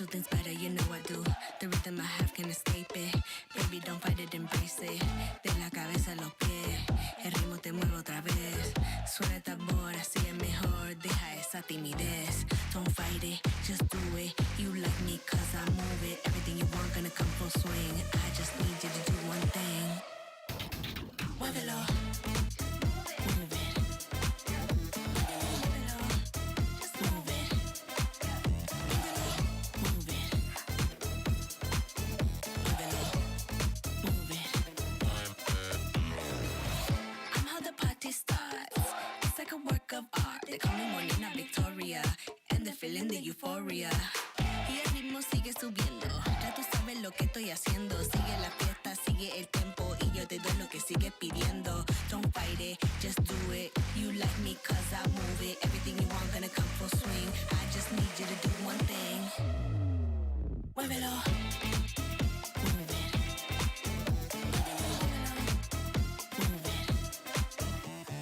do things better, you know I do. The rhythm I have can't escape it. Baby, don't fight it, embrace it. De la cabeza a los pies, el ritmo te mueve otra vez. Suena el tambor, así es mejor. Deja esa timidez. Don't fight it, just do it. You like me cause I move it. Everything you want gonna come full swing. I just need you to do one thing. Muévelo. Move it. Muévelo. Just move it. Move it. Muévelo. Move it. I'm how the party starts. It's like a work of art. They call me Morena Victoria. And the feeling the euphoria. Y el ritmo sigue subiendo. Ya tú sabes lo que estoy haciendo. Sigue la fiesta, sigue el tempo. Y yo te doy lo que sigues pidiendo. Don't fight it, just do it. You like me cause I move it. Everything you want gonna come full swing. I just need you to do one thing. Muévelo. Move it. Move it.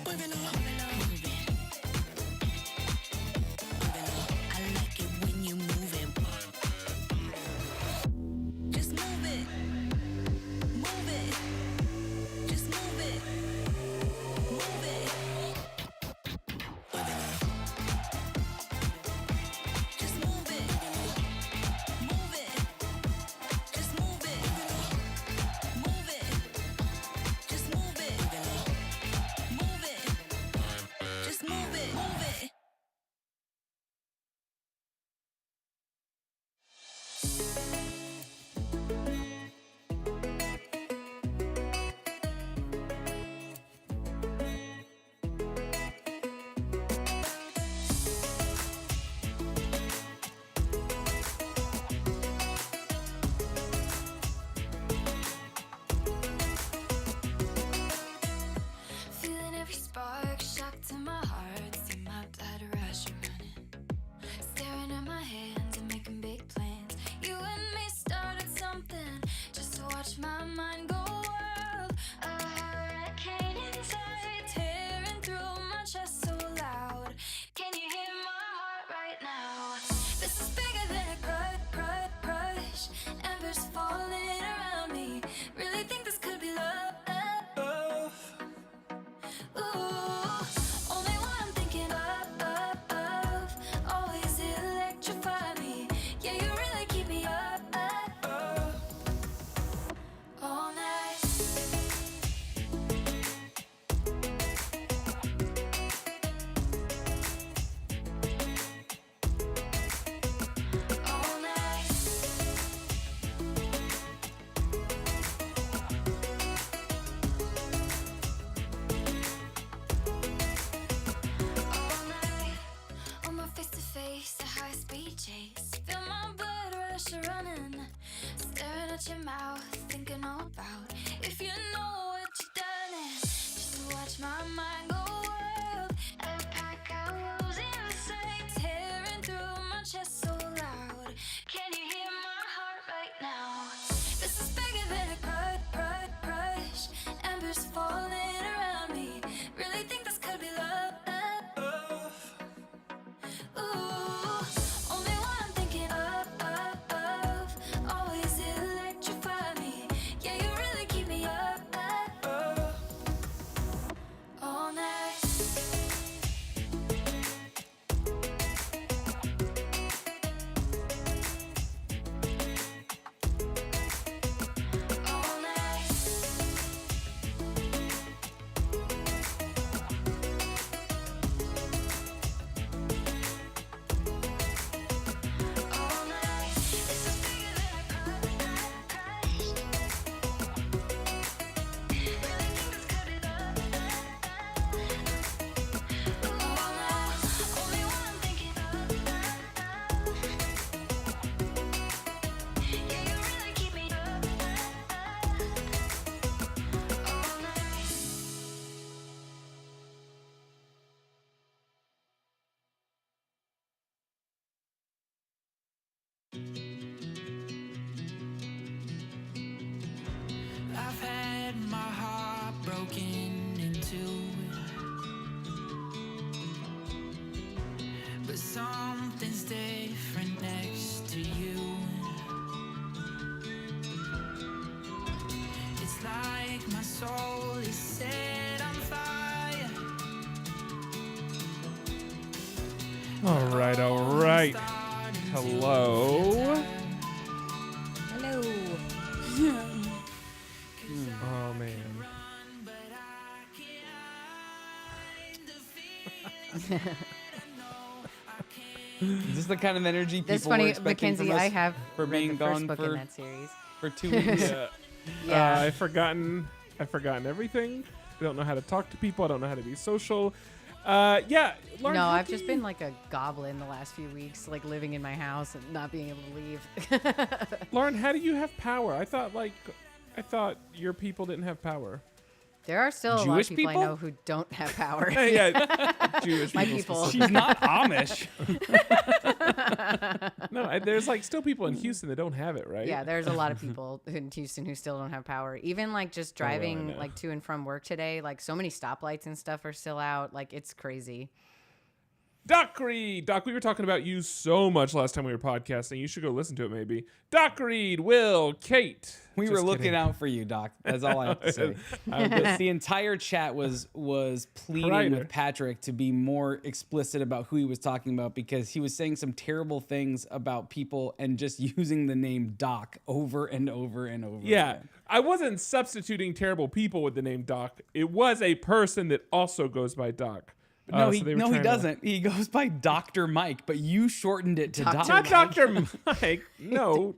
Muévelo. Move it. Muévelo. I like it when you move it. Just move it. Move it. Just move it. Move it. Muévelo. Just move it. Move it. Just move it. Move it. Just move it. Move it. Just move it. Move it. Feeling every spark, shock to my heart. See my blood rush running. Staring at my hands and making big plans. You and me started something just to watch my mind go wild. A hurricane inside, tearing through my chest so loud. Can you hear my heart right now? This is bigger than a crush. Embers falling around me. Really think this could be love. Ooh, only one I'm thinking of. Always electrify me. Yeah, you really keep me up all night. All night. All night. On my face to face, a high speed chase. Feel my blood rush running. Staring at your mouth, thinking all about if you know what you've done. Just to watch my mind go wild. A pack of wolves inside, tearing through my chest so loud. Can you hear my heart right now? This is bigger than a crush. Embers falling around me. Really think this could be love. Ooh, only one I'm thinking of. Always electrify me. Yeah, you really keep me up all night. All night. All night. This is bigger than a crush. Really think this could be love. All night. Only one I'm thinking of. Yeah, you really keep me up all night. I've had my heart broken into, but something's different next to you. right. Hello. Hello. Oh, man. Is this the kind of energy people That's were funny, expecting Mackenzie. from us I have for read being the first gone book for in that series. 2 weeks? Yeah. I've forgotten everything. I don't know how to talk to people. I don't know how to be social. Yeah. Lauren, No, how I've do just you- been like a goblin the last few weeks, like living in my house and not being able to leave. Lauren, how do you have power? I thought your people didn't have power. There are still a lot Jewish of people people? I know who don't have power. Yeah, Jewish My people. people. She's not Amish. No, there's like still people in Houston that don't have it, right? Yeah, there's a lot of people in Houston who still don't have power. Even like just well, I driving know. like to and from work today, like so many stoplights and stuff are still out. Like it's crazy. Doc Reed. Doc, we were talking about you so much last time we were podcasting. You should go listen to it maybe. Doc Reed, Will, Kate. We Just were looking kidding. out for you, Doc. That's all I have to say. The entire chat was pleading Crider. with Patrick to be more explicit about who he was talking about because he was saying some terrible things about people and just using the name Doc over and over and over. Yeah, again. I wasn't substituting terrible people with the name Doc. It was a person that also goes by Doc. No, So they were he trying to- doesn't. He goes by Dr. Mike, but you shortened it to Doc. Not Dr. Mike. No.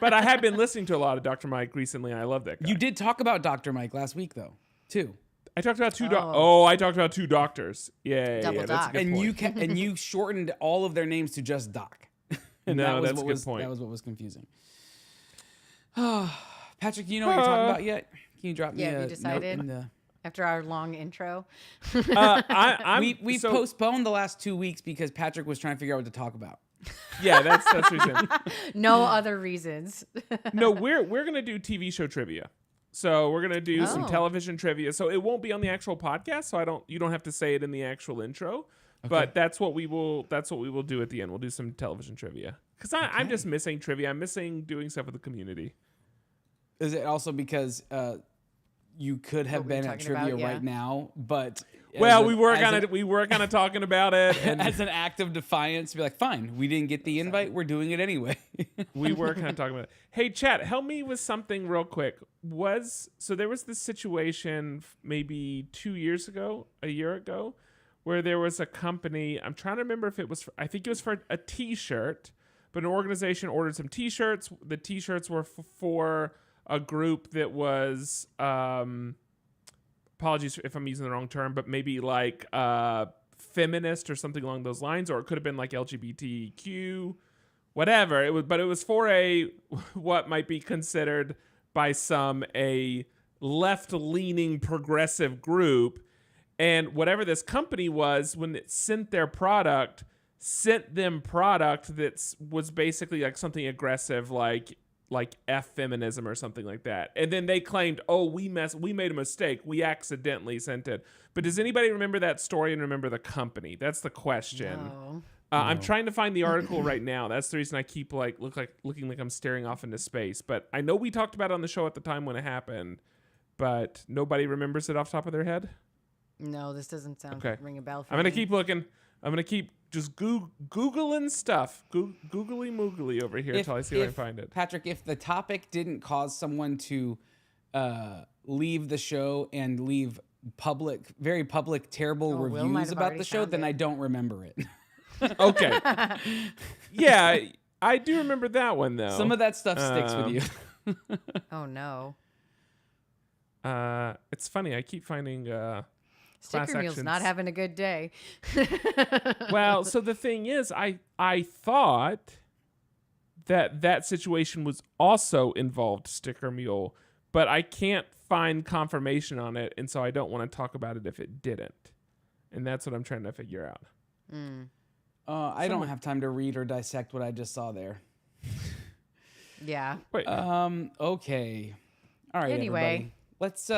But I have been listening to a lot of Dr. Mike recently, and I love that guy. You did talk about Dr. Mike last week, though, too. I talked about two Oh. I talked about two doctors. Yeah, Double that's a Doc. good And point. and you shortened all of their names to just Doc. And No, that was that's a what good was, point. That was what was confusing. Patrick, do you know what you're talking about yet? Can you drop me Yeah, have a you decided? note in the... After our long intro. We've postponed the last 2 weeks because Patrick was trying to figure out what to talk about. Yeah, that's the reason. No other reasons. No, we're gonna do TV show trivia. So we're gonna do some Oh. television trivia. So it won't be on the actual podcast. So you don't have to say it in the actual intro. But that's what we will do at the end. We'll do some television trivia because I'm just missing trivia. I'm missing doing stuff with the community. Is it also because you could have What we were been at talking about, trivia yeah. right now, but Well, as we a- were as kind an- of talking about it, and as an act of defiance, be like, fine, we didn't get the invite, we're doing it anyway. we were kind of talking about it. Hey, chat, help me with something real quick. So there was this situation maybe 2 years ago, a year ago, where there was a company. I'm trying to remember if it was. I think it was for a T-shirt, but an organization ordered some T-shirts. The T-shirts were for a group that was. Apologies if I'm using the wrong term, but maybe like feminist or something along those lines, or it could have been like LGBTQ, whatever. It was for a what might be considered by some a left-leaning progressive group, and whatever this company was, when it sent them product that was basically like something aggressive, like F feminism or something like that. And then they claimed, oh, we made a mistake. We accidentally sent it. But does anybody remember that story and remember the company? That's the question. No. I'm trying to find the article right now. That's the reason I keep looking like I'm staring off into space. But I know we talked about it on the show at the time when it happened, but nobody remembers it off the top of their head. No, this doesn't sound Okay. ring a bell for I'm gonna me. keep looking. I'm gonna keep just googling stuff. Googly moogly over here until I see if I can find it. Patrick, if the topic didn't cause someone to leave the show and leave very public, terrible Oh, Will might reviews have about already the show, found then it. I don't remember it. Okay. Yeah, I do remember that one though. Some of that stuff sticks with you. Oh no. It's funny. I keep finding class Sticker Mule's not actions. having a good day. Well, so the thing is, I thought that situation was also involved Sticker Mule, but I can't find confirmation on it, and so I don't want to talk about it if it didn't. And that's what I'm trying to figure out. I don't have time to read or dissect what I just saw there. Yeah. Wait, Okay. All right, Anyway. everybody. Let's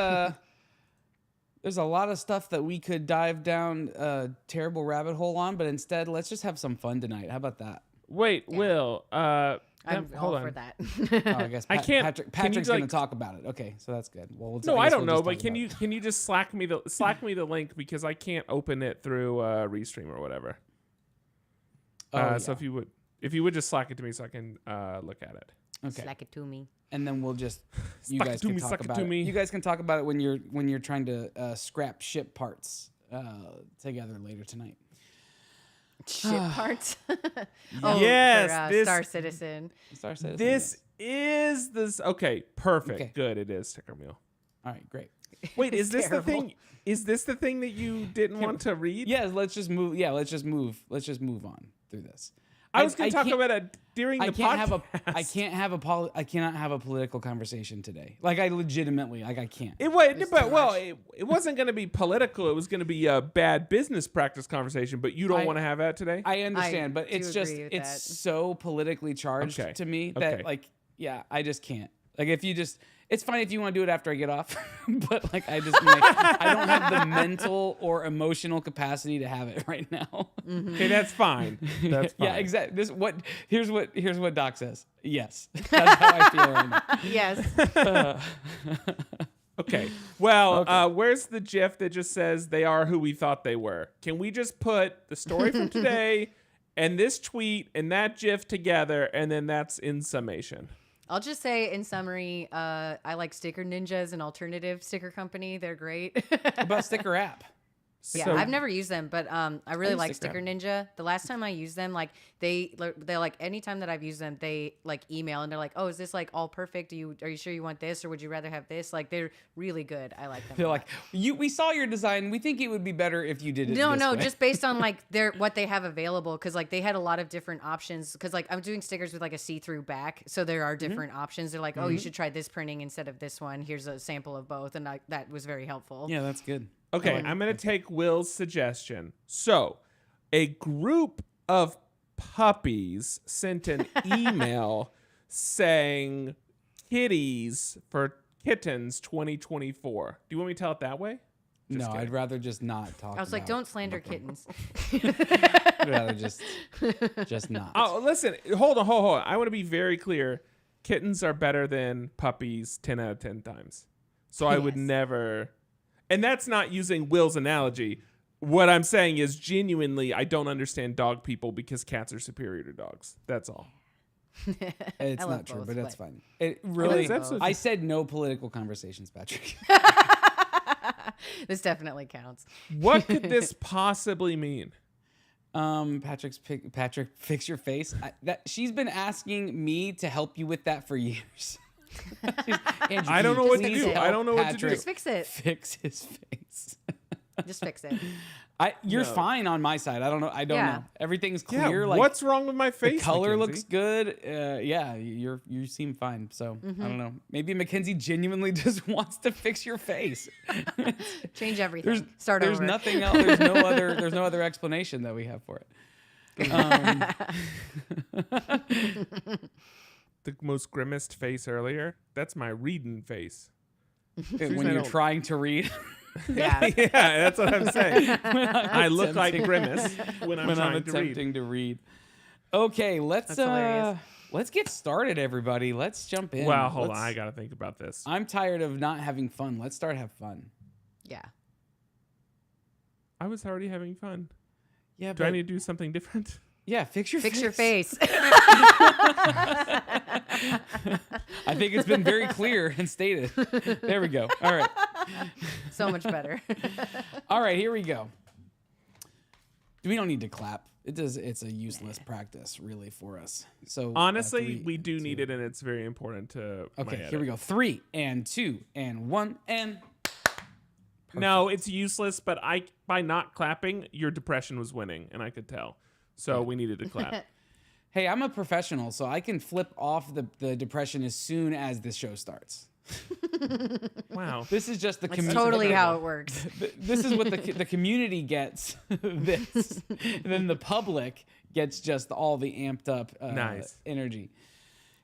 there's a lot of stuff that we could dive down a terrible rabbit hole on, but instead let's just have some fun tonight. How about that? wait, Will. I'm hold all on. for that. Oh, I guess I can't- can Patrick's you, going like- to talk about it. Okay, so that's good. Well, No, I guess don't we'll know, just but talk can about you just slack me the link because I can't open it through Restream or whatever. So if you would just slack it to me so I can look at it. Okay. Slack it to me. And then we'll just you Stuck it guys to can me, talk suck it about to it. me. You guys can talk about it when you're trying to scrap ship parts together later tonight. Shit parts. Yes, for, this- Star Citizen. Star Citizen, This yes. is this. Okay, perfect. Okay. Good. It is sticker meal. All right, great. Wait, is this terrible. the thing? Is this the thing that you didn't want to read? Yeah, let's just move. Yeah, let's just move on through this. I was going to talk can't- about it during the I can't podcast. I cannot have a political conversation today. Like I legitimately, like I can't. It was, It's but too well, much. it wasn't going to be political. It was going to be a bad business practice conversation. But you don't I- want to have that today. I understand, but do it's just agree with it's that. so politically charged Okay. to me Okay. that like yeah, I just can't. Like if you just it's fine if you want to do it after I get off, but like I just like, I don't have the mental or emotional capacity to have it right now. Okay, that's fine. That's fine. Yeah, exactly. Here's what Doc says. Yes. That's how I feel right now. Yes. Okay. Well, where's the GIF that just says they are who we thought they were? Can we just put the story from today and this tweet and that GIF together, and then that's in summation? I'll just say in summary, I like Sticker Ninja as an alternative sticker company. They're great. About Sticker app. Yeah, So- I've never used them, but I really use like Sticker Sticker Ninja. The last time I used them, like they're like anytime that I've used them, they like email and they're like, "Oh, is this like all perfect? Are you sure you want this, or would you rather have this?" Like they're really good. I like them. They're a like, lot. we saw your design. We think it would be better if you did it. No, this no, way." just based on like what they have available, because like they had a lot of different options. Because like I'm doing stickers with like a see-through back, so there are different options. They're like, "Oh, you should try this printing instead of this one. Here's a sample of both," and that was very helpful. Yeah, that's good. Okay, I'm going to take Will's suggestion. So, a group of puppies sent an email saying kitties for kittens 2024. Do you want me to tell it that way? No, kidding. I'd rather just not talk. I was like, about- "Don't slander kittens." I'd rather just not. Oh, listen, hold on. I want to be very clear. Kittens are better than puppies 10 out of 10 times. So I would Yes. never... And that's not using Will's analogy. What I'm saying is genuinely, I don't understand dog people because cats are superior to dogs. That's all. It's I love not true, both, but it's but- fine. It really. It's absolutely- I said no political conversations, Patrick. This definitely counts. What could this possibly mean? Patrick, fix your face. She's been asking me to help you with that for years. Andrew, I don't know can you what to please do. I help don't know what to do. Patrick Just fix it. Fix his face. Just fix it. You're No. fine on my side. I don't know. Yeah. know. Everything's Yeah, clear. Like what's wrong with my the face? color Mackenzie? looks good. Yeah, you seem fine. So I don't know. Maybe Mackenzie genuinely just wants to fix your face. Change everything. Start There's over. nothing else. There's no other explanation that we have for it. The most grimaced face earlier. That's my reading face. When I you're don't- trying to read. Yeah. Yeah, that's what I'm saying. I look like attempting- Grimace when I'm when I'm trying to read. attempting to read. Okay, That's hilarious. let's get started, everybody. Let's jump in. Wow, hold on. Let's- I got to think about this. I'm tired of not having fun. Let's start have fun. Yeah. I was already having fun. Yeah, Do I need to do something different? Yeah, fix your Fix your face. I think it's been very clear and stated. There we go. All right. So much better. All right, here we go. We don't need to clap. It's a useless practice, really, for us. So Honestly, 3, we do 2. need it, and it's very important to. Okay, here we go. 3 and 2 and 1 and. No, it's useless. But by not clapping, your depression was winning, and I could tell. So we needed to clap. Hey, I'm a professional, so I can flip off the depression as soon as the show starts. Wow. This is just the That's community. totally how it works. This is what the community gets. This, and then the public gets just all the amped up Nice. energy.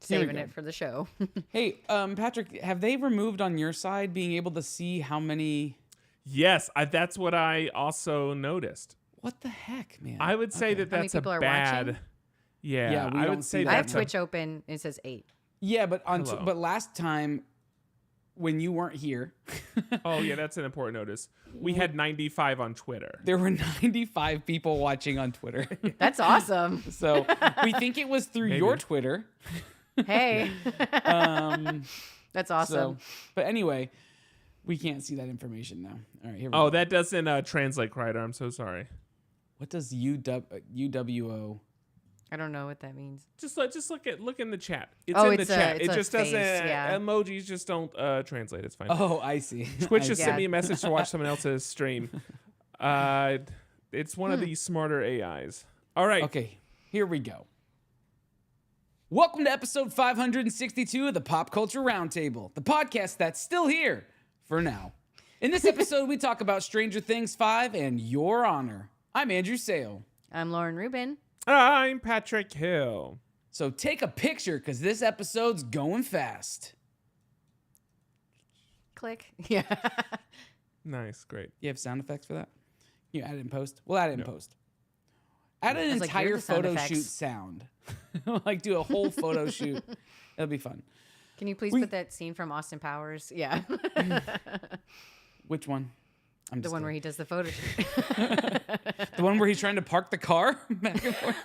Saving go. it for the show. Hey, Patrick, have they removed on your side being able to see how many? Yes, that's what I also noticed. What the heck, man? I would say that How many that's a people are bad. watching? Yeah, Yeah, we I don't would see say that. I have that's Twitch open. It says 8. Yeah, but Hello. but last time when you weren't here, Oh yeah, that's an important notice. We had 95 on Twitter. there were 95 people watching on Twitter. That's awesome. So we think it was through Maybe. your Twitter. Hey. That's awesome. So, but anyway, we can't see that information now. All right, here we Oh, go. that doesn't translate, Kreider. I'm so sorry. What does UWO? I don't know what that means. Just look in the chat. It's Oh, in it's the a- chat. it's It a just face, doesn't. yeah. Emojis just don't translate. It's fine. Oh, I see. Twitch I just see. sent me a message to watch someone else's stream. It's one of these smarter AIs. All right. Okay, here we go. Welcome to episode 562 of the Pop Culture Roundtable, the podcast that's still here for now. In this episode, we talk about Stranger Things 5 and Your Honor. I'm Andrew Sale. I'm Lauren Rubin. I'm Patrick Hill. So take a picture because this episode's going fast. Click. Yeah. Nice, great. You have sound effects for that? You add it in post? We'll add it in post. Add an I was like, you're entire the sound photo effects. shoot sound. Like do a whole photo shoot. That'll be fun. Can you please put that scene from Austin Powers? Yeah. Which one? I'm The just one where kidding. he does the photo shoot. The one where he's trying to park the car back and forth.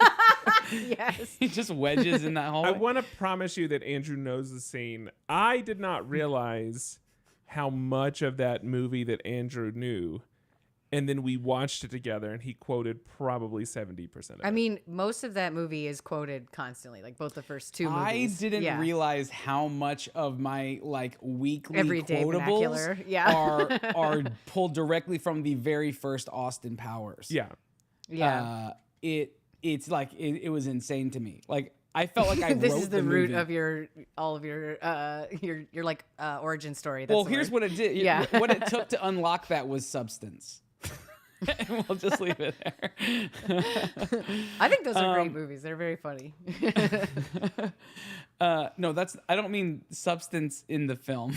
Yes. He just wedges in that I hallway. want to promise you that Andrew knows the scene. I did not realize how much of that movie that Andrew knew. And then we watched it together, and he quoted probably 70% of it. I mean, most of that movie is quoted constantly, like both the first two I movies. didn't Yeah. realize how much of my like weekly Everyday quotables vernacular, yeah. are pulled directly from the very first Austin Powers. yeah. Yeah. It's like it was insane to me. Like I felt like I This wrote is the root movie. of your like origin story. That's Well, the here's word. what it did. Yeah. What it took to unlock that was substance. And we'll just leave it there. I think those are great movies. They're very funny. No, I don't mean substance in the film.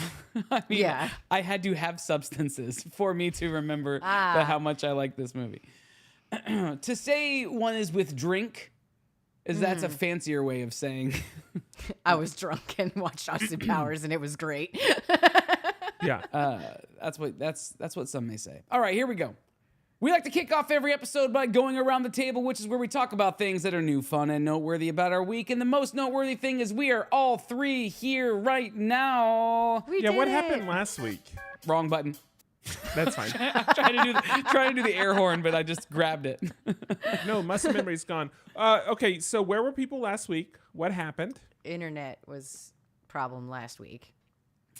I mean, Yeah. I had to have substances for me to remember how much I like this movie. To say one is with drink that's a fancier way of saying. I was drunk and watched Austin Powers, and it was great. Yeah. That's what some may say. All right, here we go. We like to kick off every episode by going around the table, which is where we talk about things that are new, fun, and noteworthy about our week. And the most noteworthy thing is we are all three here right now. We Yeah, did what it. happened last week? Wrong button. That's fine. trying to do the air horn, but I just grabbed it. No, muscle memory's gone. Okay, so where were people last week? What happened? Internet was problem last week.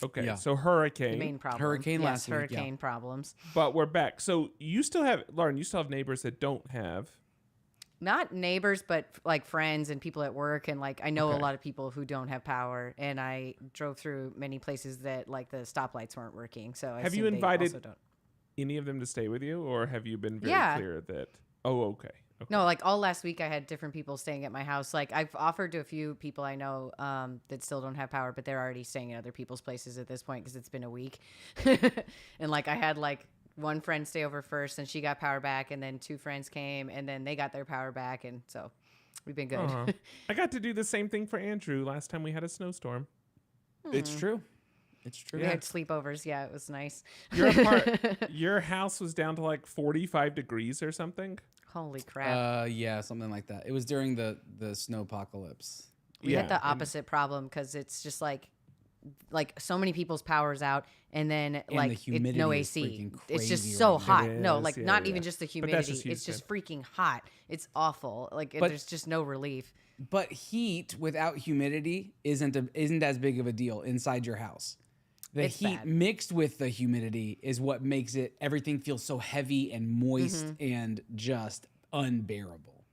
Okay, Yeah. so The hurricane. main problem. Hurricane Yes, last week, yeah. hurricane problems. But we're back. So you still have, Lauren, you still have neighbors that don't have. Not neighbors, but like friends and people at work, and like I know Okay. a lot of people who don't have power. And I drove through many places that like the stoplights weren't working. So I Have you assume they invited- also don't. Any of them to stay with you, or have you been very Yeah. clear that? Oh, okay. No, like all last week I had different people staying at my house. Like I've offered to a few people I know that still don't have power, but they're already staying at other people's places at this point because it's been a week. And like I had like one friend stay over first, and she got power back, and then two friends came, and then they got their power back, and so we've been good. Uh-huh. I got to do the same thing for Andrew last time we had a snowstorm. It's true. It's true. We had sleepovers. Yeah, it was nice. Your house was down to like 45 degrees or something. Holy crap. Yeah, something like that. It was during the snowpocalypse. We yeah, had the and- opposite problem because it's just like so many people's power's out, and then like the humidity no is AC. freaking It's just crazy so right hot. It No, is, like yeah, not yeah. even just the But that's humidity. just It's just Houston. freaking hot. It's awful. Like But- there's just no relief. But heat without humidity isn't as big of a deal inside your house. The It's heat bad. mixed with the humidity is what makes everything feel so heavy and moist Mm-hmm. and just unbearable.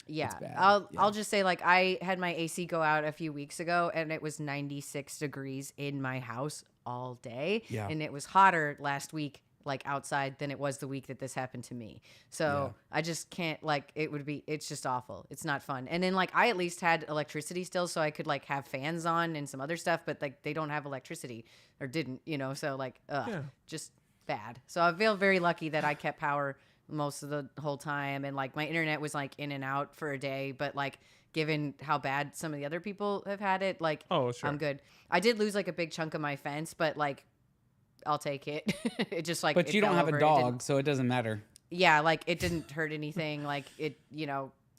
Yeah, bad, I'll just say like I had my AC go out a few weeks ago, and it was 96 degrees in my house all day. Yeah. And it was hotter last week, like outside, than it was the week that this happened to me. So I just can't like it's just awful. It's not fun. And then like I at least had electricity still, so I could like have fans on and some other stuff, but like they don't have electricity or didn't, so like Yeah. just bad. So I feel very lucky that I kept power most of the whole time, and like my internet was like in and out for a day, but like given how bad some of the other people have had it, like Oh, sure. I'm good. I did lose like a big chunk of my fence, but like I'll take it. It just like. But it you don't fell have over. a It dog, didn't- so it doesn't matter. Yeah, like it didn't hurt anything. Like it,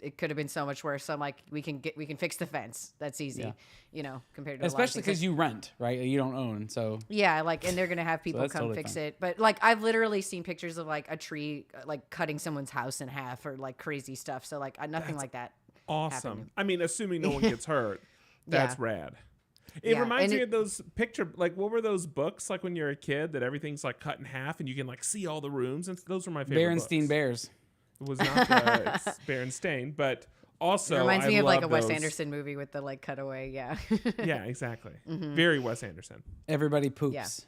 it could have been so much worse. So I'm like, we can fix the fence. That's easy, compared to Especially because you rent, right? You don't own, so. Yeah, like, and they're gonna have people that's come totally fix fine. it. But like, I've literally seen pictures of like a tree like cutting someone's house in half or like crazy stuff. So like, nothing like that. Awesome. happened. I mean, assuming no one gets hurt, that's Yeah. rad. It Yeah, reminds and me of those like what were those books like when you're a kid that everything's like cut in half and you can like see all the rooms, and those were my favorite. Berenstein books. Bears. It was not it's Berenstain, but also It reminds I me of like a love Wes those- Anderson movie with the like cutaway. Yeah. Yeah, exactly. Mm-hmm. Very Wes Anderson. Everybody poops.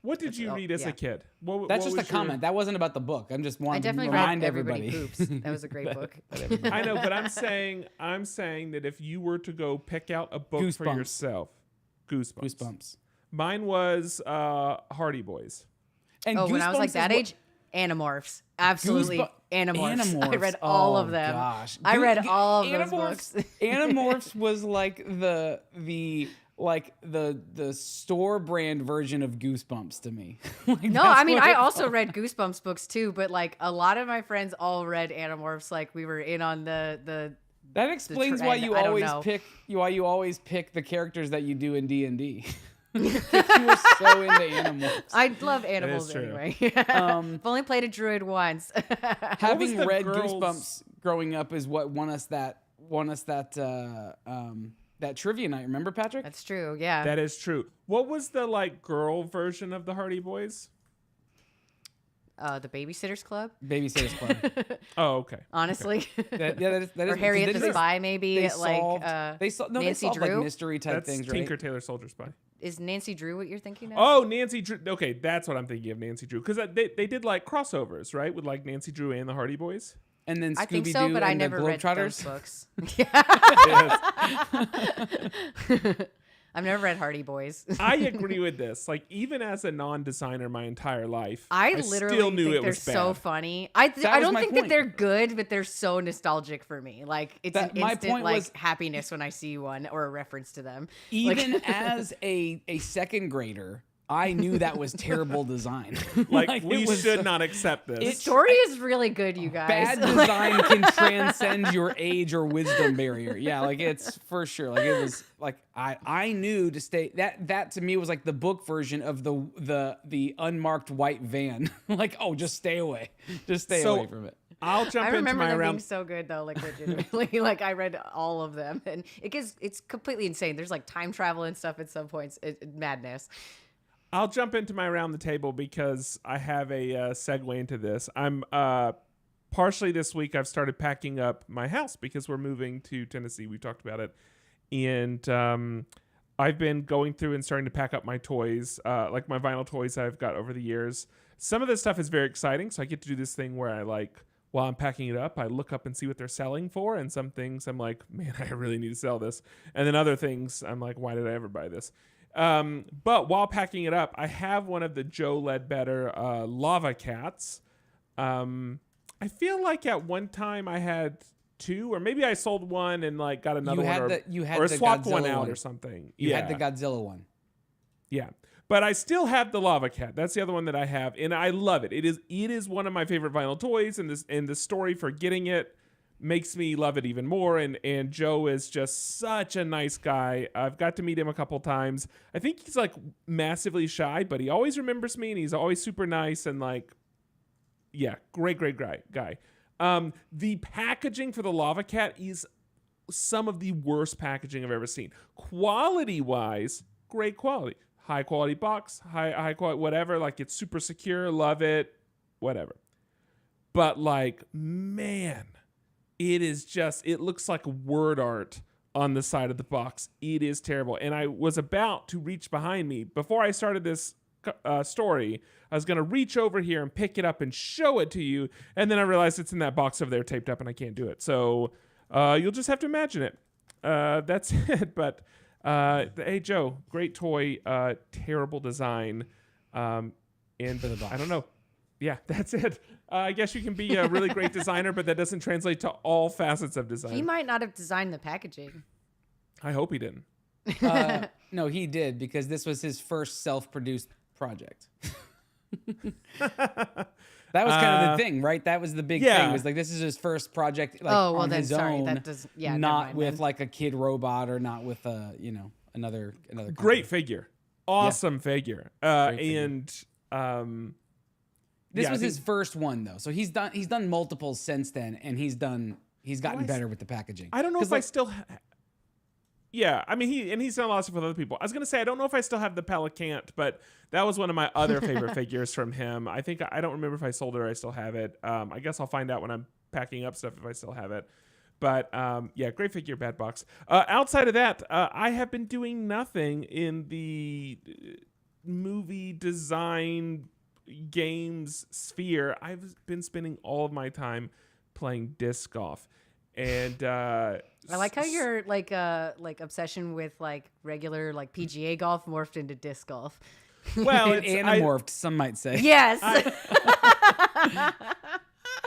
What did you read as yeah. a kid? What That's just a was your- comment. That wasn't about the book. I'm just I wanting to definitely remind read everybody. Poops. That was a great book. I know, but I'm saying that if you were to go pick out a book for Goosebumps. yourself, Goosebumps. Mine was Hardy Boys. And Oh, when I was like Goosebumps that is age, Animorphs. Absolutely. Goosebumps- Animorphs. I Animorphs. read all Oh, of them. Gosh. I read all of those Animorphs, books. Animorphs was like the store brand version of Goosebumps to me. Like, No, that's I mean, what I it also felt. read Goosebumps books too, but like a lot of my friends all read Animorphs. Like we were in on the That explains why trend. you I don't always pick the characters that you do in D&D. You were so into Animorphs. I love animals true. anyway. I've only played a druid once. Having the read girls- Goosebumps growing up is what won us that trivia night. Remember, Patrick? That's true. Yeah. That is true. What was the like girl version of the Hardy Boys? The Babysitter's Club. Babysitter's Club. Oh, okay. Honestly. That is Or Harriet the Spy, maybe. They Like solved, they solved Nancy like Drew? mystery type That's things, Tinker right? Tailor Soldier Spy. is Nancy Drew what you're thinking of? Oh, Nancy Drew. Okay, that's what I'm thinking of, Nancy Drew. Because they did like crossovers, right? With like Nancy Drew and the Hardy Boys. And then I think Scooby-Doo so, but I and the never read those Globetrotters. books. Yes. I've never read Hardy Boys. I agree with this. Like, even as a non-designer my entire life, I literally still knew think it they're was bad. so funny. I That was don't my think point. that they're good, but they're so nostalgic for me. Like it's That- an my instant point like was- happiness when I see one or a reference to them. Even Like- as a second grader, I knew that was terrible design. Like, it we was should so- not accept this. The story is really good, you guys. Bad design can transcend your age or wisdom barrier. Yeah, like it's for sure. Like it was like I knew to stay. That to me was like the book version of the unmarked white van. Like, oh, just stay away. Just stay So- away from it. I'll jump I into remember my them being round. so good though, like legitimately. Like I read all of them, and it's completely insane. There's like time travel and stuff at some points. Madness. I'll jump into my around the table because I have a segue into this. I'm partially this week I've started packing up my house because we're moving to Tennessee. We talked about it, and I've been going through and starting to pack up my toys, like my vinyl toys I've got over the years. Some of this stuff is very exciting, so I get to do this thing where I like, while I'm packing it up, I look up and see what they're selling for, and some things I'm like, man, I really need to sell this, and then other things I'm like, why did I ever buy this? But while packing it up, I have one of the Joe Ledbetter lava cats. I feel like at one time I had two, or maybe I sold one and like got another You had one, the- you had or the swapped one Godzilla out one. or something. You yeah, had the Godzilla one. yeah. But I still have the lava cat. That's the other one that I have, and I love it. It is one of my favorite vinyl toys, and the story for getting it makes me love it even more. And Joe is just such a nice guy. I've got to meet him a couple times. I think he's like massively shy, but he always remembers me, and he's always super nice and like, yeah, great guy. The packaging for the lava cat is some of the worst packaging I've ever seen. Quality wise, great quality. High quality box, high quality, whatever. Like, it's super secure, love it, whatever. But like, man, it looks like word art on the side of the box. It is terrible. And I was about to reach behind me before I started this story. I was going to reach over here and pick it up and show it to you. And then I realized it's in that box over there taped up and I can't do it. So you'll just have to imagine it. That's it. But hey, Joe, great toy, terrible design. And I don't know. Yeah, that's it. I guess you can be a really great designer, but that doesn't translate to all facets of design. He might not have designed the packaging. I hope he didn't. No, he did because this was his first self-produced project. That was kind of the thing, right? That was the big thing. Was like this is his first project, like on his own. That does, never not mind with then. like a kid robot or not with another company. Great figure, awesome figure, Great and This was his first one though, so he's done multiples since then, and he's gotten better with the packaging. I don't know 'Cause, if I still. Yeah, I mean he's done a lot of stuff with other people. I was gonna say I don't know if I still have the Pelicant, but that was one of my other favorite figures from him. I think I don't remember if I sold it or I still have it. I guess I'll find out when I'm packing up stuff if I still have it. But yeah, great figure, bad box. Outside of that, I have been doing nothing in the movie design games sphere. I've been spending all of my time playing disc golf. And I like how your like obsession with like regular like PGA golf morphed into disc golf. well, It anamorphed, some might say. Yes.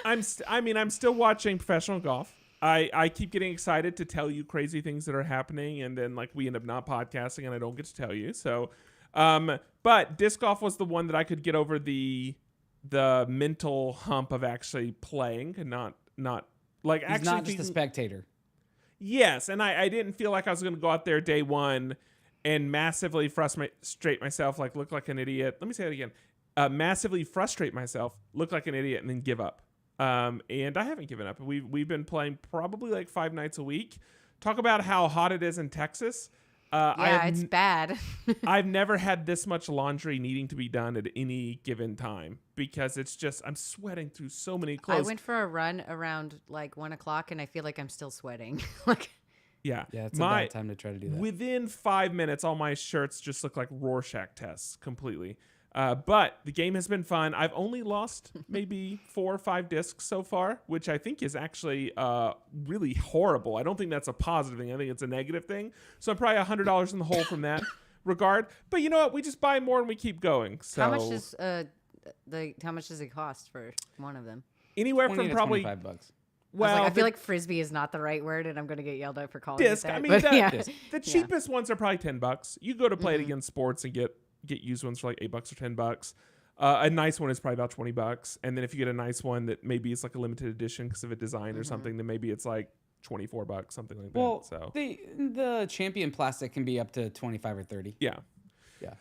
I'm still watching professional golf. I keep getting excited to tell you crazy things that are happening, and then like we end up not podcasting, and I don't get to tell you. So, but disc golf was the one that I could get over the mental hump of actually playing and not like He's actually not just a spectator. Yes, and I didn't feel like I was going to go out there day one and massively frustrate myself, like look like an idiot. Let me say it again. Massively frustrate myself, look like an idiot, and then give up. And I haven't given up. We've been playing probably like 5 nights a week. Talk about how hot it is in Texas. It's bad. I've never had this much laundry needing to be done at any given time because it's just I'm sweating through so many clothes. I went for a run around like 1:00 and I feel like I'm still sweating. Like Yeah, it's a bad time to try to do that. Within 5 minutes, all my shirts just look like Rorschach tests completely. But the game has been fun. I've only lost maybe 4 or 5 discs so far, which I think is actually really horrible. I don't think that's a positive thing. I think it's a negative thing. So I'm probably $100 in the hole from that regard. But you know what? We just buy more and we keep going. So how much does it cost for one of them? Anywhere 20 from to probably $25. well, I feel like frisbee is not the right word, and I'm going to get yelled at for calling disc. it that. I mean, but the cheapest ones are probably $10. You go to play it against sports and get used ones for like $8 or $10. A nice one is probably about $20, and then if you get a nice one that maybe it's like a limited edition because of a design or something, then maybe it's like $24, something like Well, that. So the champion plastic can be up to 25 or 30. yeah. Yeah.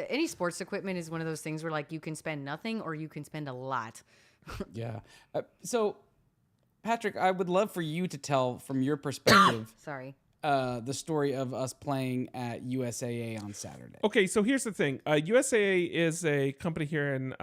Any sports equipment is one of those things where like you can spend nothing or you can spend a lot. Yeah. So, Patrick, I would love for you to tell from your perspective Sorry. the story of us playing at USAA on Saturday. Okay, so here's the thing. USAA is a company here in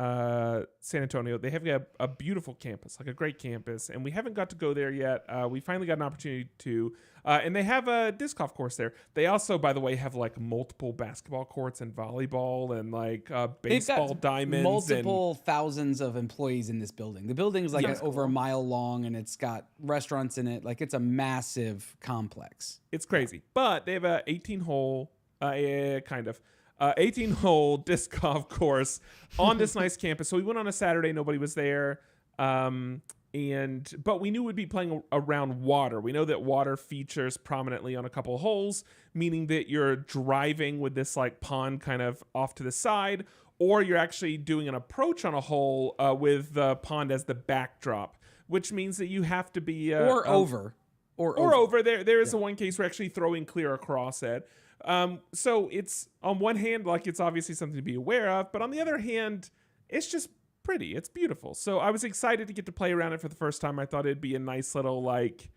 San Antonio. They have a beautiful campus, like a great campus, and we haven't got to go there yet. We finally got an opportunity to, and they have a disc golf course there. They also, by the way, have like multiple basketball courts and volleyball and like baseball diamonds. Multiple thousands of employees in this building. The building is like over a mile long, and it's got restaurants in it. Like it's a massive complex. It's crazy. But they have a 18-hole, 18-hole disc golf course on this nice campus. So we went on a Saturday. Nobody was there. But we knew we'd be playing around water. We know that water features prominently on a couple of holes, meaning that you're driving with this like pond kind of off to the side, or you're actually doing an approach on a hole with the pond as the backdrop, which means that you have to be over. There is the one case we're actually throwing clear across it. So it's on one hand, like it's obviously something to be aware of, but on the other hand, it's just pretty. It's beautiful. So I was excited to get to play around it for the first time. I thought it'd be a nice little like,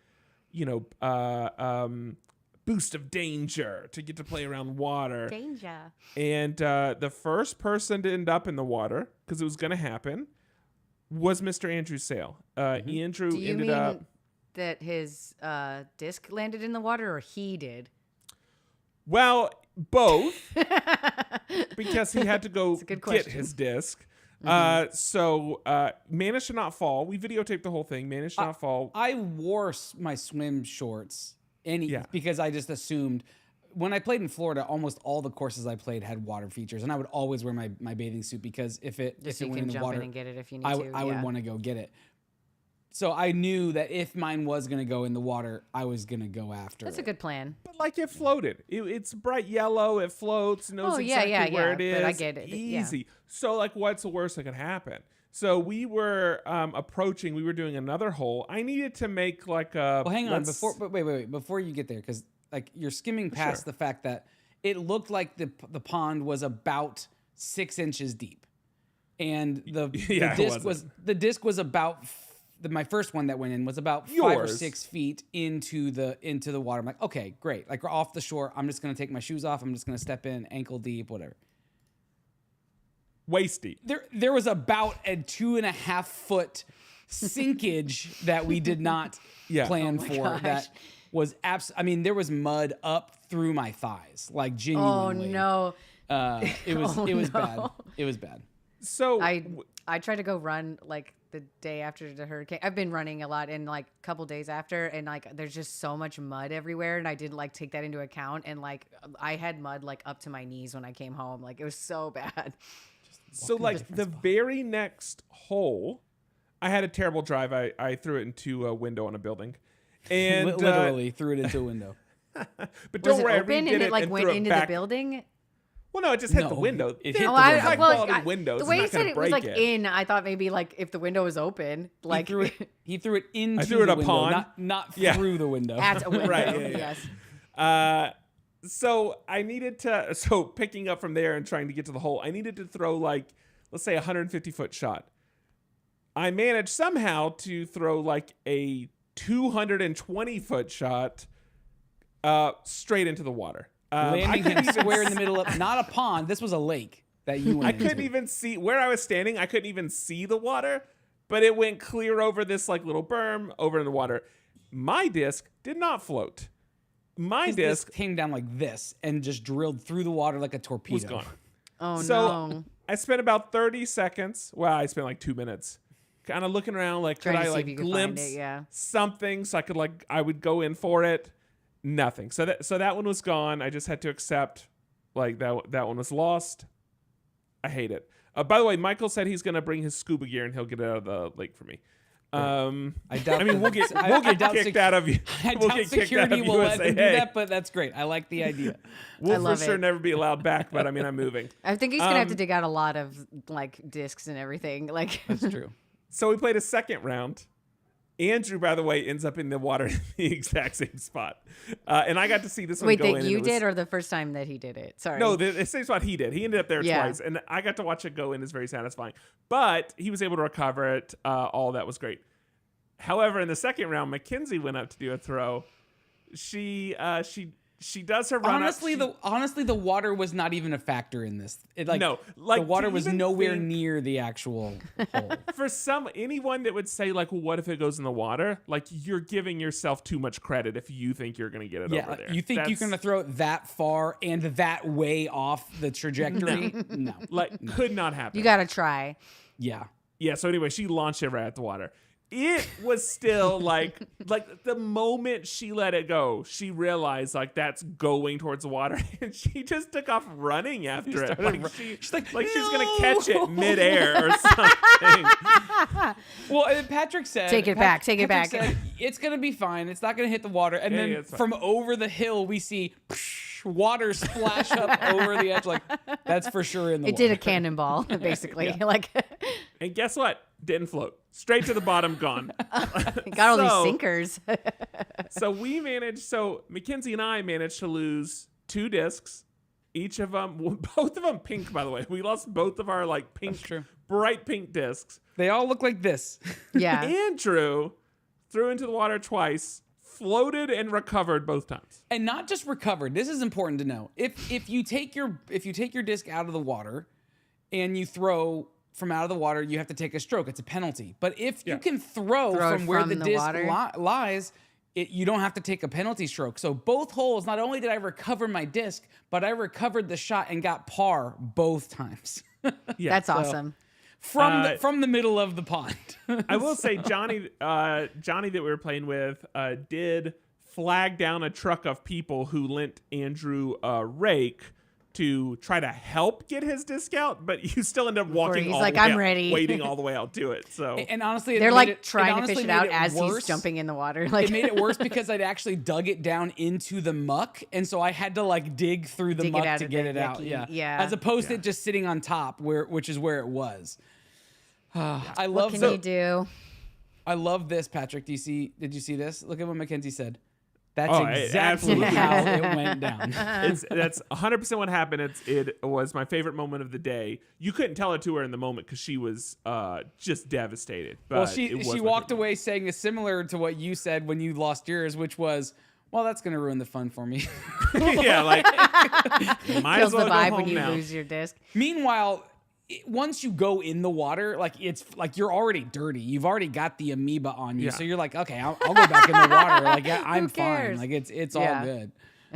boost of danger to get to play around water. Danger. And the first person to end up in the water, because it was going to happen, was Mr. Andrew Sale. Andrew Do you ended mean up. that his disc landed in the water, or he did? Well, both, because he had to go a good get question. his disc. So managed to not fall. We videotaped the whole thing. Managed to not fall. I wore my swim shorts Yeah. because I just assumed when I played in Florida, almost all the courses I played had water features, and I would always wear my bathing suit because if it Just so you went can in the jump water, in and get it if you need I to. would want to go get it. So I knew that if mine was going to go in the water, I was going to go after That's it. a good plan. But like it floated. It's bright yellow. It floats. Knows Oh, yeah, exactly where it yeah, is. but I get it, yeah. Easy. So like, what's the worst that could happen? So we were approaching. We were doing another hole. I needed to make like a. Well, hang on. Wait. Before you get there, because like you're skimming past the fact that it looked like the pond was about 6 inches deep, and the disc was about. My first one that went in was about 5 or 6 feet into the water. I'm like, okay, great. Like we're off the shore. I'm just gonna take my shoes off. I'm just gonna step in ankle deep, whatever. Waist deep. There was about a 2.5 foot sinkage that we did not plan for. gosh. That was I mean, there was mud up through my thighs, like Oh genuinely. no. It was bad. It was bad. So I tried to go run like the day after the hurricane. I've been running a lot and like a couple days after, and like there's just so much mud everywhere, and I didn't like take that into account, and like I had mud like up to my knees when I came home. Like it was so bad. So like the very next hole, I had a terrible drive. I threw it into a window on a building, and literally threw it into a window. But Was don't it worry, I open redid and it like and went threw it into back. the building? Well, no, it just hit the No, window. it hit They're the high window. quality windows. The way It's you not said gonna it was break like in, I thought maybe like if the window was open, like He threw it into threw it the a window, pond. not Yeah. through the window. at a window. Right, yeah. Yes. So I needed to. So picking up from there and trying to get to the hole, I needed to throw like, let's say, 150-foot shot. I managed somehow to throw like a 220-foot shot straight into the water. Landing him square in the middle of not a pond. This was a lake that you went I couldn't into. even see where I was standing. I couldn't even see the water, but it went clear over this like little berm over in the water. My disc did not float. My His disc came down like this and just drilled through the water like a torpedo. was gone. Oh So no. I spent about 30 seconds. Well, I spent like 2 minutes kind of looking around like, Trying could to I see if like you could find glimpse it, yeah. something so I could like, I would go in for it. Nothing. So that one was gone. I just had to accept like that one was lost. I hate it. By the way, Michael said he's going to bring his scuba gear and he'll get it out of the lake for me. I doubt. I mean, we'll get kicked out of you. I We'll doubt get kicked out security of will let them do USAA. that, but that's great. I like the idea. We'll I love for sure it. never be allowed back, but I mean, I'm moving. I think he's gonna have to dig out a lot of like discs and everything. Like That's true. So we played a second round. Andrew, by the way, ends up in the water in the exact same spot. And I got to see this one wait, go in. that and you it was- did or the first time that he did it? Sorry. No, the same spot he did. He ended up there Yeah. twice. And I got to watch it go in. It's very satisfying. But he was able to recover it. All that was great. However, in the second round, Mackenzie went up to do a throw. She does her run Honestly, up. honestly, the water was not even a factor in this. No, like, the water to was even nowhere think- near the actual hole. For anyone that would say like, well, what if it goes in the water? Like, you're giving yourself too much credit if you think you're going to get it over there. You think you're That's- going to throw it that far and that way off the trajectory? No. like could not happen. You gotta try. Yeah. Yeah, so anyway, she launched it right at the water. It was still like the moment she let it go, she realized like that's going towards the water, and she just took off running after it. Like she's gonna catch it midair or something. Well, and Patrick said, Take it back, take it back. Said, it's gonna be fine. It's not gonna hit the water. And Yeah, then it's fine. from over the hill, we see water splash up over the edge. Like that's for sure in the It water. did a cannonball, basically. Like And guess what? Didn't float. Straight to the bottom, gone. got all So- these sinkers. So Mackenzie and I managed to lose 2 discs. Each of them, both of them pink, by the way. We lost both of our like pink, true. bright pink discs. They all look like this. Yeah. Andrew threw into the water twice, floated and recovered both times. And not just recovered. This is important to know. If you take your disc out of the water and you throw from out of the water, you have to take a stroke. It's a penalty. But if you can throw Throw it from where from the the disc water? lies, you don't have to take a penalty stroke. So both holes, not only did I recover my disc, but I recovered the shot and got par both times. Yeah, That's awesome. from the middle of the pond. I will say Johnny that we were playing with did flag down a truck of people who lent Andrew a rake to try to help get his discount, but you still end up walking he's all like, the way "I'm out, ready." waiting all the way out to it. So And honestly, They're it like made it, trying to honestly fish it made out it as worse. he's jumping in the water. Like It made it worse because I'd actually dug it down into the muck, and so I had to like dig through the Dig it muck out to of get the it out. yucky- yeah. As opposed to it just sitting on top, which is where it was. I what love can the- you do? I love this, Patrick. Did you see this? Look at what Mackenzie said. That's Oh, exactly absolutely. how it went down. that's 100% what happened. It was my favorite moment of the day. You couldn't tell it to her in the moment because she was just devastated. But Well, it she was my walked favorite away saying a similar to what you said when you lost yours, which was, well, that's going to ruin the fun for me. moment. Yeah, like might Kills as well the go vibe home when you now. lose your disc. Meanwhile, once you go in the water, like it's like you're already dirty. You've already got the amoeba on you, Yeah. so you're like, okay, I'll go back in the water. Like I'm fine. cares? Like it's Yeah. all good.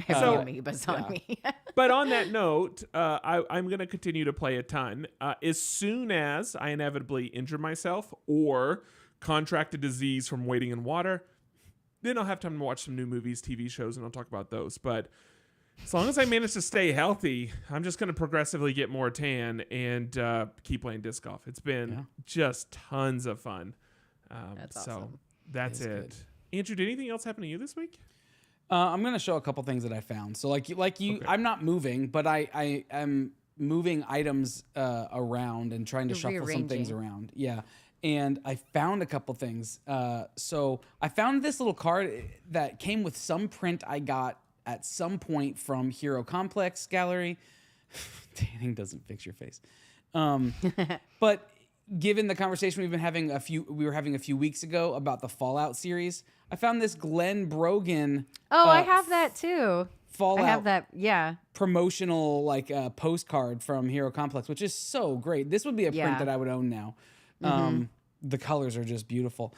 Have So- the amoebas on me. But on that note, I'm going to continue to play a ton. As soon as I inevitably injure myself or contract a disease from waiting in water, then I'll have time to watch some new movies, TV shows, and I'll talk about those. But as long as I manage to stay healthy, I'm just going to progressively get more tan and keep playing disc golf. It's been just tons of fun. That's so awesome. that's That is it. Andrew, did anything else happen to you this week? I'm gonna show a couple things that I found. So like you, Okay. I'm not moving, but I am moving items around and trying to You're shuffle some things rearranging. around. Yeah. And I found a couple things. So I found this little card that came with some print I got at some point from Hero Complex Gallery. Tanning doesn't fix your face. But given the conversation we were having a few weeks ago about the Fallout series, I found this Glenn Brogan. Oh, I have that too. Fallout I have that. Yeah. promotional like postcard from Hero Complex, which is so great. This would be a print Yeah. that I would own now. The colors are just beautiful.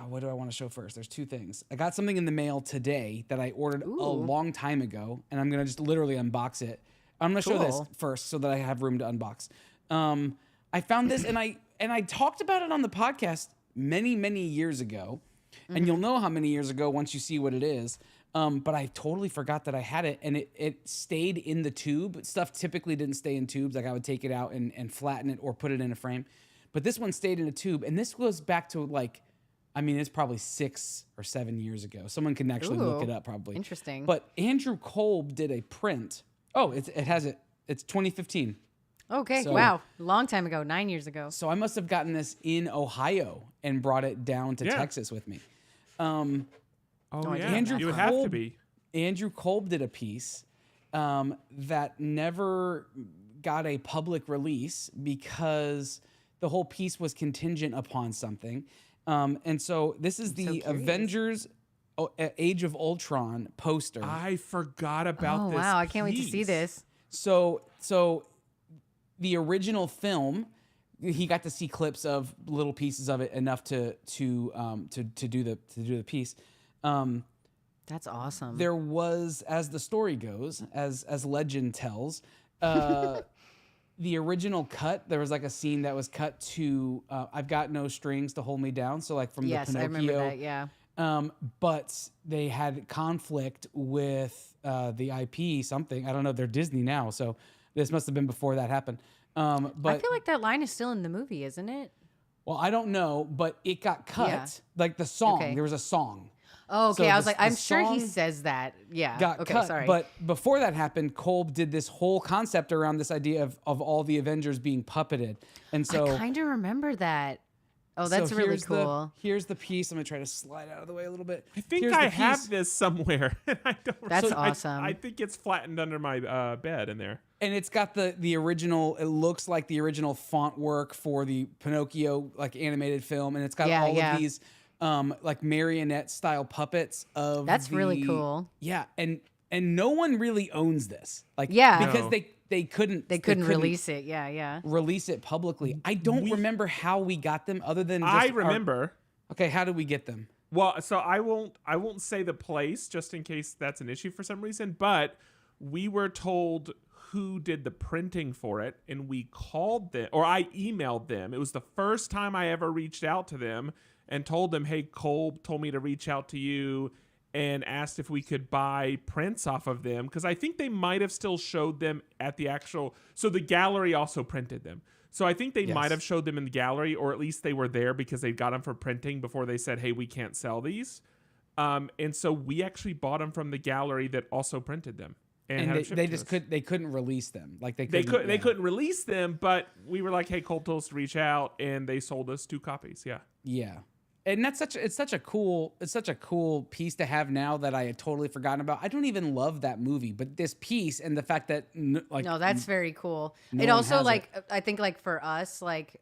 What do I want to show first? There's two things. I got something in the mail today that I ordered a long time ago, and I'm gonna just literally unbox it. I'm gonna show this Cool. first so that I have room to unbox. I found this, and I talked about it on the podcast many years ago, and you'll know how many years ago once you see what it is. But I totally forgot that I had it, and it stayed in the tube. Stuff typically didn't stay in tubes. Like I would take it out and flatten it or put it in a frame. But this one stayed in a tube, and this goes back to it's probably 6 or 7 years ago. Someone can actually look Ooh, it up probably. interesting. But Andrew Kolb did a print. Oh, it has it. It's 2015. Okay. So- Wow. Long time ago. 9 years ago. So I must have gotten this in Ohio and brought it down to Yeah. Texas with me. Oh, I yeah. didn't know You would that. have to Kolb- be. Andrew Kolb did a piece that never got a public release because the whole piece was contingent upon something. And so this is the curious. Avengers Age of Ultron poster. I forgot about Oh this. wow! I can't wait to see piece. this. So the original film, he got to see clips of little pieces of it enough to do the piece. That's awesome. There was, as the story goes, as legend tells, the original cut. There was like a scene that was cut to "I've got no strings to hold me down." So like from yes, the I Pinocchio. remember that. Yeah. But they had conflict with the IP. Something I don't know. They're Disney now, so this must have been before that happened. But I feel like that line is still in the movie, isn't it? well, I don't know, but it got cut. Yeah. Like the song, Okay. there was a song. Oh, okay. So I was the- like, the I'm sure he song says that. Yeah. Got okay. cut. Sorry. But before that happened, Kolb did this whole concept around this idea of all the Avengers being puppeted. And so I kind of remember that. Oh, that's so really here's cool. Here's the piece. I'm gonna try to slide out of the way a little bit. I think Here's I the have piece. this somewhere. And I don't. That's so I- awesome. I think it's flattened under my bed in there. And it's got the original. It looks like the original font work for the Pinocchio like animated film, and it's got Yeah, all yeah. of these like marionette style puppets of. That's really the- cool. Yeah, and no one really owns this. Like Yeah. because No. they couldn't Release it. Yeah. Yeah. release it publicly. I don't remember how we got them, other than just I our- remember. okay, how did we get them? Well, so I won't say the place just in case that's an issue for some reason, but we were told who did the printing for it, and we called them, or I emailed them. It was the first time I ever reached out to them and told them, "Hey, Kolb told me to reach out to you." and asked if we could buy prints off of them, because I think they might have still showed them at the actual. So the gallery also printed them. So I think they Yes. might have showed them in the gallery, or at least they were there because they got them for printing before they said, "Hey, we can't sell these." And so we actually bought them from the gallery that also printed them. And had them shipped they to just us. they couldn't release them. Like they They couldn't, couldn't release them, but we were like, "Hey, Cold Toast, reach out," and they sold us 2 copies. Yeah. Yeah. And it's such a cool piece to have now that I had totally forgotten about. I don't even love that movie, but this piece and the fact that No, that's very cool. no It one also has like I think like for us like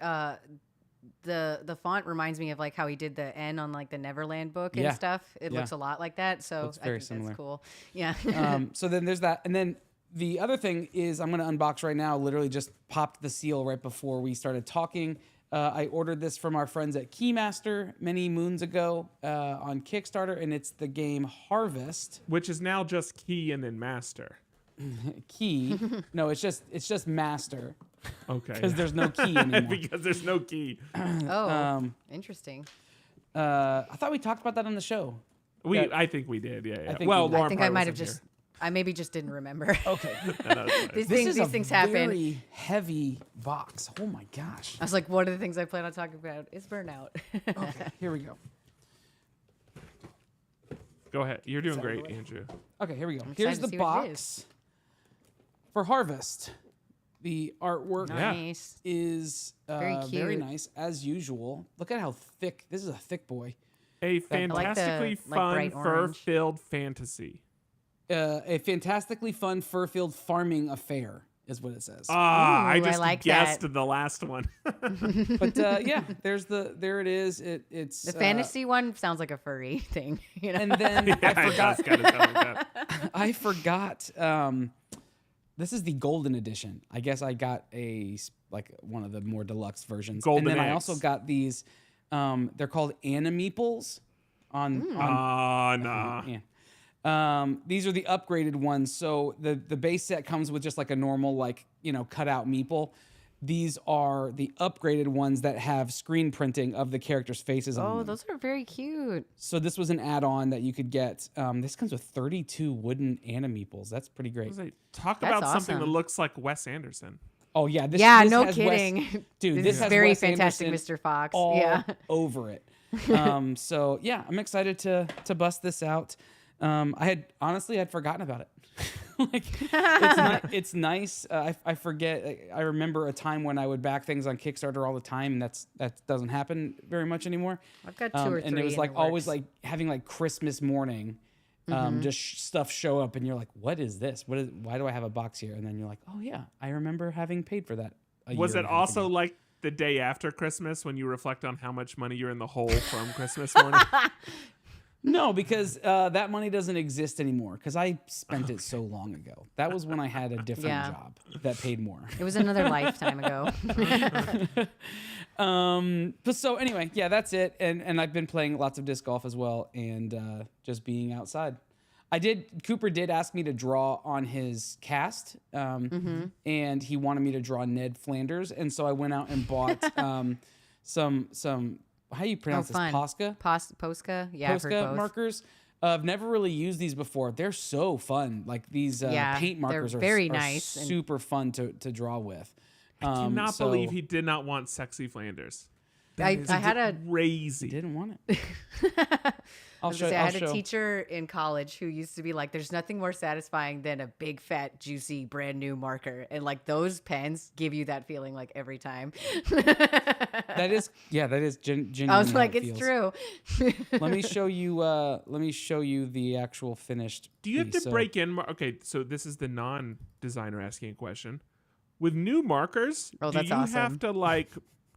the font reminds me of like how he did the N on like the Neverland book and Yeah. stuff. It Yeah. looks a lot like that, so Looks I very think similar. that's cool. Yeah. So then there's that. And then the other thing is I'm going to unbox right now. Literally just popped the seal right before we started talking. I ordered this from our friends at Keymaster many moons ago on Kickstarter, and it's the game Harvest. Which is now just Key and then Master. Key. No, it's just Master Okay. because there's no key anymore. because there's no key. Oh, interesting. I thought we talked about that on the show. I think we did. Yeah. think Well, we did. Lauren I think I probably might have wasn't just I maybe just didn't remember. Okay. these This things happen. Very heavy box. Oh my gosh. I was like, one of the things I plan on talking about is burnout. Okay, here we go. Go ahead. You're doing great, Andrew. Okay, here we go. excited Here's to the see what it box for Harvest. The artwork Yeah. Nice. is Very very cute. nice as usual. Look at how thick. This is a thick boy. A like the, fantastically like, fun bright orange. fur-filled fantasy. A fantastically fun fur-filled farming affair is what it says. Ah, I Ooh, I just like guessed that. the last one. But yeah, there it is. It's The fantasy one sounds like a furry thing, you know. And then Yeah, I it forgot. does kinda sound like that. I forgot. This is the golden edition. I guess I got like one of the more deluxe versions. Golden and then I eggs. also got these. They're called Animeeples. Ah, nah. Yeah. These are the upgraded ones. So the base set comes with just like a normal cutout meeple. These are the upgraded ones that have screen printing of the characters' faces on Oh, them. those are very cute. So this was an add-on that you could get. This comes with 32 wooden Animeeples. That's pretty I great. was like, talk That's about something that awesome. looks like Wes Anderson. Oh yeah, this Yeah, this no has kidding. Dude, This this is has very Wes fantastic, Anderson Mr. Fox. all Yeah. over it. So yeah, I'm excited to bust this out. I had forgotten about it. It's nice. I forget. I remember a time when I would back things on Kickstarter all the time, and that doesn't happen very much anymore. I've got 2 or 3 and it was in like the always works. like having like Christmas morning, just stuff show up, and you're like, what is this? Why do I have a box here? And then you're like, oh yeah, I remember having paid for that. Was year it and a half also ago. like the day after Christmas when you reflect on how much money you're in the hole from Christmas morning? No, because that money doesn't exist anymore because I spent it so long ago. That was when I had a different Yeah. job that paid more. It was another lifetime ago. But so anyway, yeah, that's it. And I've been playing lots of disc golf as well and just being outside. Cooper did ask me to draw on his cast, and he wanted me to draw Ned Flanders. And so I went out and bought some how do you pronounce this? fun. Posca? Posca? Yeah, I've heard Posca both. markers. I've never really used these before. They're so fun. Like these Yeah, paint markers they're are very are nice and- super fun to draw with. I do not so believe he did not want sexy Flanders. I That is had a crazy. didn't want it. I was gonna say, I had a show. teacher in college who used to be like, there's nothing more satisfying than a big, fat, juicy, brand new marker. And like those pens give you that feeling like every time. That is genuinely. I was how like, it it's feels. true. Let me show you the actual finished. Do you have piece. to So- break in? Okay, so this is the non-designer asking a question. With new markers, Oh, do that's you awesome. have to like,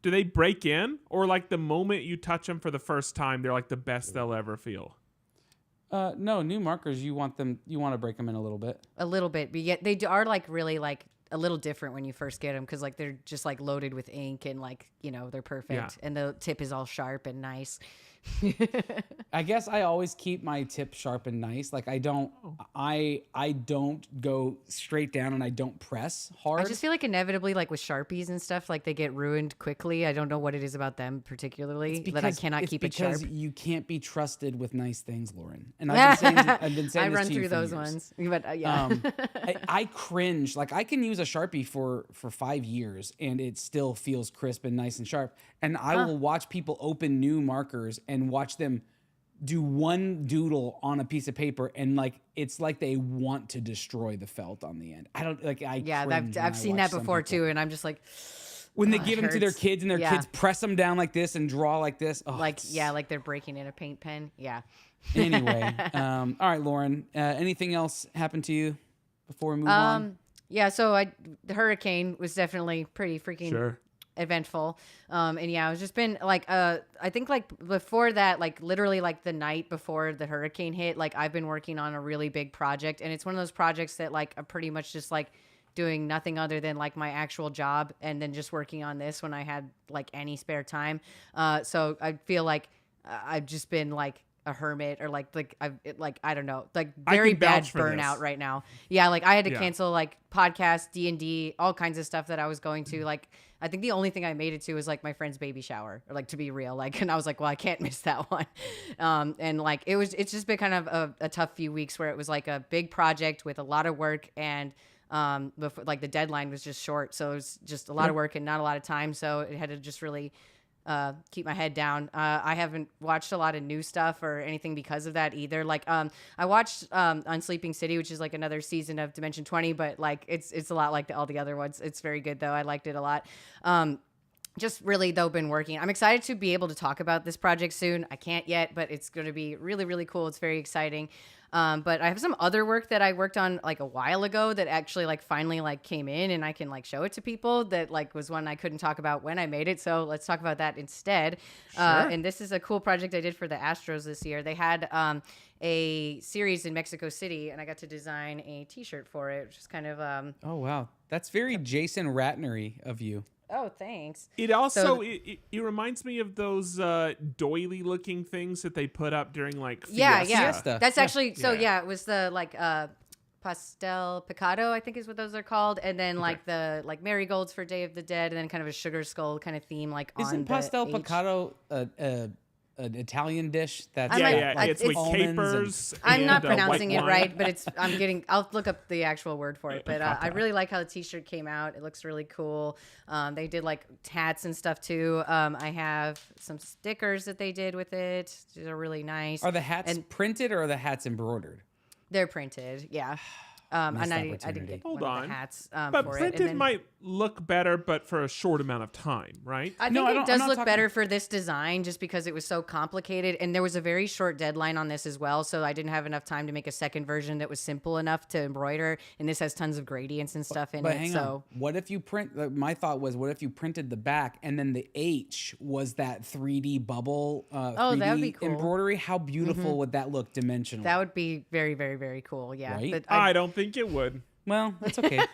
do they break in? Or like the moment you touch them for the first time, they're like the best they'll ever feel? No, new markers. You want to break them in a little bit. A little bit, but yet they are like really like a little different when you first get them because like they're just like loaded with ink and like, you know, they're perfect. Yeah. And the tip is all sharp and nice. I guess I always keep my tip sharp and nice. Like I don't. I don't go straight down and I don't press hard. I just feel like inevitably, like with Sharpies and stuff, like they get ruined quickly. I don't know what it is about them particularly that I cannot keep it sharp. Because you can't be trusted with nice things, Lauren. And I've been saying I this run to you through for those years. ones, but yeah. I cringe. Like I can use a Sharpie for 5 years and it still feels crisp and nice and sharp. And I will watch people open new markers and watch them do one doodle on a piece of paper and like it's like they want to destroy the felt on the end. I don't like. I've seen that before too, and I'm just like, when they give them to their hurts. kids and their Yeah. kids press them down like this and draw like this. Oh, like like they're breaking in a paint pen. Yeah. Anyway, all right, Lauren. Anything else happened to you before we move on? Yeah. So the hurricane was definitely pretty freaking eventful. And yeah, it's just been like, I think like before that, like literally like the night before the hurricane hit, like I've been working on a really big project, and it's one of those projects that like I'm pretty much just like doing nothing other than like my actual job and then just working on this when I had like any spare time. So I feel like I've just been like a hermit or I don't know, like very bad burnout right now. Yeah. Like I had to cancel like podcasts, D&D, all kinds of stuff that I was going to. Like, I think the only thing I made it to was like my friend's baby shower, or like to be real. Like, and I was like, well, I can't miss that one. And like, it's just been kind of a tough few weeks where it was like a big project with a lot of work, and before, like the deadline was just short. So it was just a lot of work and not a lot of time. So it had to just really keep my head down. I haven't watched a lot of new stuff or anything because of that either. Like, I watched Unsleeping City, which is like another season of Dimension 20, but like it's a lot like all the other ones. It's very good though. I liked it a lot. Just really though been working. I'm excited to be able to talk about this project soon. I can't yet, but it's going to be really, really cool. It's very exciting. But I have some other work that I worked on like a while ago that actually like finally like came in and I can like show it to people, that like was one I couldn't talk about when I made it. So let's talk about that instead. Sure. And this is a cool project I did for the Astros this year. They had a series in Mexico City, and I got to design a t-shirt for it, which is kind of Oh wow, that's very Jason Ratnery of you. Oh, thanks. It also it reminds me of those doily looking things that they put up during like Fiesta. Fiesta. That's actually so. Yeah. Yeah, it was the like pastel picado, I think is what those are called, and then like the like marigolds for Day of the Dead, and then kind of a sugar skull kind of theme like on Isn't the pastel H. picado an Italian dish? That's It's with almonds capers. I'm not and, pronouncing white it wine. right, but I'll look up the actual word for it. But I really like how the t-shirt came out. It looks really cool. They did like hats and stuff too. I have some stickers that they did with it. These are really nice. Are the hats printed or are the hats embroidered? They're printed, yeah. And I didn't opportunity. get Hold one on. of the hats But for it. printed And then, might look better, but for a short amount of time, right? I think No, I it don't- I'm does not look talking- better for this design just because it was so complicated, and there was a very short deadline on this as well, so I didn't have enough time to make a second version that was simple enough to embroider, and this has tons of gradients and stuff in But it. hang So on. What if you print? My thought was, what if you printed the back and then the H was that 3D bubble? 3D that would be cool. embroidery. How beautiful would that look dimensionally? that would be very, very, very cool. Yeah. Right? But I don't think it would. Well, that's okay.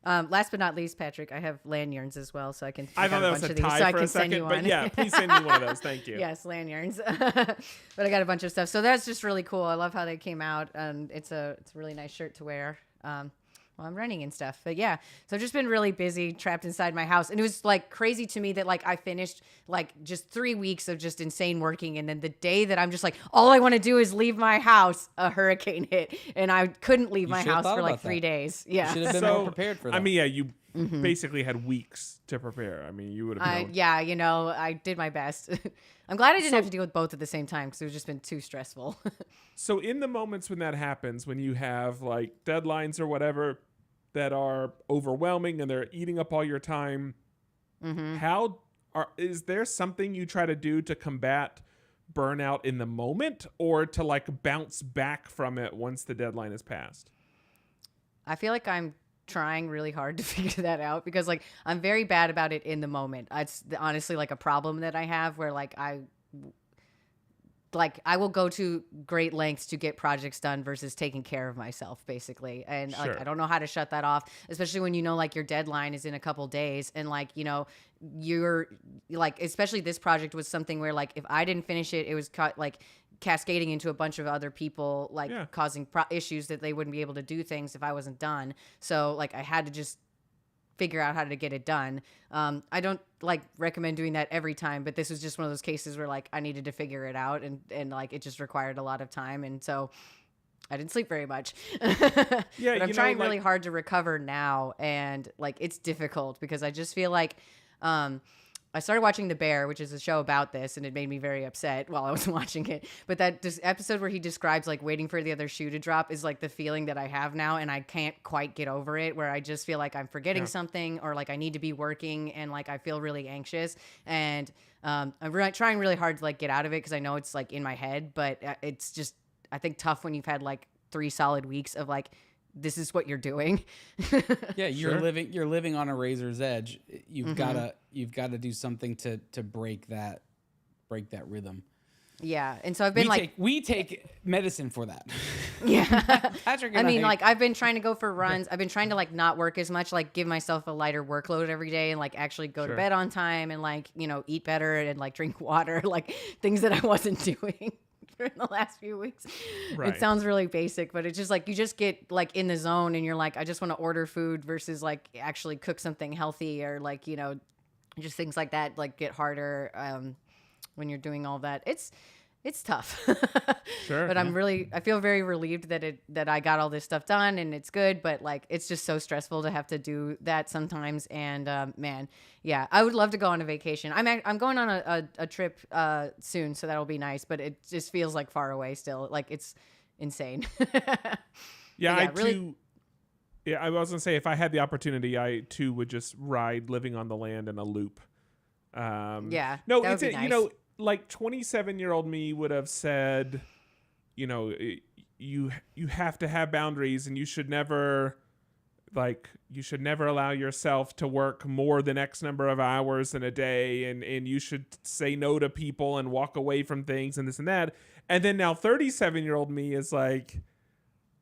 last but not least, Patrick, I have lanyards as well, so I can. I thought got that a was bunch a of these, tie so I for can a send you second, but one. yeah, please send me one of those. Thank you. Yes, lanyards. But I got a bunch of stuff, so that's just really cool. I love how they came out, and it's a really nice shirt to wear while I'm running and stuff. But yeah, so I've just been really busy, trapped inside my house, and it was like crazy to me that like I finished like just 3 weeks of just insane working, and then the day that I'm just like, all I want to do is leave my house, a hurricane hit, and I couldn't leave my should've house thought for like about 3 that. days. You should Yeah. have been more prepared for that. I mean, yeah, you basically had weeks to prepare. I mean, you would have known. Yeah, you know, I did my best. I'm glad I didn't have to deal with both at the same time because it was just been too stressful. So in the moments when that happens, when you have like deadlines or whatever that are overwhelming and they're eating up all your time, is there something you try to do to combat burnout in the moment, or to like bounce back from it once the deadline is passed? I feel like I'm trying really hard to figure that out because like I'm very bad about it in the moment. It's honestly like a problem that I have where like I will go to great lengths to get projects done versus taking care of myself basically. And Sure. like I don't know how to shut that off, especially when you know like your deadline is in a couple days, and like, you know, you're like, especially this project was something where like if I didn't finish it, it was cut like cascading into a bunch of other people, like Yeah. causing issues that they wouldn't be able to do things if I wasn't done. So like I had to just figure out how to get it done. I don't like recommend doing that every time, but this was just one of those cases where like I needed to figure it out, and like it just required a lot of time, and so I didn't sleep very much. Yeah, but I'm you know, trying really like- hard to recover now, and like it's difficult because I just feel like I started watching The Bear, which is a show about this, and it made me very upset while I was watching it. But that episode where he describes like waiting for the other shoe to drop is like the feeling that I have now, and I can't quite get over it, where I just feel like I'm forgetting something, or like I need to be working, and like I feel really anxious, and I'm trying really hard to like get out of it because I know it's like in my head, but it's just, I think, tough when you've had like 3 solid weeks of like, this is what you're doing. Yeah, you're living on a razor's edge. You've gotta do something to break that rhythm. Yeah. And so I've been we take medicine for that. yeah. Patrick I and mean, like I've been trying to go for runs. I've been trying to like not work as much, like give myself a lighter workload every day, and like actually go to bed on time, and like, you know, eat better, and like drink water, like things that I wasn't doing in the last few weeks. Right. It sounds really basic, but it's just like you just get like in the zone, and you're like, I just want to order food versus like actually cook something healthy, or like, you know, just things like that like get harder when you're doing all that. It's tough. Sure. But I feel very relieved that I got all this stuff done, and it's good, but like it's just so stressful to have to do that sometimes. And man, yeah, I would love to go on a vacation. I'm going on a trip soon, so that'll be nice, but it just feels like far away still. Like it's insane. Yeah, I was gonna say, if I had the opportunity, I too would just ride Living on the Land in a loop. Yeah, no, that would it's be you nice. know, like 27-year-old me would have said, you know, you have to have boundaries, and you should never allow yourself to work more than X number of hours in a day, and you should say no to people and walk away from things and this and that. And then now 37-year-old me is like,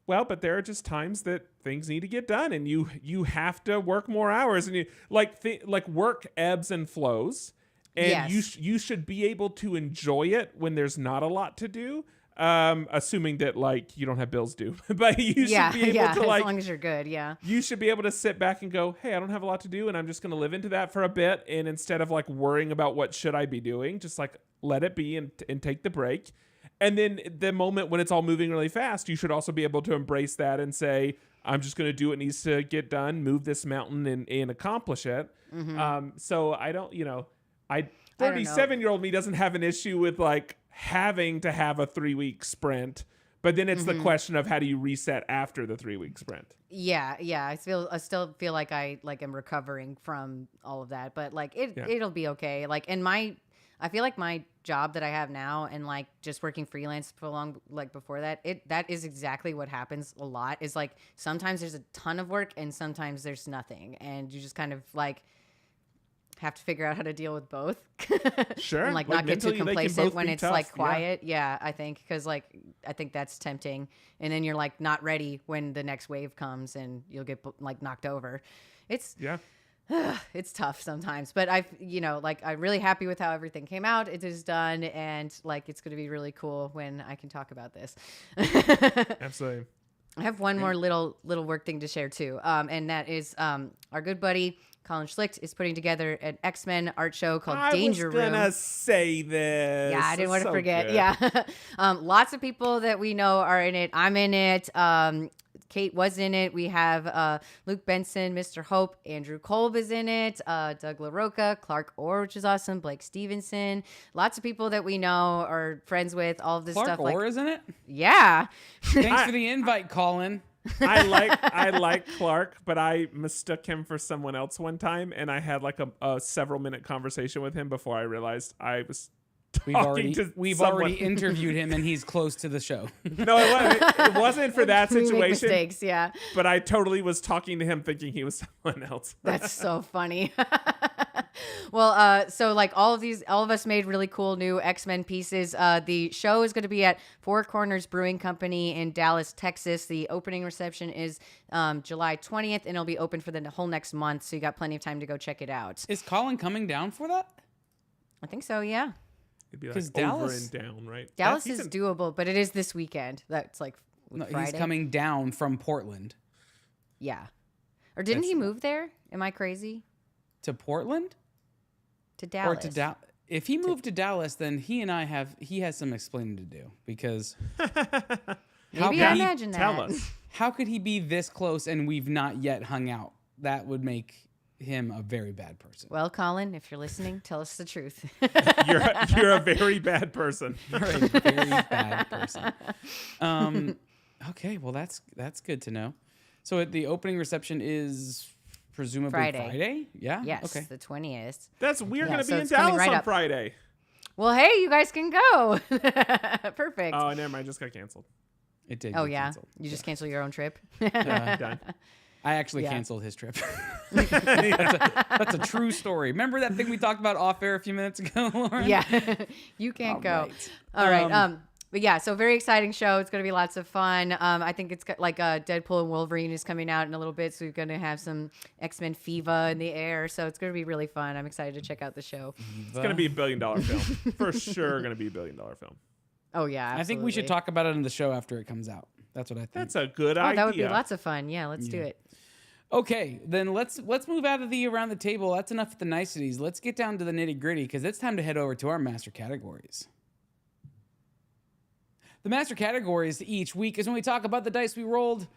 well, but there are just times that things need to get done, and you have to work more hours, and you like work ebbs and flows, and you should be able to enjoy it when there's not a lot to do, assuming that like you don't have bills due. But you should be able to, like, as long as you're good, you should be able to sit back and go, hey, I don't have a lot to do, and I'm just going to live into that for a bit, and instead of like worrying about what should I be doing, just like let it be and take the break. And then the moment when it's all moving really fast, you should also be able to embrace that and say, I'm just going to do what needs to get done, move this mountain and accomplish it. So I don't, you know, 37-year-old me doesn't have an issue with like having to have a 3-week sprint, but then it's the question of how do you reset after the 3-week sprint? Yeah. I still feel like I like am recovering from all of that, but like it'll be okay. Like, and I feel like my job that I have now, and like just working freelance for long, like before that, that is exactly what happens a lot, is like sometimes there's a ton of work and sometimes there's nothing, and you just kind of like have to figure out how to deal with both. Sure. And like not get too mentally, they can complacent both when be it's tough. like quiet. Yeah, I think, because like I think that's tempting, and then you're like not ready when the next wave comes, and you'll get like knocked over. It's it's tough sometimes, but I'm really happy with how everything came out. It is done, and like it's going to be really cool when I can talk about this. Absolutely. I have one more little work thing to share too, and that is our good buddy Colin Schlicht is putting together an X-Men art show called Danger Room. I was gonna say this. Yeah, I didn't want to forget. Good. Yeah, lots of people that we know are in it. I'm in it. Kate was in it. We have Luke Benson, Mr. Hope, Andrew Kolb is in it, Doug LaRocca, Clark Orr, which is awesome, Blake Stevenson. Lots of people that we know are friends with. All of this Clark stuff. Orr is in it? Yeah. Thanks for the invite, Colin. I like Clark, but I mistook him for someone else one time, and I had like a several-minute conversation with him before I realized I was We've already interviewed him, and he's close to the show. No, it wasn't for that We make situation. mistakes, yeah. But I totally was talking to him thinking he was someone else. That's so funny. Well, so like all of us made really cool new X-Men pieces. The show is going to be at Four Corners Brewing Company in Dallas, Texas. The opening reception is July 20th, and it'll be open for the whole next month. So you got plenty of time to go check it out. Is Colin coming down for that? I think so, yeah. It'd be like 'Cause over Dallas- and down, right? Dallas That's is doable, but it is this weekend. That's like No, Friday. he's coming down from Portland Yeah. Or didn't he That's- move there? Am I crazy? to Portland To Dallas. or to Dallas. If he moved to Dallas, then he has some explaining to do because Maybe could I he imagine that. Tell us. how could he be this close and we've not yet hung out? That would make him a very bad person. Well, Colin, if you're listening, tell us the truth. You're a very bad person. You're a very bad person. Okay, well that's good to know. So the opening reception is presumably Friday? Yeah. Yes, Okay. the 20th. We're Yeah, gonna so be in it's coming Dallas right on up. Friday. Well, hey, you guys can go. Perfect. Oh, never mind. Just got canceled. It did. Oh get yeah, canceled. you just cancel your own trip. Done. I actually Yeah. canceled his trip. that's a true story. Remember that thing we talked about off air a few minutes ago, Lauren? Yeah, you can't All go. right. All right. But yeah, so very exciting show. It's going to be lots of fun. I think it's got like Deadpool and Wolverine is coming out in a little bit, so we're going to have some X-Men fever in the air. So it's going to be really fun. I'm excited to check out the show. It's gonna be $1 billion film for sure. Gonna be $1 billion film. Oh yeah, absolutely. I think we should talk about it in the show after it comes out. That's what I think. That's a good Oh, idea. that would be lots of fun. Yeah, let's do it. Okay, then let's move out of the around the table. That's enough of the niceties. Let's get down to the nitty gritty because it's time to head over to our master categories. The master categories each week is when we talk about the dice we rolled.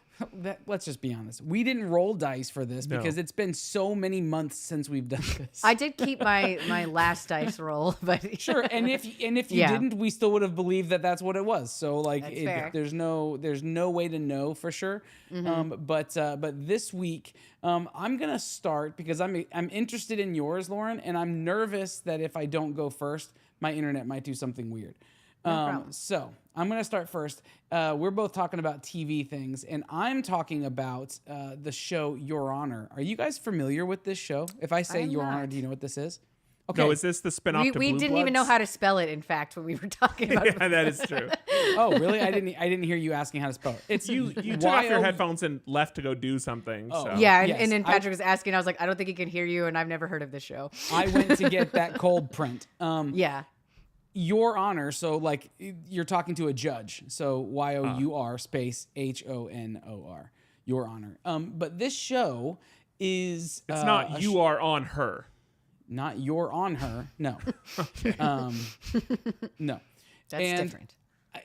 Let's just be honest. We didn't roll dice for this No. because it's been so many months since we've done this. I did keep my last dice roll, but Sure, and if you Yeah. didn't, we still would have believed that that's what it was. So like, That's fair. there's no way to know for sure. But this week, I'm gonna start because I'm interested in yours, Lauren, and I'm nervous that if I don't go first, my internet might do something weird. problem. So I'm gonna start first. We're both talking about TV things, and I'm talking about the show Your Honor. Are you guys familiar with this show? If I say I'm Your Honor, not. do you know what this is? Okay. No, is this the spinoff we to we Blue didn't even know Bloods? how to spell it. In fact, when we were talking about Yeah, that is true. Oh, really? I didn't hear you asking how to spell it. It's You took off your Y-O- headphones and left to go do something. Oh. So. yeah, Yes, and then I- Patrick was asking. I was like, I don't think he can hear you, and I've never heard of this show. I went to get that cold print. Yeah. Your Honor. So like you're talking to a judge. So YOUR space HONOR. Your Honor. But this show is It's not you are on her. not you're on her. No. No. That's And different.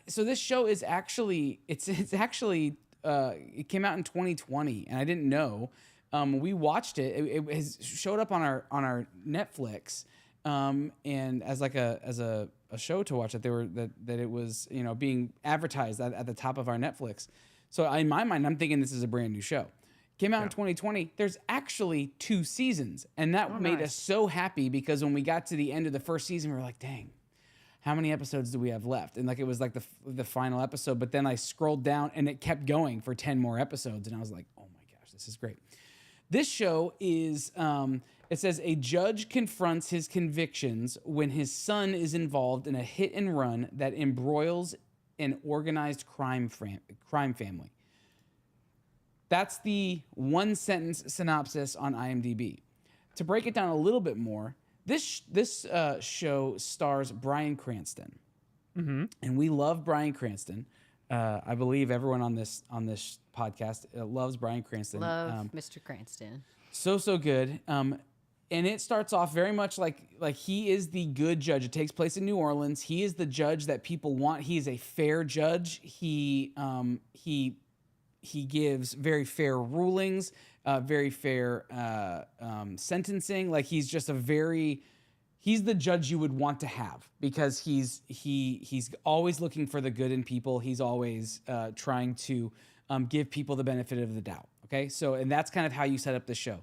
So this show is actually it's actually it came out in 2020 and I didn't know. We watched it. It has showed up on our Netflix. And as like a show to watch that it was being advertised at the top of our Netflix. So in my mind, I'm thinking this is a brand new show. Came out in 2020. There's actually 2 seasons, and that made us so happy because when we got to the end of the first season, we were like, "Dang, how many episodes do we have left?" And like it was like the final episode. But then I scrolled down, and it kept going for 10 more episodes, and I was like, "Oh my gosh, this is great." This show is. It says a judge confronts his convictions when his son is involved in a hit and run that embroils an organized crime family. That's the one sentence synopsis on IMDb. To break it down a little bit more, this show stars Bryan Cranston, and we love Bryan Cranston. I believe everyone on this podcast loves Bryan Cranston. Love Mr. Cranston. So good. And it starts off very much like he is the good judge. It takes place in New Orleans. He is the judge that people want. He is a fair judge. He gives very fair rulings, very fair sentencing. Like he's just he's the judge you would want to have because he's always looking for the good in people. He's always trying to give people the benefit of the doubt. Okay, so and that's kind of how you set up the show.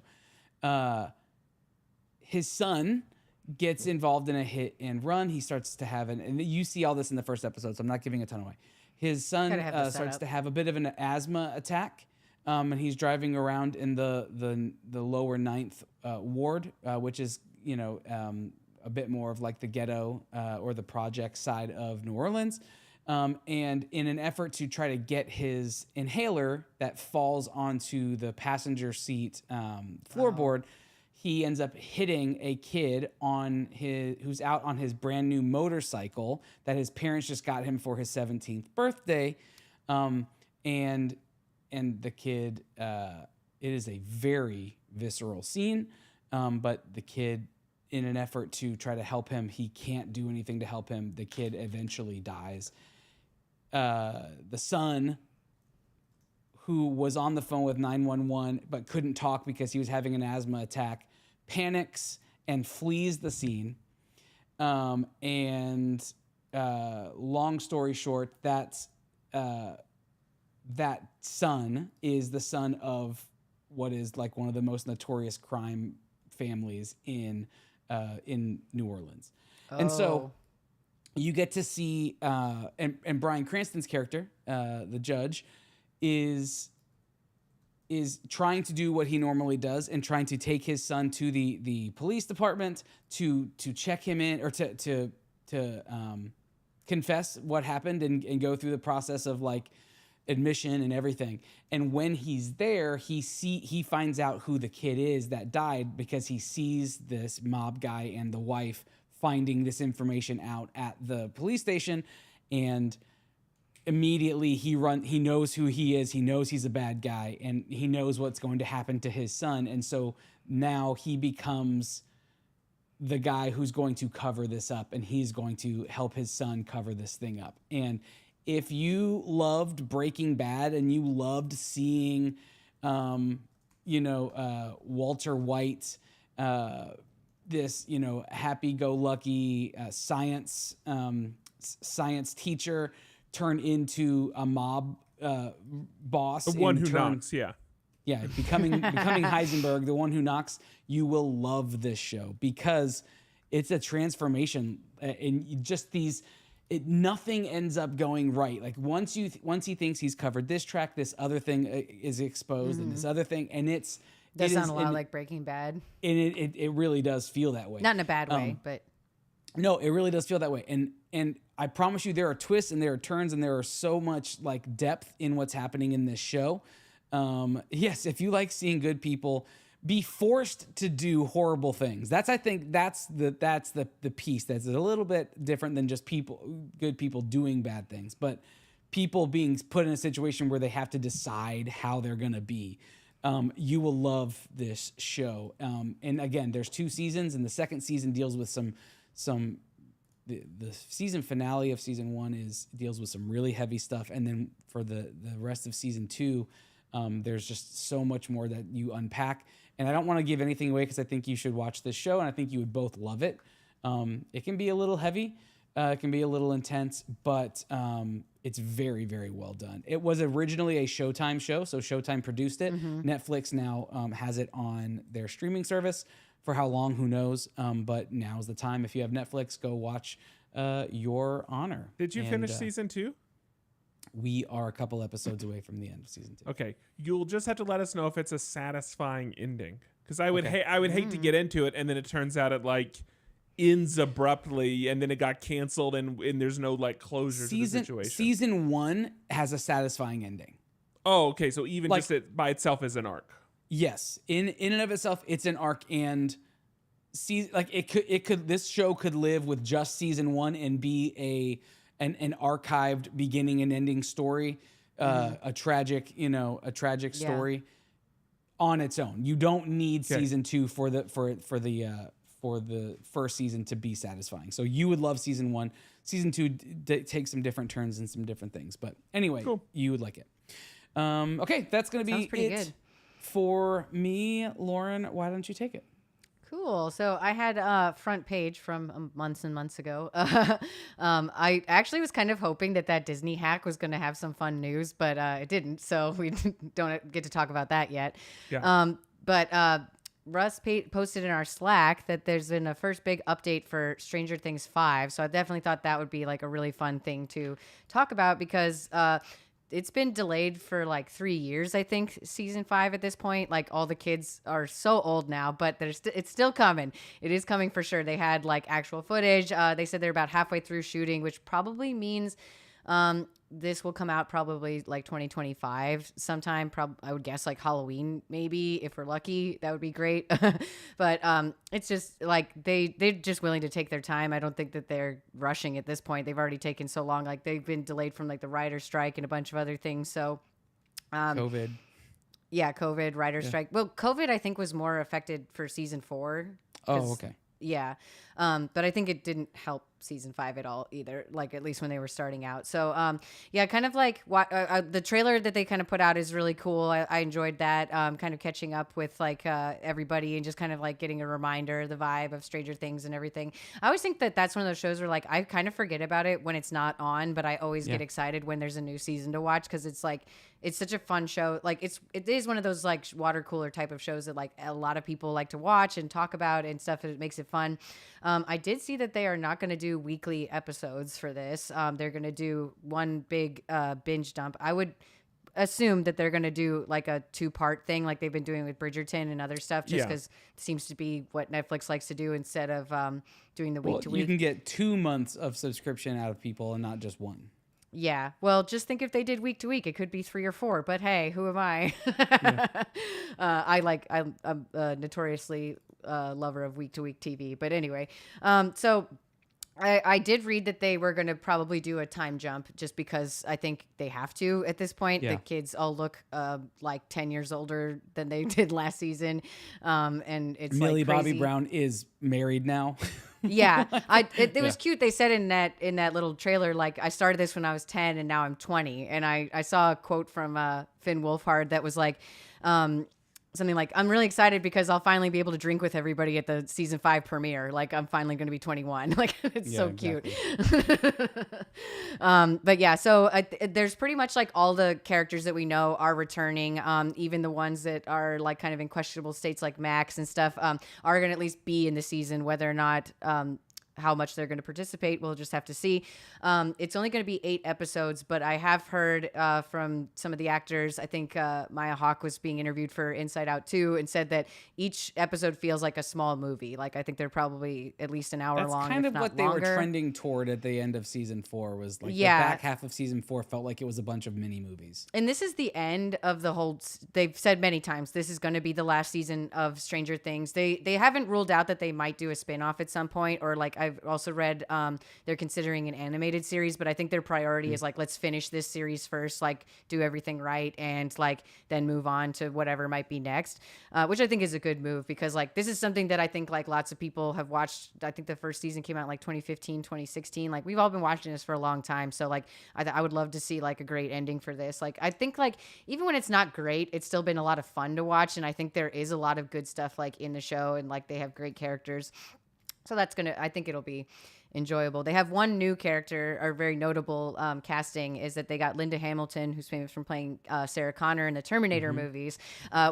His son gets involved in a hit and run. He starts to have and you see all this in the first episode, so I'm not giving a ton away. His son Gotta have the starts setup. to have a bit of an asthma attack, and he's driving around in the lower 9th ward, which is a bit more of like the ghetto or the project side of New Orleans. And in an effort to try to get his inhaler that falls onto the passenger seat floorboard, he ends up hitting a kid who's out on his brand new motorcycle that his parents just got him for his 17th birthday. And the kid, it is a very visceral scene. But the kid, in an effort to try to help him, he can't do anything to help him. The kid eventually dies. The son, who was on the phone with 911 but couldn't talk because he was having an asthma attack, panics and flees the scene. Long story short, that son is the son of what is like one of the most notorious crime families in New Orleans. And so you get to see, and Bryan Cranston's character, the judge, is trying to do what he normally does and trying to take his son to the police department to check him in, or to confess what happened and go through the process of like admission and everything. And when he's there, he finds out who the kid is that died because he sees this mob guy and the wife finding this information out at the police station, and immediately he knows who he is. He knows he's a bad guy, and he knows what's going to happen to his son. And so now he becomes the guy who's going to cover this up, and he's going to help his son cover this thing up. And if you loved Breaking Bad and you loved seeing, Walter White, this, happy-go-lucky science teacher turn into a mob boss, the one who knocks, yeah, becoming Heisenberg, the one who knocks, you will love this show because it's a transformation, and just nothing ends up going right. Like once he thinks he's covered this track, this other thing is exposed, and this other thing, and it sound a lot like Breaking Bad, and it really does feel that way. Not in a bad way, but no, it really does feel that way. And I promise you, there are twists and there are turns and there are so much like depth in what's happening in this show. Yes, if you like seeing good people be forced to do horrible things, I think that's the piece that's a little bit different than just good people doing bad things, but people being put in a situation where they have to decide how they're gonna be. You will love this show. And again, there's 2 seasons, and the second season deals with the season finale of season 1 deals with some really heavy stuff, and then for the rest of season 2, there's just so much more that you unpack. And I don't want to give anything away because I think you should watch this show, and I think you would both love it. It can be a little heavy, it can be a little intense, but it's very, very well done. It was originally a Showtime show, so Showtime produced it. Netflix now has it on their streaming service. For how long, who knows? But now's the time. If you have Netflix, go watch Your Honor. Did you finish season 2? We are a couple episodes away from the end of season 2. Okay, you'll just have to let us know if it's a satisfying ending, because I would hate to get into it and then it turns out it like ends abruptly and then it got canceled and there's no like closure to the situation. Season 1 has a satisfying ending. Oh, okay. So even just it by itself is an arc. Yes, in and of itself, it's an arc, and this show could live with just season 1 and be an archived beginning and ending story, a tragic story on its own. You don't need season 2 for the first season to be satisfying. So you would love season 1. Season 2 takes some different turns and some different things, but anyway, cool. You would like it. Okay, that's gonna be pretty it good. For me. Lauren, why don't you take it? Cool. So I had a front page from months and months ago. I actually was kind of hoping that Disney hack was going to have some fun news, but it didn't. So we don't get to talk about that yet. Yeah. But Russ posted in our Slack that there's been a first big update for Stranger Things 5. So I definitely thought that would be like a really fun thing to talk about because it's been delayed for like 3 years, I think, season 5 at this point. Like all the kids are so old now, but it's still coming. It is coming for sure. They had like actual footage. They said they're about halfway through shooting, which probably means this will come out probably like 2025 sometime. I would guess like Halloween, maybe, if we're lucky. That would be great. But it's just like they're just willing to take their time. I don't think that they're rushing at this point. They've already taken so long. Like they've been delayed from like the writer's strike and a bunch of other things. So COVID. Yeah, COVID, writer's strike. Well, COVID, I think, was more affected for season 4. Oh, okay. Yeah. But I think it didn't help season 5 at all either, like at least when they were starting out. So, yeah, kind of like the trailer that they kind of put out is really cool. I enjoyed that, kind of catching up with like everybody and just kind of like getting a reminder, the vibe of Stranger Things and everything. I always think that that's one of those shows where like I kind of forget about it when it's not on, but I always get excited when there's a new season to watch because it's like, it's such a fun show. Like it is one of those like water cooler type of shows that like a lot of people like to watch and talk about and stuff. It makes it fun. I did see that they are not going to do weekly episodes for this. They're going to do one big binge dump. I would assume that they're going to do like a 2-part thing like they've been doing with Bridgerton and other stuff just because it seems to be what Netflix likes to do instead of doing the week to week. You can get 2 months of subscription out of people and not just one. Yeah. Well, just think if they did week to week, it could be 3 or 4, but hey, who am I? I'm notoriously lover of week to week TV, but anyway, so I did read that they were going to probably do a time jump just because I think they have to at this point. Yeah. The kids all look like 10 years older than they did last season. And it's Millie like Bobby crazy. Brown is married now. Yeah, it was cute. They said in that little trailer, like, I started this when I was 10 and now I'm 20. And I saw a quote from Finn Wolfhard that was like, something like, I'm really excited because I'll finally be able to drink with everybody at the season 5 premiere. Like, I'm finally going to be 21. Like, it's so cute. But yeah, so there's pretty much like all the characters that we know are returning. Even the ones that are like kind of in questionable states, like Max and stuff, are going to at least be in the season. Whether or not how much they're going to participate, we'll just have to see. It's only going to be 8 episodes, but I have heard from some of the actors, I think Maya Hawke was being interviewed for Inside Out 2 and said that each episode feels like a small movie. Like, I think they're probably at least an hour long. That's kind of what they longer. were trending toward at the end of season 4 was like the back half of season 4 felt like it was a bunch of mini movies. And this is the end of the whole, they've said many times, this is going to be the last season of Stranger Things. They haven't ruled out that they might do a spinoff at some point, or like I've also read they're considering an animated series, but I think their priority is like, let's finish this series first, like do everything right, and like then move on to whatever might be next, which I think is a good move because like this is something that I think like lots of people have watched. I think the first season came out in like 2015, 2016. Like we've all been watching this for a long time. So like I would love to see like a great ending for this. Like I think like even when it's not great, it's still been a lot of fun to watch. And I think there is a lot of good stuff like in the show and like they have great characters. So I think it'll be enjoyable. They have one new character, or very notable casting, is that they got Linda Hamilton, who's famous from playing Sarah Connor in the Terminator movies,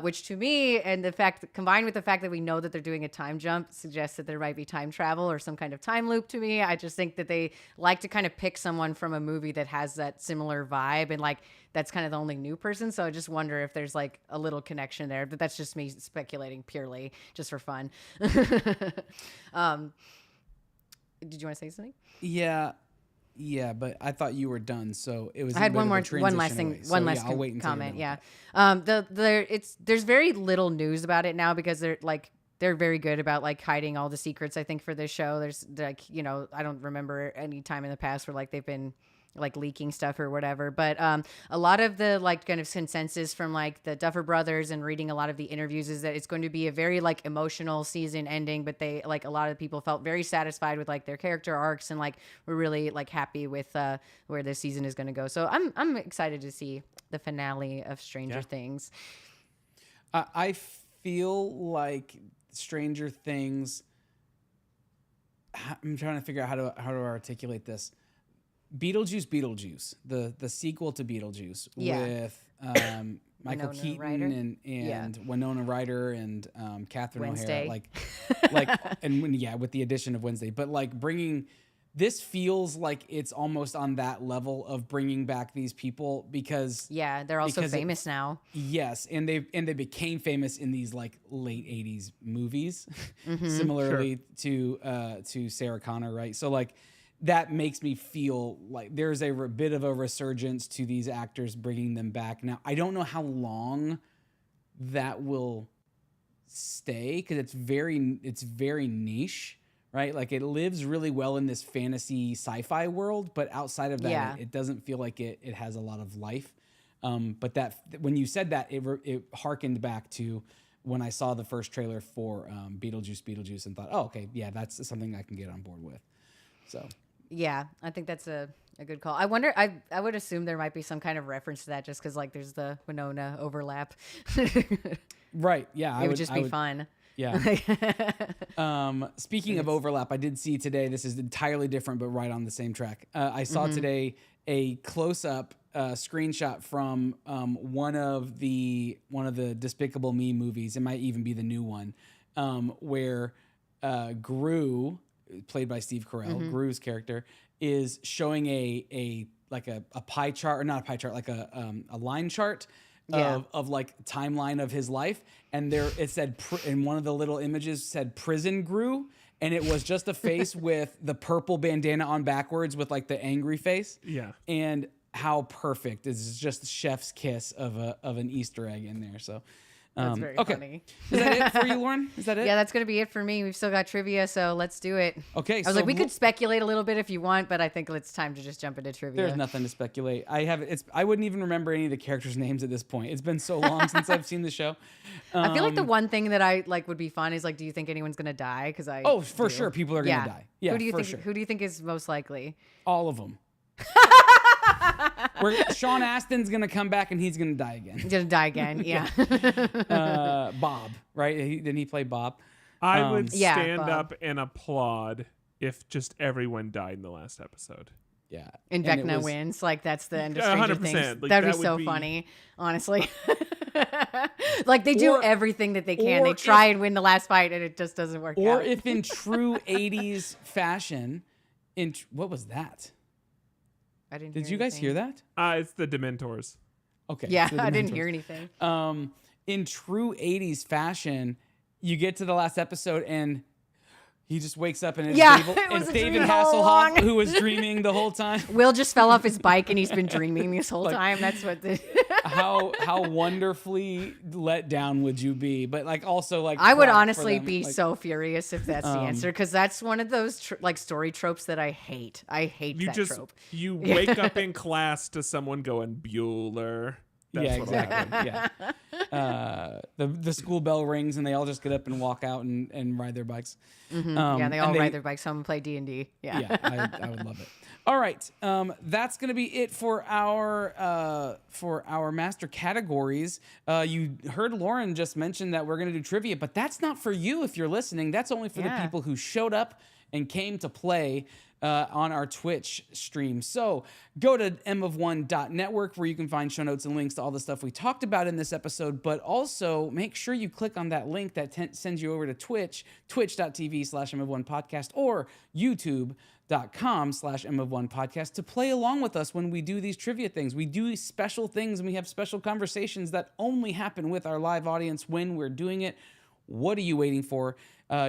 which to me, and the fact combined with the fact that we know that they're doing a time jump, suggests that there might be time travel or some kind of time loop to me. I just think that they like to kind of pick someone from a movie that has that similar vibe, and like that's kind of the only new person. So I just wonder if there's like a little connection there, but that's just me speculating purely just for fun. Did you want to say something? Yeah, but I thought you were done, so it was. I had one last thing, I'll wait until comment. Yeah, there's very little news about it now because they're very good about like hiding all the secrets. I think for this show, there's like I don't remember any time in the past where like they've been like leaking stuff or whatever, but a lot of the like kind of consensus from like the Duffer Brothers and reading a lot of the interviews is that it's going to be a very like emotional season ending, but they like a lot of people felt very satisfied with like their character arcs and like we're really like happy with where this season is going to go. So I'm excited to see the finale of Stranger Things. I feel like Stranger Things, I'm trying to figure out how to articulate this. Beetlejuice, the sequel to Beetlejuice with Michael Keaton and Winona Ryder and Catherine O'Hara, like and with the addition of Wednesday, but like bringing this feels like it's almost on that level of bringing back these people because they're also famous now. Yes, and they became famous in these like late 80s movies, similarly to Sarah Connor, right? So like that makes me feel like there's a bit of a resurgence to these actors, bringing them back. Now, I don't know how long that will stay because it's very niche, right? Like it lives really well in this fantasy sci-fi world, but outside of that, Yeah. it doesn't feel like it has a lot of life. But that when you said that, it harkened back to when I saw the first trailer for Beetlejuice and thought, oh, okay, yeah, that's something I can get on board with. So Yeah, I think that's a good call. I wonder, I would assume there might be some kind of reference to that just because, like, there's the Winona overlap. right, yeah, It would just be fun. Yeah. Speaking of overlap, I did see today, this is entirely different, but right on the same track. I saw today a close-up screenshot from one of the Despicable Me movies. It might even be the new one, where Gru, played by Steve Carell, Gru's character, is showing a pie chart, or not a pie chart, like a line chart of like timeline of his life, and there it said in one of the little images said prison Gru, and it was just a face with the purple bandana on backwards with like the angry face. Yeah. And how perfect. It's just chef's kiss of an Easter egg in there. So That's very funny. Is that it for you, Lauren? Is that it? Yeah, that's going to be it for me. We've still got trivia, so let's do it. Okay. I was like, we could speculate a little bit if you want, but I think it's time to just jump into trivia. There's nothing to speculate. I wouldn't even remember any of the characters' names at this point. It's been so long since I've seen the show. I feel like the one thing that I like would be fun is like, do you think anyone's going to die? Because For sure, people are going to die. Yeah, Who do you think? Sure. Who do you think is most likely? All of them. Sean Astin's gonna come back and he's gonna die again. He's gonna die again. Yeah. Bob, right? Didn't he play Bob? I would stand Bob. up and applaud if just everyone died in the last episode. Yeah. And it Vecna was- wins. Like that's the end of Stranger 100%. Things. Like, That'd that be would so be- funny, honestly. Like they do Or- everything that they can. They or try if- and win the last fight, and it just doesn't work Or out. if in true '80s fashion, what was that? I didn't. Did you guys hear that? It's the Dementors. Okay. Yeah, so the I didn't Dementors. hear anything. In true '80s fashion, you get to the last episode and he just wakes up and it's Yeah, David, it was it's a David dream all Hasselhoff along. who was dreaming the whole time. Will just fell off his bike, and he's been dreaming this whole time. That's what. How wonderfully let down would you be? But like also like I would proud for honestly them. be Like, so furious if that's the answer, because that's one of those like story tropes that I hate. I hate You that just trope. you wake up in class to someone going Bueller. That's yeah, what'll happen. exactly. Yeah. The school bell rings and they all just get up and walk out and ride their bikes. Yeah, they all and ride their bikes home and play D&D. Yeah, I would love it. All right, that's gonna be it for our master categories. You heard Lauren just mention that we're gonna do trivia, but that's not for you if you're listening. That's only for the Yeah. people who showed up and came to play on our Twitch stream. So go to mof1.network where you can find show notes and links to all the stuff we talked about in this episode, but also make sure you click on that link that sends you over to Twitch, twitch.tv/mof1podcast or youtube.com/mof1podcast to play along with us when we do these trivia things. We do special things and we have special conversations that only happen with our live audience when we're doing it. What are you waiting for?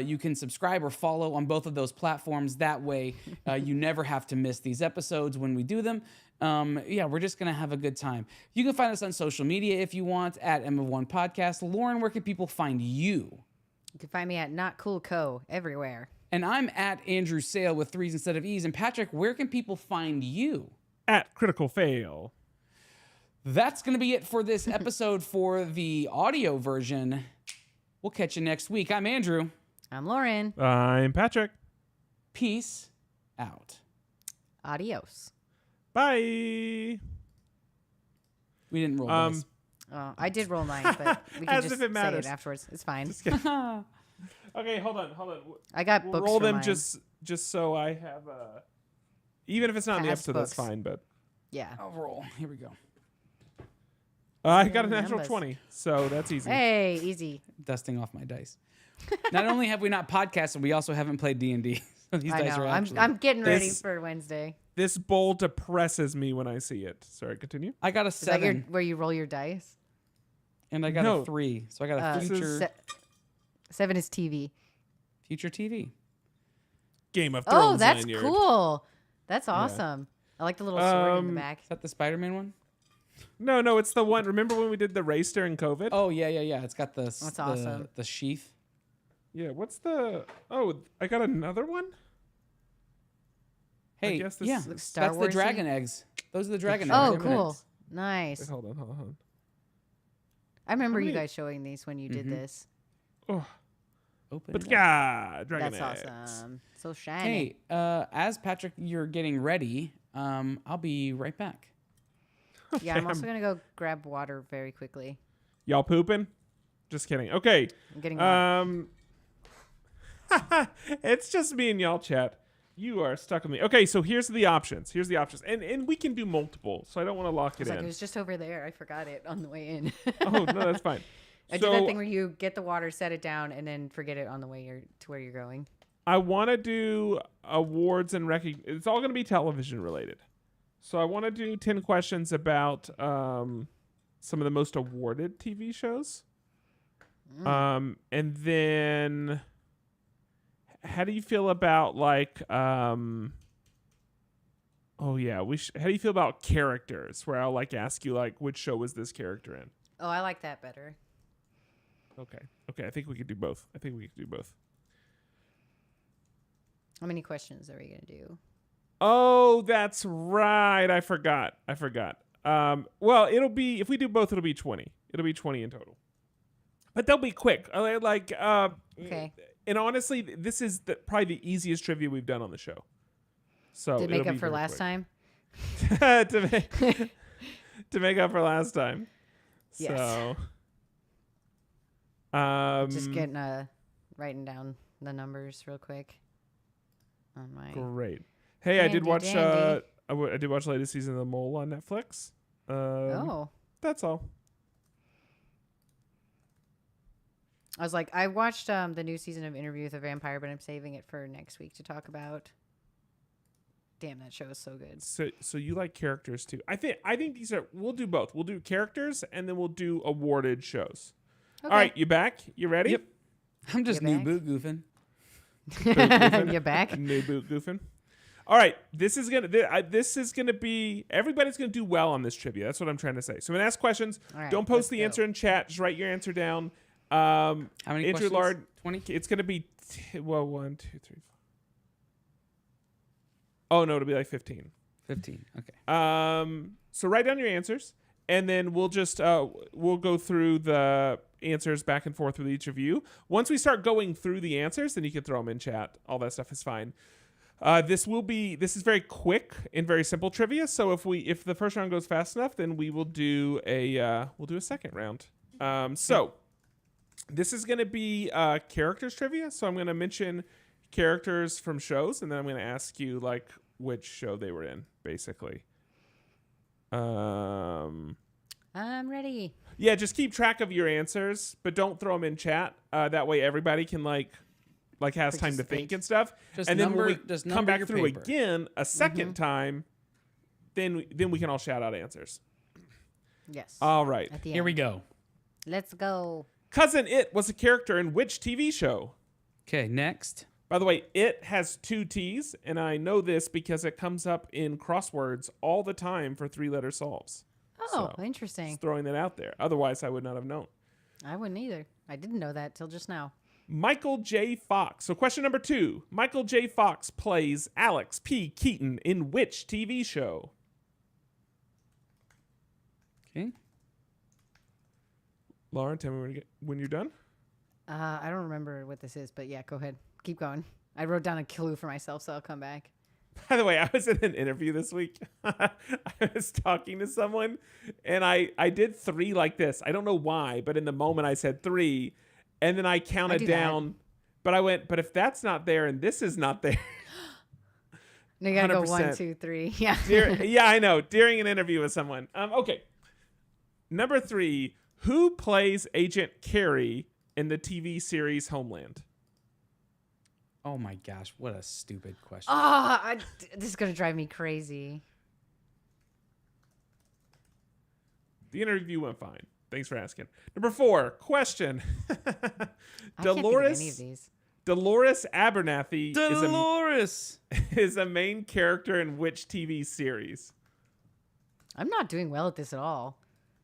You can subscribe or follow on both of those platforms. That way, you never have to miss these episodes when we do them. We're just going to have a good time. You can find us on social media if you want at MF1 Podcast. Lauren, where can people find you? You can find me at Not Cool Co. everywhere. And I'm at Andrew Sale with 3s instead of E's. And Patrick, where can people find you? At Critical Fail. That's going to be it for this episode for the audio version. We'll catch you next week. I'm Andrew. I'm Lauren. I'm Patrick. Peace out. Adios. Bye. We didn't roll dice. I did roll mine, but we can As just if it matters. say it afterwards. It's fine. Okay, hold on. I got books Roll for them mine. just so I have even if it's not in the Past episode, that's books. fine. But Yeah. I'll roll. Here we go. I got a natural numbers. 20, so that's easy. Hey, easy. Dusting off my dice. Not only have we not podcasted, we also haven't played D&D. So these I dice know. are I'm actually... getting ready This- for Wednesday. This bowl depresses me when I see it. Sorry, continue. I got a Is that 7, where you roll your dice? and I got No. a 3. So I got a This future is- 7 is TV. TV. Game of Thrones. Oh, that's 9-year. cool. That's awesome. I like the little sword in the back. Is that the Spider-Man one? No, it's the one. Remember when we did the race during COVID? Oh yeah. It's got That's awesome. the sheath. Yeah, what's the... Oh, I got another one? Hey, guess this yeah, is- Looks Star that's the Wars-y. dragon eggs. Those are the dragon eggs. Oh, M&Ms. cool. Wait, Nice. hold on. I remember How you many- guys showing these when you did this. Oh, Open but it up. yeah, Dragon That's Eggs. awesome. So shiny. Hey, as Patrick, you're getting ready. I'll be right back. Yeah, I'm also gonna go grab water very quickly. Y'all pooping? Just kidding. Okay. I'm getting water. It's just me and y'all, chat. You are stuck with me. Okay, so here's the options. And we can do multiple, so I don't want to lock I it was like, in. it was just over there. I forgot it on the way in. Oh, no, that's fine. I did that thing where you get the water, set it down, and then forget it on the way to where you're going. I want to do awards and recognition. It's all going to be television related. So I want to do 10 questions about some of the most awarded TV shows. And then how do you feel about like how do you feel about characters, where I'll like ask you like which show was this character in? Oh, I like that better. Okay, I think we could do both. How many questions are we gonna do? Oh, that's right. I forgot. Well, it'll be, if we do both, it'll be 20. It'll be 20 in total. But they'll be quick. Okay. And honestly, this is probably the easiest trivia we've done on the show. So Did make it'll up be for very last quick. time? to make up for last time. Yes. So Just getting writing down the numbers real quick on my. great. Hey, I did watch Dandy. I did watch the latest season of The Mole on Netflix. That's all. I was like, I watched the new season of Interview with a Vampire, but I'm saving it for next week to talk about. Damn, that show is so good. So you like characters too. I think these are, we'll do both. We'll do characters and then we'll do awarded shows. Okay. All right, you back? You ready? Yep. I'm just You new back? boot goofing. You back? New boot goofing. All right, this is gonna be, everybody's gonna do well on this trivia. That's what I'm trying to say. So I'm gonna ask questions. All right, Don't post let's the go. answer in chat. Just write your answer down. How many Andrew questions? Lard, 20? It's gonna be 1, 2, 3, 4. Oh no, it'll be like 15. 15. Okay. So write down your answers, and then we'll just we'll go through the answers back and forth with each of you. Once we start going through the answers, then you can throw them in chat. All that stuff is fine. This is very quick and very simple trivia. So if the first round goes fast enough, then we will do a second round. So this is going to be characters trivia. So I'm going to mention characters from shows, and then I'm going to ask you like which show they were in, basically. I'm ready. Yeah, just keep track of your answers, but don't throw them in chat. That way everybody can like has time to think Participate. and stuff. Just And then number- when we just come number back your through paper. again a second time, then we can all shout out answers. Yes. All right. At the Here end. we go. Let's go. Cousin It was a character in which TV show? Okay, next. By the way, It has 2 T's, and I know this because it comes up in crosswords all the time for 3-letter solves. Oh, So, interesting. Just throwing that out there. Otherwise, I would not have known. I wouldn't either. I didn't know that till just now. Michael J. Fox. So question number 2. Michael J. Fox plays Alex P. Keaton in which TV show? Okay. Lauren, tell me when you're done. I don't remember what this is, but yeah, go ahead. Keep going. I wrote down a clue for myself, so I'll come back. By the way, I was in an interview this week. I was talking to someone, and I did 3 like this. I don't know why, but in the moment I said 3, and then I counted do that. down. But I went, but if that's not there and this is not there. No, you gotta go 1, 100%. 2, 3. Yeah. Yeah, I know. During an interview with someone. Okay. Number 3, who plays Agent Carey in the TV series Homeland? Oh my gosh, what a stupid question. This is gonna drive me crazy. The interview went fine. Thanks for asking. Number 4, question. I can't think of any of these. Dolores Abernathy Dolores. is a main character in which TV series? I'm not doing well at this at all.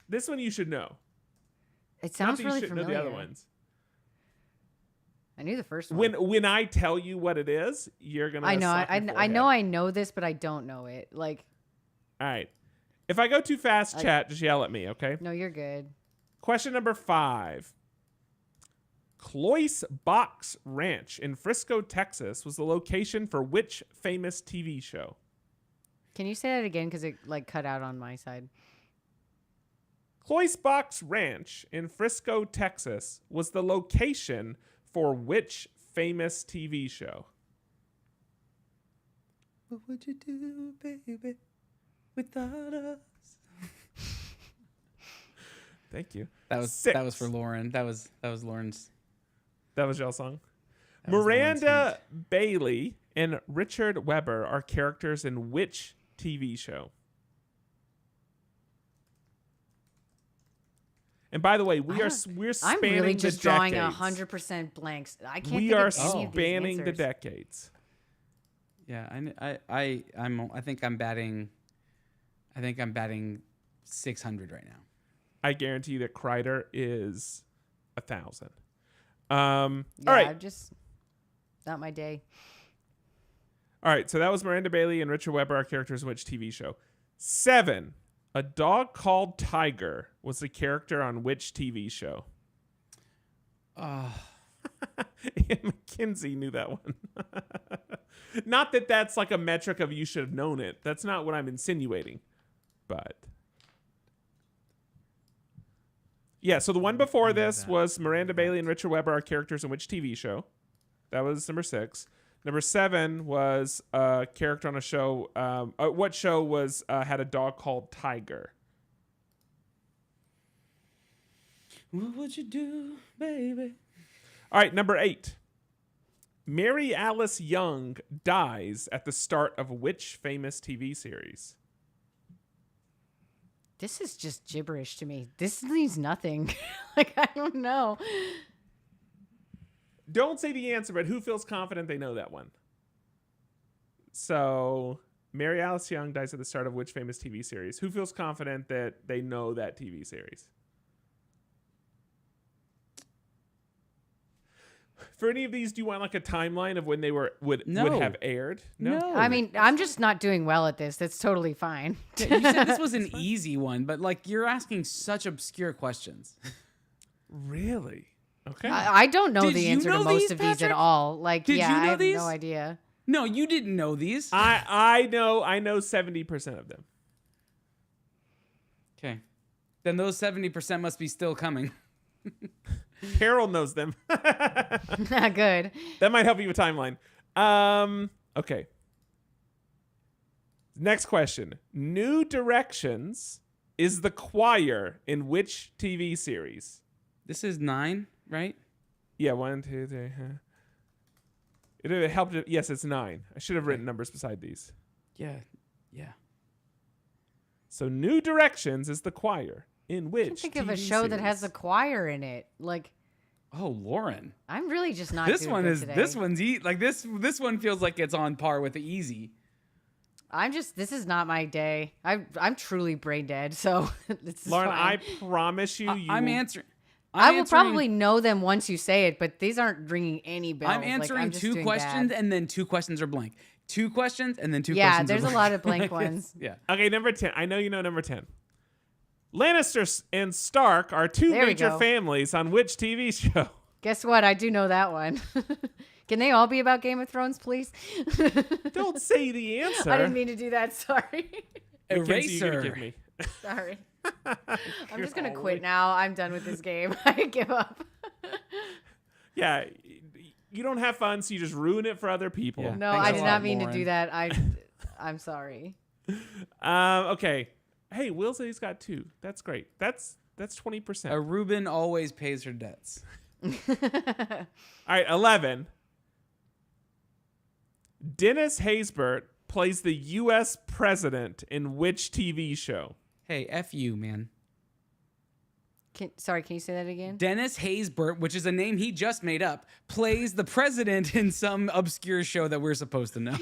This one you should know. It Not sounds that you really should familiar. know the other ones. I knew the first one. When I tell you what it is, you're gonna. I know. slap your I know. forehead. I know this, but I don't know it. Like, All right. If I go too fast, chat, just yell at me, okay? no, you're good. Question number 5. Cloyce Box Ranch in Frisco, Texas was the location for which famous TV show? Can you say that again? Because it like cut out on my side. Cloyce Box Ranch in Frisco, Texas was the location for which famous TV show? What would you do, baby, without us? Thank you. That was 6. for Lauren. That was Lauren's. That was y'all's song. That was Lauren's Miranda Bailey and Richard Weber are characters in which TV show? And by the way, we're I'm spanning really just the drawing decades. 100% blanks. I can't. We think are of any of these spanning the answers. decades. Yeah, I think I'm batting 600 right now. I guarantee you that Kreider is 1,000. Yeah, all right. I'm just not my day. All right, so that was Miranda Bailey and Richard Weber, our characters in which TV show? 7. A dog called Tiger was the character on which TV show? Mackenzie knew that one. Not that that's like a metric of you should have known it. That's not what I'm insinuating. But yeah, so the one before this was Miranda Bailey and Richard Weber, our characters in which TV show? That was number 6. Number 7 was a character on a show. What show was had a dog called Tiger? What would you do, baby? All right, number 8. Mary Alice Young dies at the start of which famous TV series? This is just gibberish to me. This means nothing. Like, I don't know. Don't say the answer, but who feels confident they know that one? So, Mary Alice Young dies at the start of which famous TV series? Who feels confident that they know that TV series? For any of these, do you want like a timeline of when they would have aired? No. I mean, I'm just not doing well at this. That's totally fine. You said this was an easy one, but like you're asking such obscure questions. Really? Okay. I don't know Did the you answer know to most these, of these at Patrick? all. Like, Did yeah, you know I have these? no idea. No, you didn't know these. I know 70% of them. Okay. Then those 70% must be still coming. Carol knows them. Good. That might help you with timeline. Okay. Next question. New Directions is the choir in which TV series? This is 9, right? Yeah, 1, 2, 3. It helped. Yes, it's 9. I should have written numbers beside these. Yeah. So New Directions is the choir in which I can think of a TV show that has a series? choir in it. Like, Oh, Lauren. I'm really just not This doing one good is today. this one feels like it's on par with the easy. This is not my day. I'm truly brain dead, so it's Lauren, fine. I promise you, I'm answering. I will probably know them once you say it, but these aren't ringing any bells. I'm answering I'm just 2 doing questions bad. and then 2 questions are blank. 2 questions and then 2 Yeah, questions. there's are a blank. lot of blank Like, ones. Yeah. Okay, number 10. I know you know number 10. Lannister and Stark are 2 There we major go. families on which TV show? Guess what? I do know that one. Can they all be about Game of Thrones, please? Don't say the answer. I didn't mean to do that. Sorry. Mackenzie, you gotta Eraser. give me. Sorry. I'm just going to quit now. I'm done with this game. I give up. Yeah, you don't have fun, so you just ruin it for other people. Yeah. No, Thanks I a did lot, not mean to Lauren. do that. I'm sorry. Okay. Hey, Will said he's got 2. That's great. That's 20%. A Reuben always pays her debts. All right, 11. Dennis Haysbert plays the U.S. president in which TV show? Hey, F you, man. Sorry, can you say that again? Dennis Haysbert, which is a name he just made up, plays the president in some obscure show that we're supposed to know.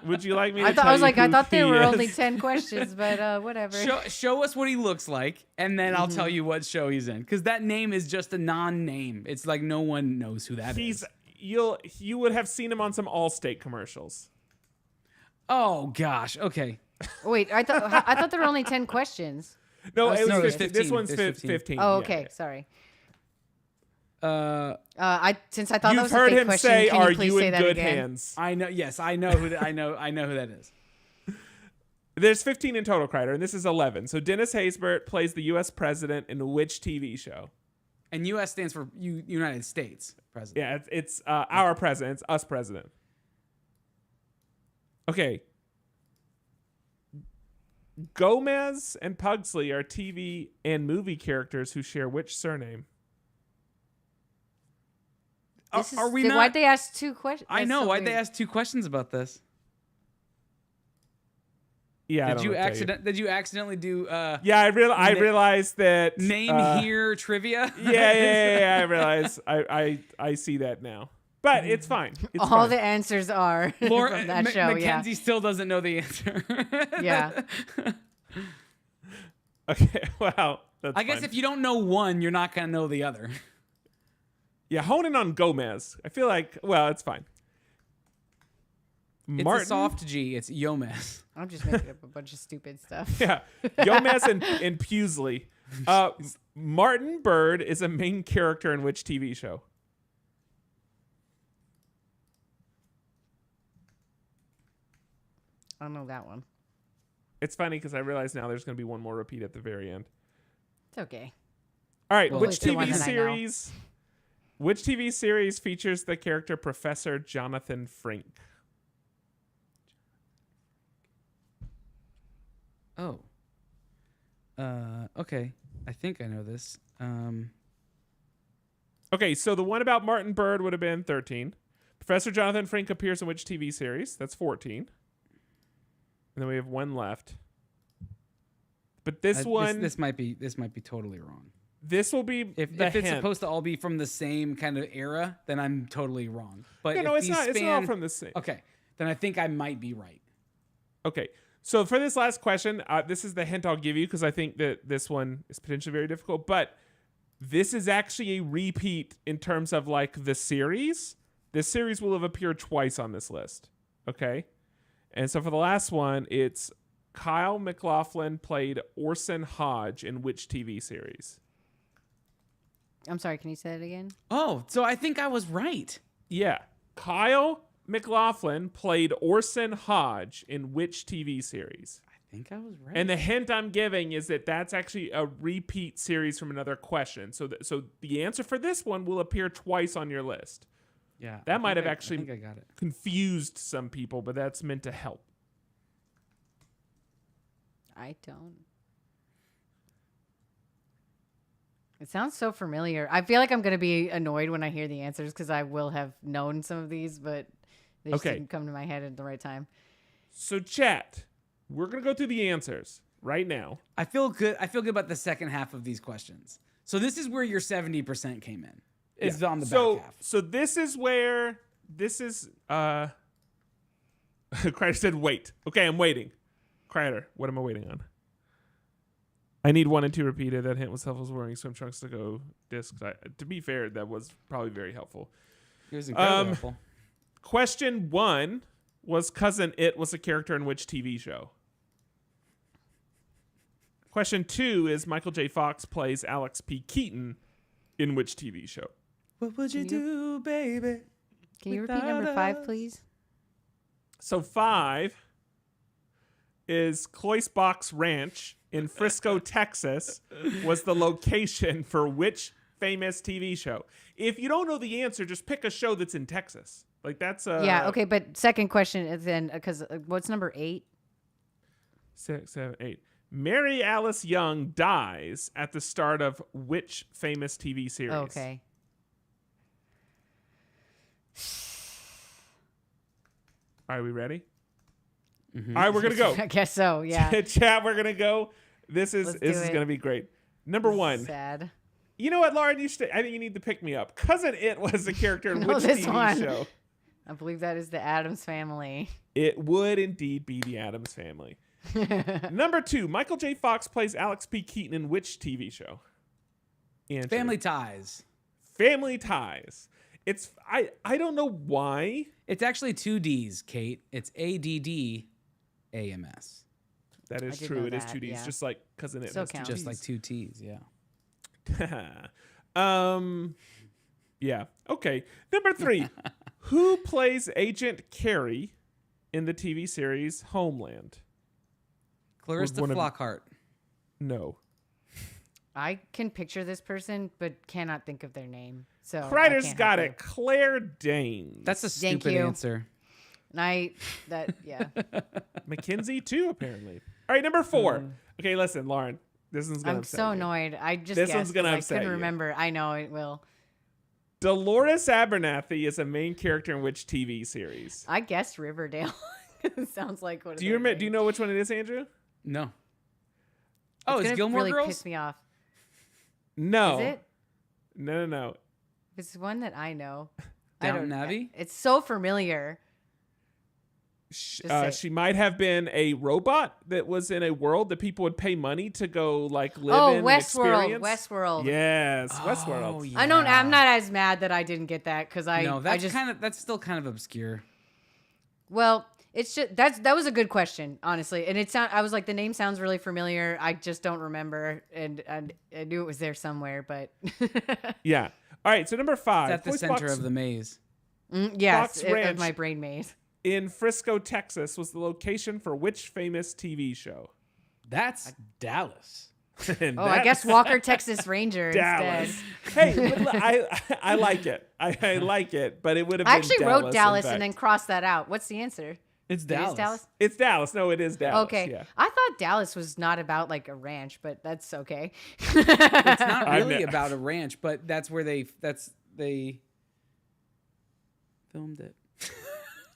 Would you like me to I tell you I who thought there he were is? only 10 questions, but whatever. Show us what he looks like, and then I'll tell you what show he's in. Because that name is just a non-name. It's like no one knows who that is. You would have seen him on some Allstate commercials. Oh gosh. Okay. Wait, I thought there were only 10 questions. No, Oh, it was no, 15. This one's There's 15. Oh, Yeah, okay. yeah. Sorry. Since I thought that You've was a heard fake him question, say, can "Are you please you say in that good again? hands?" I know. Yes, I know who. I know who that is. There's 15 in total, Kreider, and this is 11. So Dennis Haysbert plays the U.S. president in which TV show? And U.S. stands for United States president. Yeah, it's our president. It's us president. Okay. Gomez and Pugsley are TV and movie characters who share which surname? Are we Why'd not? they ask 2 questions? I know. Why'd they ask 2 questions about this? Yeah, Did you accidentally do? Yeah, I realized that Name here trivia. Yeah. I realize. I see that now, but it's fine. It's All fine. the answers are Laura, from that show. Mackenzie still doesn't know the answer. Yeah. Okay. Wow. That's I guess fine. if you don't know one, you're not gonna know the other. Yeah, hone in on Gomez. I feel like, well, it's fine. It's Martin, a soft G. It's Yomez. I'm just making up a bunch of stupid stuff. Yeah, Gomez and Pusley. Martin Bird is a main character in which TV show? I don't know that one. It's funny because I realize now there's going to be one more repeat at the very end. It's okay. All right, Well, which it's the one TV that I know. series? Which TV series features the character Professor Jonathan Frink? Oh. Okay. I think I know this. Okay, so the one about Martin Bird would have been 13. Professor Jonathan Frink appears in which TV series? That's 14. And then we have one left. But this one, this might be totally wrong. this will be If the it's hint. supposed to all be from the same kind of era, then I'm totally wrong. But Yeah, if no, it's these not. It's span- not from the same. Okay, then I think I might be right. Okay, so for this last question, this is the hint I'll give you because I think that this one is potentially very difficult. But this is actually a repeat in terms of like the series. This series will have appeared twice on this list. Okay, and so for the last one, it's Kyle MacLachlan played Orson Hodge in which TV series? I'm sorry, can you say that again? Oh, so I think I was right. Yeah, Kyle MacLachlan played Orson Hodge in which TV series? I think I was right. And the hint I'm giving is that that's actually a repeat series from another question. So the answer for this one will appear twice on your list. yeah, That I might think have I actually think I got it. confused some people, but that's meant to help. I don't. It sounds so familiar. I feel like I'm going to be annoyed when I hear the answers because I will have known some of these, but they just Okay. didn't come to my head at the right time. So chat, we're going to go through the answers right now. I feel good. I feel good about the second half of these questions. So this is where your 70% came in. Is on the back half. So this is where this is Kreider said wait. Okay, I'm waiting. Kreider, what am I waiting on? I need 1 and 2 repeated. That hint was helpful. Wearing swim trunks to go discs. To be fair, that was probably very helpful. It was incredibly helpful. Question 1 was Cousin It was a character in which TV show? Question 2 is Michael J. Fox plays Alex P. Keaton in which TV show? What would you do, baby? Can you repeat Without number 5, us. please? So 5 is Cloisbox Ranch in Frisco, Texas, was the location for which famous TV show? If you don't know the answer, just pick a show that's in Texas. Like that's Yeah, okay, but second question is then, because what's number 8? 6, 7, 8. Mary Alice Young dies at the start of which famous TV series? Okay. Are we ready? All right, we're gonna go. I guess so, yeah. Chat, we're gonna go. This is Let's do this is it. gonna be great. Number one. Sad. You know what, Lauren? I think you need to pick me up. Cousin It was a character in No, which this TV one. show? I believe that is the Addams Family. It would indeed be the Addams Family. Number two, Michael J. Fox plays Alex P. Keaton in which TV show? Andrew. Family Ties. Family Ties. It's I don't know why. It's actually two D's, Kate. It's ADDAMS. That is I did true. know It is that, 2 D's, yeah. just like Cousin It. Still has two counts. Just Ds. like two T's, yeah. Yeah. Okay. Number three. Who plays Agent Carey in the TV series Homeland? Clarissa one of- Flockhart. No. I can picture this person, but cannot think of their name. So I Kreider's can't got help it. Claire Danes. That's a Thank stupid you. answer. you. Yeah. Mackenzie too, apparently. All right, number four. Okay, listen, Lauren. This one's gonna I'm upset so you. annoyed. I just This guessed one's gonna 'cause upset I couldn't you. remember. I know it will. Dolores Abernathy is a main character in which TV series? I guessed Riverdale. It sounds like what. Do you remember? Do you know which one it is, Andrew? No. Oh, it's gonna Gilmore really Girls? piss me off. No. Is it? No. It's one that I know. I Downton don't- Abbey? It's so familiar. Just say- She might have been a robot that was in a world that people would pay money to go like live Oh, in and Westworld. experience. Westworld. Yes, Oh, Westworld. yeah. I don't. I'm not as mad that I didn't get that because No, I that's just that's still kind of obscure. Well, it's just that was a good question, honestly, and I was like, the name sounds really familiar. I just don't remember, and I knew it was there somewhere, but Yeah. All right. So number five. It's at the Voice center box of the maze. yes, Fox Ranch. of my brain maze. in Frisco, Texas, was the location for which famous TV show? That's Dallas. And Oh, I guess that's Walker, Texas Ranger Dallas. instead. Hey, but look, I like it. I like it, but it would have I been actually Dallas, wrote in Dallas fact. and then crossed that out. What's the answer? It's It Dallas. is Dallas? It's Dallas. No, it is Dallas. Okay. Yeah. I thought Dallas was not about like a ranch, but that's okay. It's not I really know. about a ranch, but that's where they filmed it.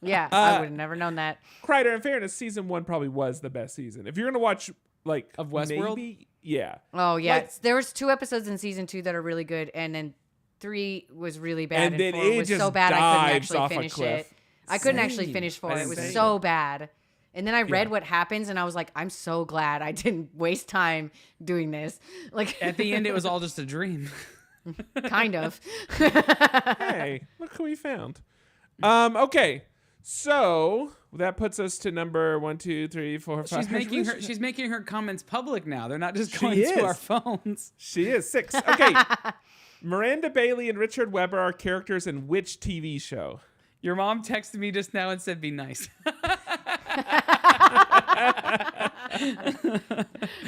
Yeah, I would have never known that. Kreider, in fairness, season 1 probably was the best season. If you're gonna watch like Of Westworld? maybe, yeah. Oh yeah, Like- there was 2 episodes in season 2 that are really good, and then 3 was really bad, And then 4 it was so just bad I couldn't dives actually off a finish cliff. it. I couldn't actually Same. finish 4. I It was didn't so bad. And then I read what happens, and I was like, I'm so glad I didn't waste time doing this. Like At the end, it was all just a dream. kind of. Hey, look who we found. Okay. So that puts us to number 1, 2, 3, 4, 5. She's making her comments public now. They're not just She going to our is. phones. She is 6. Okay. Miranda Bailey and Richard Weber are characters in which TV show? Your mom texted me just now and said, "Be nice."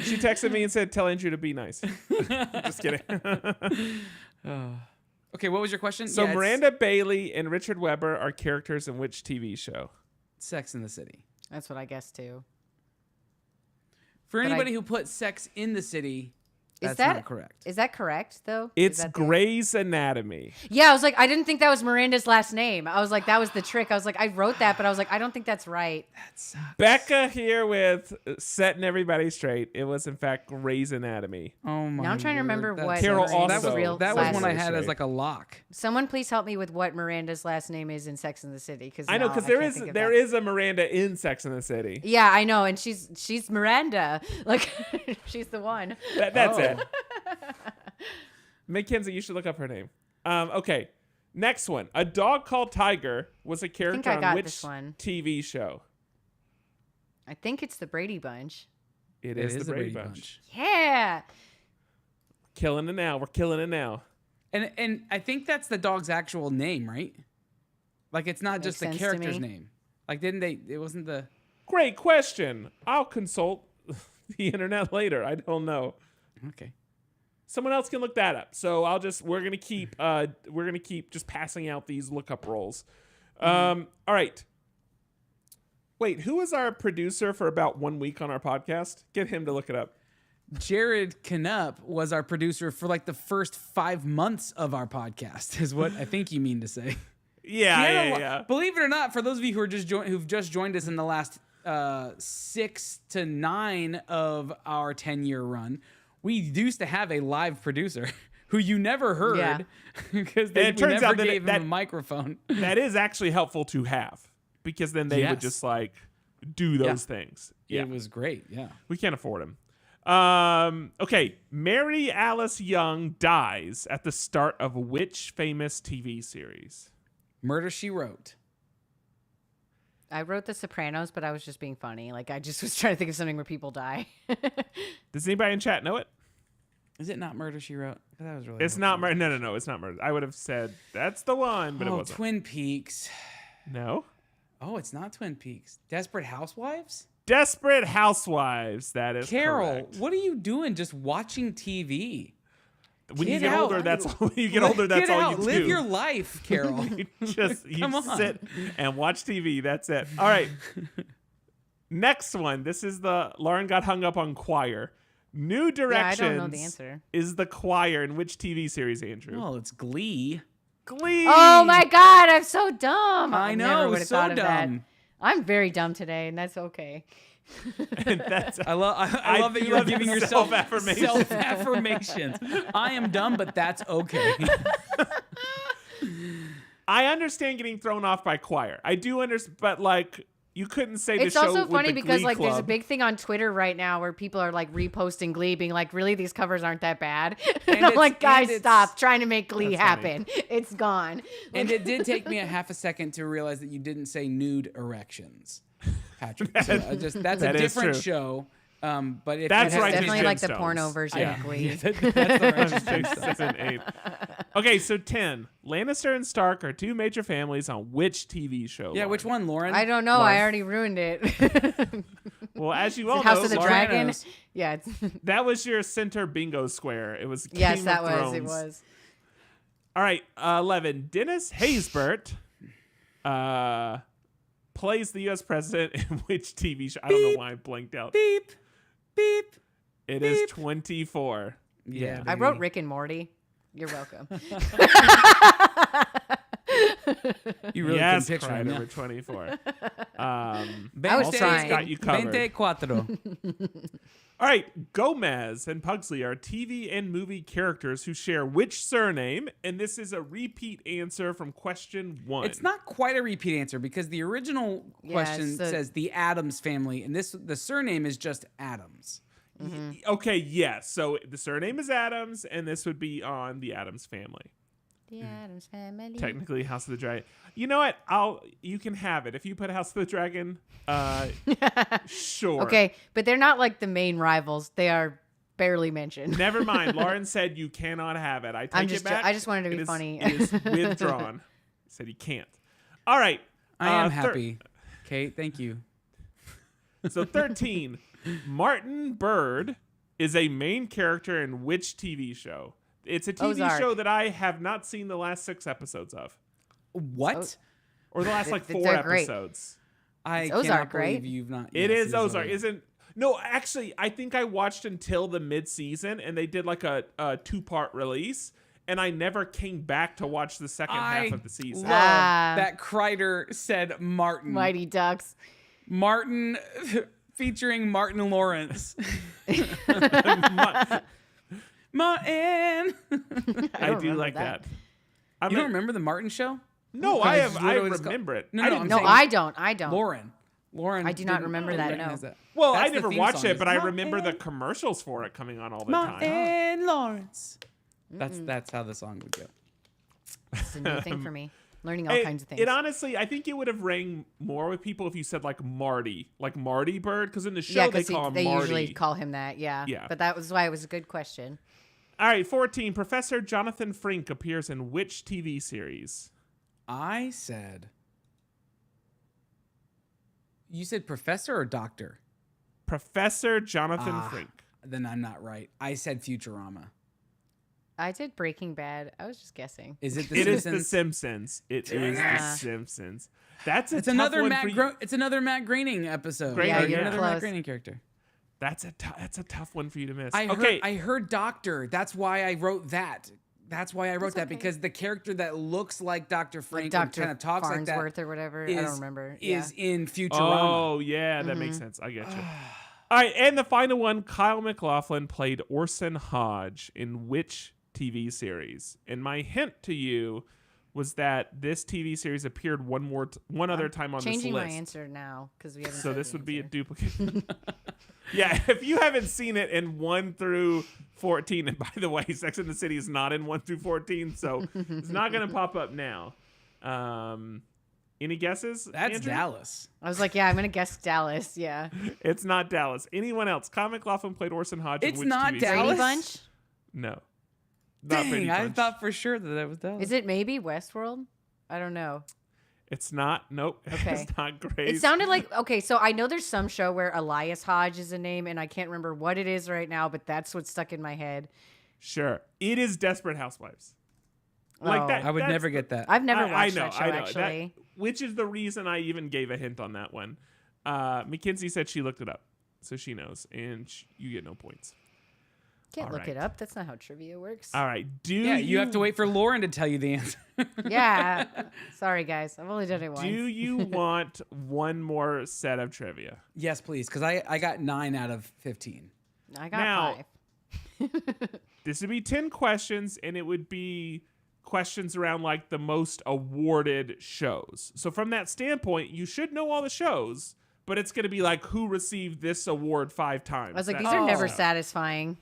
She texted me and said, "Tell Andrew to be nice." Just kidding. Okay, what was your question? So Yeah, it's Miranda Bailey and Richard Weber are characters in which TV show? Sex in the City. That's what I guessed too. For But I- anybody who put Sex in the City, Is that's that not correct. Is that correct though? It's Is that Grey's Anatomy. Yeah, I was like, I didn't think that was Miranda's last name. I was like, that was the trick. I was like, I wrote that, but I was like, I don't think that's right. Becca here with setting everybody straight. It was in fact Grey's Anatomy. Oh my! Now I'm trying to remember word, what that's- Carol Miranda's That was also- real that was last one I name. had as Right. like a lock. Someone please help me with what Miranda's last name is in Sex and the City, because I know because there is a Miranda in Sex and the City. Yeah, I know, and she's Miranda, like she's the one. That's Oh. it. Mackenzie, you should look up her name. Okay, next one. A Dog Called Tiger was a character I on got which this one. TV show? I think it's the Brady Bunch. It is the Brady Bunch. Yeah, Killing it now. We're killing it now. And I think that's the dog's actual name, right? Like it's not Makes just the sense to character's me. name. Like didn't they? It wasn't the. Great question. I'll consult the internet later. I don't know. Okay. Someone else can look that up. So we're gonna keep just passing out these lookup rolls. All right. Wait, who was our producer for about 1 week on our podcast? Get him to look it up. Jared Knupp was our producer for like the first 5 months of our podcast, is what I think you mean to say. Yeah. Believe it or not, for those of you who are who've just joined us in the last 6 to 9 of our 10-year run, we used to have a live producer who you never heard Yeah. because And it we turns never out that gave him that- a microphone. That is actually helpful to have because then they would Yes. just like do those things. Yeah. It was great. Yeah. We can't afford him. Okay. Mary Alice Young dies at the start of which famous TV series? Murder, She Wrote. I wrote The Sopranos, but I was just being funny. Like I just was trying to think of something where people die. Does anybody in chat know it? Is it not Murder, She Wrote? That was really It's not murder. No, it's not murder. I would have said that's the one, but it Oh, wasn't. Twin Peaks. No. Oh, it's not Twin Peaks. Desperate Housewives? Desperate Housewives. That is Carol, correct. what are you doing just watching TV? When you Get get older, out. that's when you get older. That's Get all out. you do. Live your life, Carol. You Come on. sit and watch TV. That's it. All right. Next one. This is the Lauren got hung up on choir. New Yeah, I Directions. don't know the answer. Is the choir in which TV series, Andrew? Well, it's Glee. Glee. Oh my God, I'm so dumb. I never know, would've so thought of that. dumb. I'm very dumb today, and that's okay. And that's I love that do you're love giving the yourself self-affirmation. self-affirmations. I am dumb, but that's okay. I understand getting thrown off by choir. I do understand, but like you couldn't say the It's show also with funny the because Glee like there's a Club. big thing on Twitter right now where people are like reposting Glee, being like, "Really, these covers aren't that bad." And, I'm it's- like, "Guys, and it's- stop trying to make Glee That's funny. happen. It's gone." And it did take me a half a second to realize that you didn't say nude erections, Patrick. So that's That a is different true. show. But if That's it has right, to Definitely be- like the Gemstones. porno version Yeah. of Glee. That's the Righteous Six, Gemstones. 7, 8. Okay, so 10. Lannister and Stark are two major families on which TV show? Yeah, Lauren? which one, Lauren? I don't know. Marv. I already ruined it. Well, as you all House know, of the Lauren, Dragon. Sopranos. Yeah. It's, that was your center bingo square. It was yes, Game that of was. Thrones. It was. All right, 11. Dennis Haysbert plays the U.S. president in which TV show? I don't know why I blanked out. Beep, beep. It is 24. Yeah, I wrote Rick and Morty. You're welcome. You really Yes, couldn't picture him. Kreider, Yeah. we're 24. I was trying. Got you covered. 24. All right, Gomez and Pugsley are TV and movie characters who share which surname? And this is a repeat answer from question 1. It's not quite a repeat answer because the original question so- says the Adams family, and the surname is just Adams. Okay, yes. So the surname is Adams, and this would be on the Adams family. The Addams Family. Technically, House of the Dragon. You know what? You can have it if you put House of the Dragon. Sure. Okay, but they're not like the main rivals. They are barely mentioned. Never mind. Lauren said you cannot have it. I take just it back. I just wanted to be It is- funny. It is withdrawn. Said he can't. All right. I am thir- happy. Kate, thank you. So 13. Martin Bird is a main character in which TV show? It's a TV Ozark. show that I have not seen the last 6 episodes of, What? or the last like 4 They're great. episodes. I It's cannot Ozark, believe right? you've not. It yes, is Ozark, isn't? No, actually, I think I watched until the mid-season, and they did like a 2-part release, and I never came back to watch the second half of the season. Love Ah. that Kreider said Martin. Mighty Ducks. Martin featuring Martin Lawrence. Martin. I do remember like that. that. I'm You not- don't remember the Martin show? No, Okay, I this is have. I literally what it's called. remember it. No, I no, didn't I'm No, saying- I don't. I don't. Lauren. I do not didn't- remember didn't that, no. recognize that. Well, That's I the never theme watched song it, is but I remember the Martin. commercials for it coming on all the time. Martin Lawrence. That's how the song would go. It's a new thing for me. Learning all kinds of things. It honestly, I think it would have rang more with people if you said like Marty Bird, because in the show yeah, they because call him they Marty. usually call him that. Yeah. Yeah. But that was why it was a good question. All right, 14. Professor Jonathan Frink appears in which TV series? I said. You said professor or doctor? Professor Jonathan Frink. Then I'm not right. I said Futurama. I did Breaking Bad. I was just guessing. Is it the It is Simpsons? The Simpsons. It is The Simpsons. That's a It's tough another one Matt. for you. It's another Matt Groening episode. Groening, Yeah, yeah. you're Another Matt close. Groening character. That's a tough one for you to miss. I heard doctor. That's why I wrote that. That's why I wrote that because the character that looks like Dr. Frank and Dr. kind of talks like that Farnsworth or whatever. I don't remember. is Yeah. in Futurama. Oh, yeah, that makes sense. I get you. All right, and the final one, Kyle MacLachlan played Orson Hodge in which TV series? And my hint to you was that this TV series appeared one other time on this list. Changing my answer now because we haven't. So said this the would be a answer. duplicate. Yeah, if you haven't seen it in 1 through 14, and by the way, Sex and the City is not in 1 through 14, so it's not going to pop up now. Any guesses? That's Andrew? Dallas. I was like, yeah, I'm gonna guess Dallas. Yeah. It's not Dallas. Anyone else? Kyle MacLachlan played Orson Hodge. It's in which not TV Dallas? Brady series? Bunch. No. Not Dang, Brady I Bunch. thought for sure that was Dallas. Is it maybe Westworld? I don't know. It's not. Nope. Okay. It's not Grace. It sounded like okay. So I know there's some show where Elias Hodge is a name, and I can't remember what it is right now, but that's what's stuck in my head. Sure. It is Desperate Housewives. Like Oh. that. I would that's never the- get that. I've never I watched know, that show I know. actually. Which is the reason I even gave a hint on that one. Mackenzie said she looked it up, so she knows, and you get no points. Can't All look right. it up. That's not how trivia works. All right. Yeah, you have to wait for Lauren to tell you the answer. Yeah. Sorry, guys. I've only done it once. Do you want one more set of trivia? Yes, please, because I got 9 out of 15. I got Now- 5. This would be 10 questions, and it would be questions around like the most awarded shows. So from that standpoint, you should know all the shows, but it's going to be like who received this award 5 times. I was like, That these are never stuff. satisfying.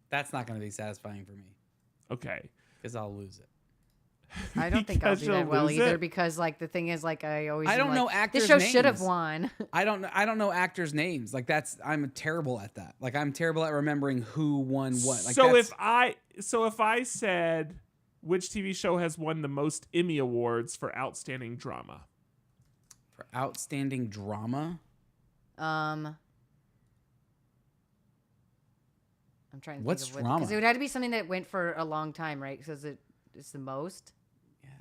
That's not going to be satisfying for me Okay. because I'll lose it. I don't think I'll Because do that you'll well lose either it? because like the thing is like I always I am don't like, know actors' this show should have names. won. I don't know actors' names. Like I'm terrible at that. Like I'm terrible at remembering who won what. Like So that's- if I said which TV show has won the most Emmy awards for outstanding drama? for outstanding drama, I'm trying to What's think of drama? because it would have to be something that went for a long time, right? Because it's the most.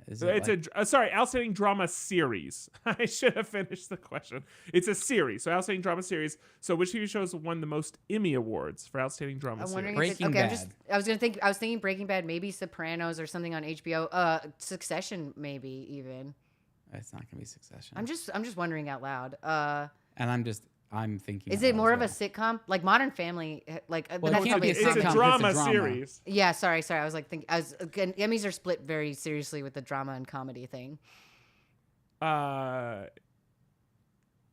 is It's it like, sorry, outstanding drama series. I should have finished the question. It's a series, so outstanding drama series. So which TV shows won the most Emmy awards for outstanding drama I'm series? wondering Breaking if it's, okay. Bad. I was thinking Breaking Bad, maybe Sopranos or something on HBO. Succession, maybe even. it's not gonna be Succession. I'm just wondering out loud. and I'm thinking. Is out it loud more as of a well. sitcom, like Modern Family? Like, Well, but it that's can't be probably a It's a sitcom. drama It's a drama. series. Yeah, sorry. I was like thinking. Emmys are split very seriously with the drama and comedy thing.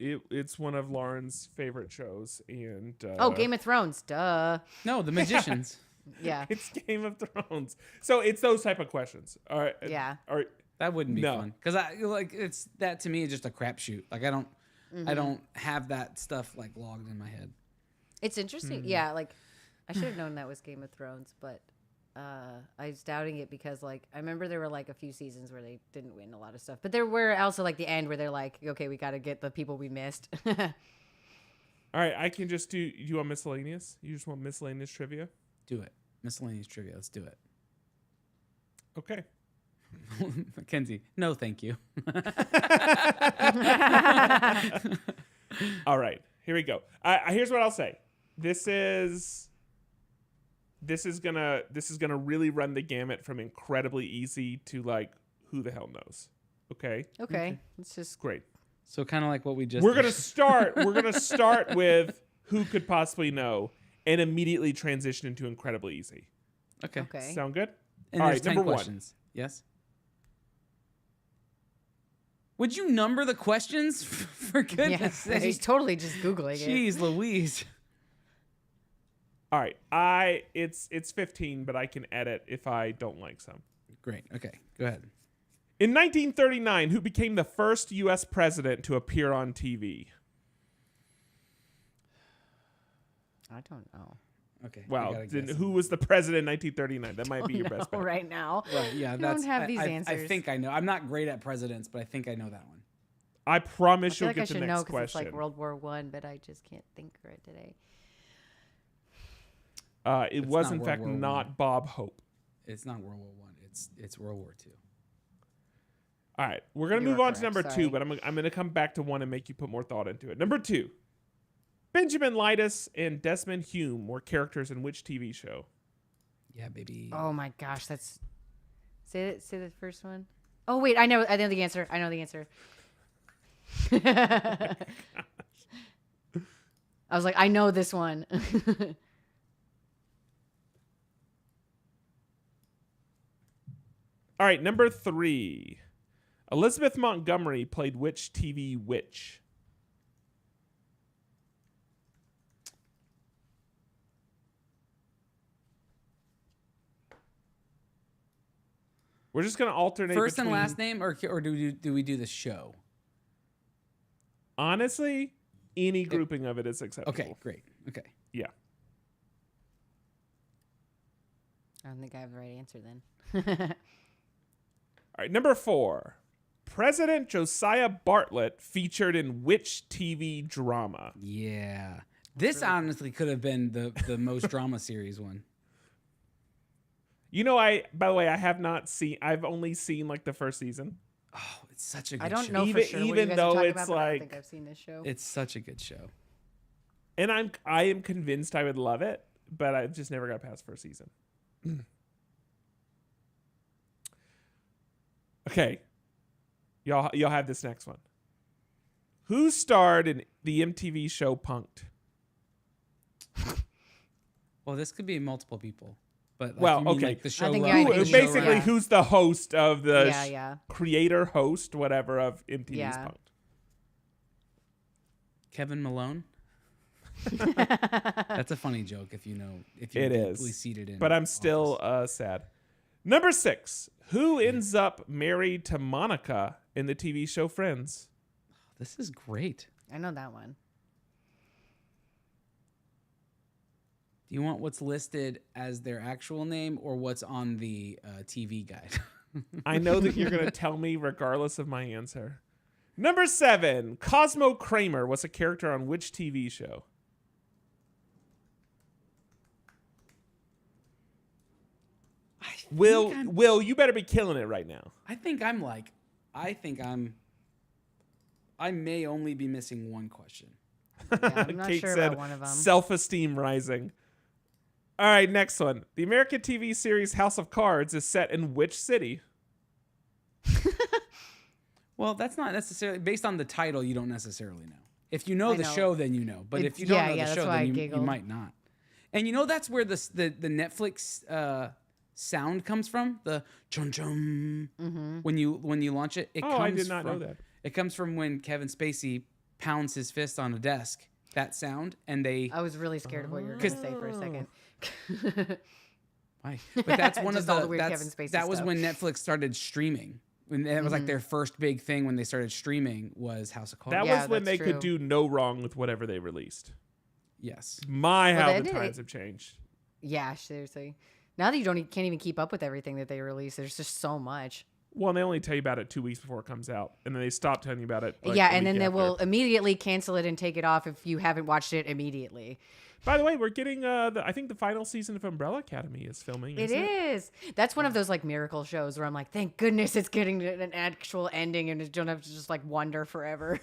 It's one of Lauren's favorite shows, and Oh, Game of Thrones. Duh. No, The Magicians. Yeah. it's Game of Thrones. So it's those type of questions. All right. Yeah. All right. That wouldn't be No. fun because I like it's that to me is just a crapshoot. Like I don't have that stuff like logged in my head. It's interesting. Yeah, like I should have known that was Game of Thrones, but I was doubting it because like I remember there were like a few seasons where they didn't win a lot of stuff, but there were also like the end where they're like, okay, we got to get the people we missed. All right. I can just do. You want miscellaneous? You just want miscellaneous trivia? Do it. Miscellaneous trivia. Let's do it. Okay. Mackenzie, no, thank you. All right, here we go. Here's what I'll say. This is gonna really run the gamut from incredibly easy to like who the hell knows. Okay, Okay, it's just great. So kind of like what we just. We're gonna start with who could possibly know, and immediately transition into incredibly easy. Okay. okay. Sound good? And All there's right, 10 number one. questions. Yes. Would you number the questions? For Yeah, goodness 'cause he's sake. totally just googling it. Jeez Louise. All right, it's 15, but I can edit if I don't like some. Great. Okay. Go ahead. In 1939, who became the first U.S. president to appear on TV? I don't know. Okay. Wow, I gotta then guess. who was the president in 1939? That might be your No, best bet. right now. Right. Yeah. I That's. don't have I- these I answers. think I know. I'm not great at presidents, but I think I know that one. I I promise feel you'll like I get the should next know because it's question. like World War One, but I just can't think right today. It It's was not in World fact War not One. Bob Hope. It's not World War One. It's World War II. All right, we're gonna You move are on to correct, number sorry. 2, but I'm gonna come back to one and make you put more thought into it. Number 2, Benjamin Lidus and Desmond Hume were characters in which TV show? Yeah, baby. Oh my gosh, that's say the first one. Oh wait, I know the answer. I was like, I know this one. All right, number 3. Elizabeth Montgomery played which TV witch? We're just gonna alternate First and between- last name, or do we do the show? Honestly, any grouping of it is acceptable. Okay, great. Okay. Yeah. I don't think I have the right answer then. All right, number 4. President Josiah Bartlett featured in which TV drama? Yeah. This honestly could have been the most drama series one. You know, by the way, I've only seen like the first season. Oh, it's such a good I don't show. know Even- for sure what you even guys though are talking it's about, but I don't like- think I've seen this show. It's such a good show. And I am convinced I would love it, but I just never got past first season. Okay. Y'all have this next one. Who starred in the MTV show Punk'd? Well, this could be multiple people. But Well, you mean, okay. like the show think, runner, yeah, I the think show you're Basically, right. who's the host of the Yeah. creator, host, whatever, of MTV's Yeah. Punk'd? Kevin Malone. That's a funny joke if you're It deeply is. seated in. But I'm still sad. Number 6. Who ends up married to Monica in the TV show Friends? This is great. I know that one. Do you want what's listed as their actual name or what's on the TV guide? I know that you're going to tell me regardless of my answer. Number 7. Cosmo Kramer was a character on which TV show? Will, you better be killing it right now. I may only be missing one question. Yeah, I'm not Kate sure said about one of them. self-esteem rising. All right, next one. The American TV series House of Cards is set in which city? Well, that's not necessarily based on the title. You don't necessarily know. If you know I the know. show, then you know. But if It's- you don't yeah, know yeah, the that's show, why I then you giggled. might not. And you know that's where the Netflix sound comes from. The chum chum. When you launch it, it Oh, comes I did not know from, that. It comes from when Kevin Spacey pounds his fist on a desk. That sound, and they. I was really scared of what you were going to say for a second. Why? But that's one of Just all the the weird that's- Kevin Spacey that was stuff. when Netflix started streaming. When it was like their first big thing when they started streaming was House of Cards. That Yeah, was when that's they could true. do no wrong with whatever they released. Yes. My, Well, how they the did times it. have changed. Yeah, seriously. Now that you can't even keep up with everything that they release, there's just so much. Well, and they only tell you about it 2 weeks before it comes out, and then they stop telling you about it. like, yeah, the and then week they after. will immediately cancel it and take it off if you haven't watched it immediately. By the way, we're getting I think the final season of Umbrella Academy is filming. It isn't is. That's one of those like miracle shows where I'm like, thank goodness it's getting to an actual ending and you don't have to just like wonder forever.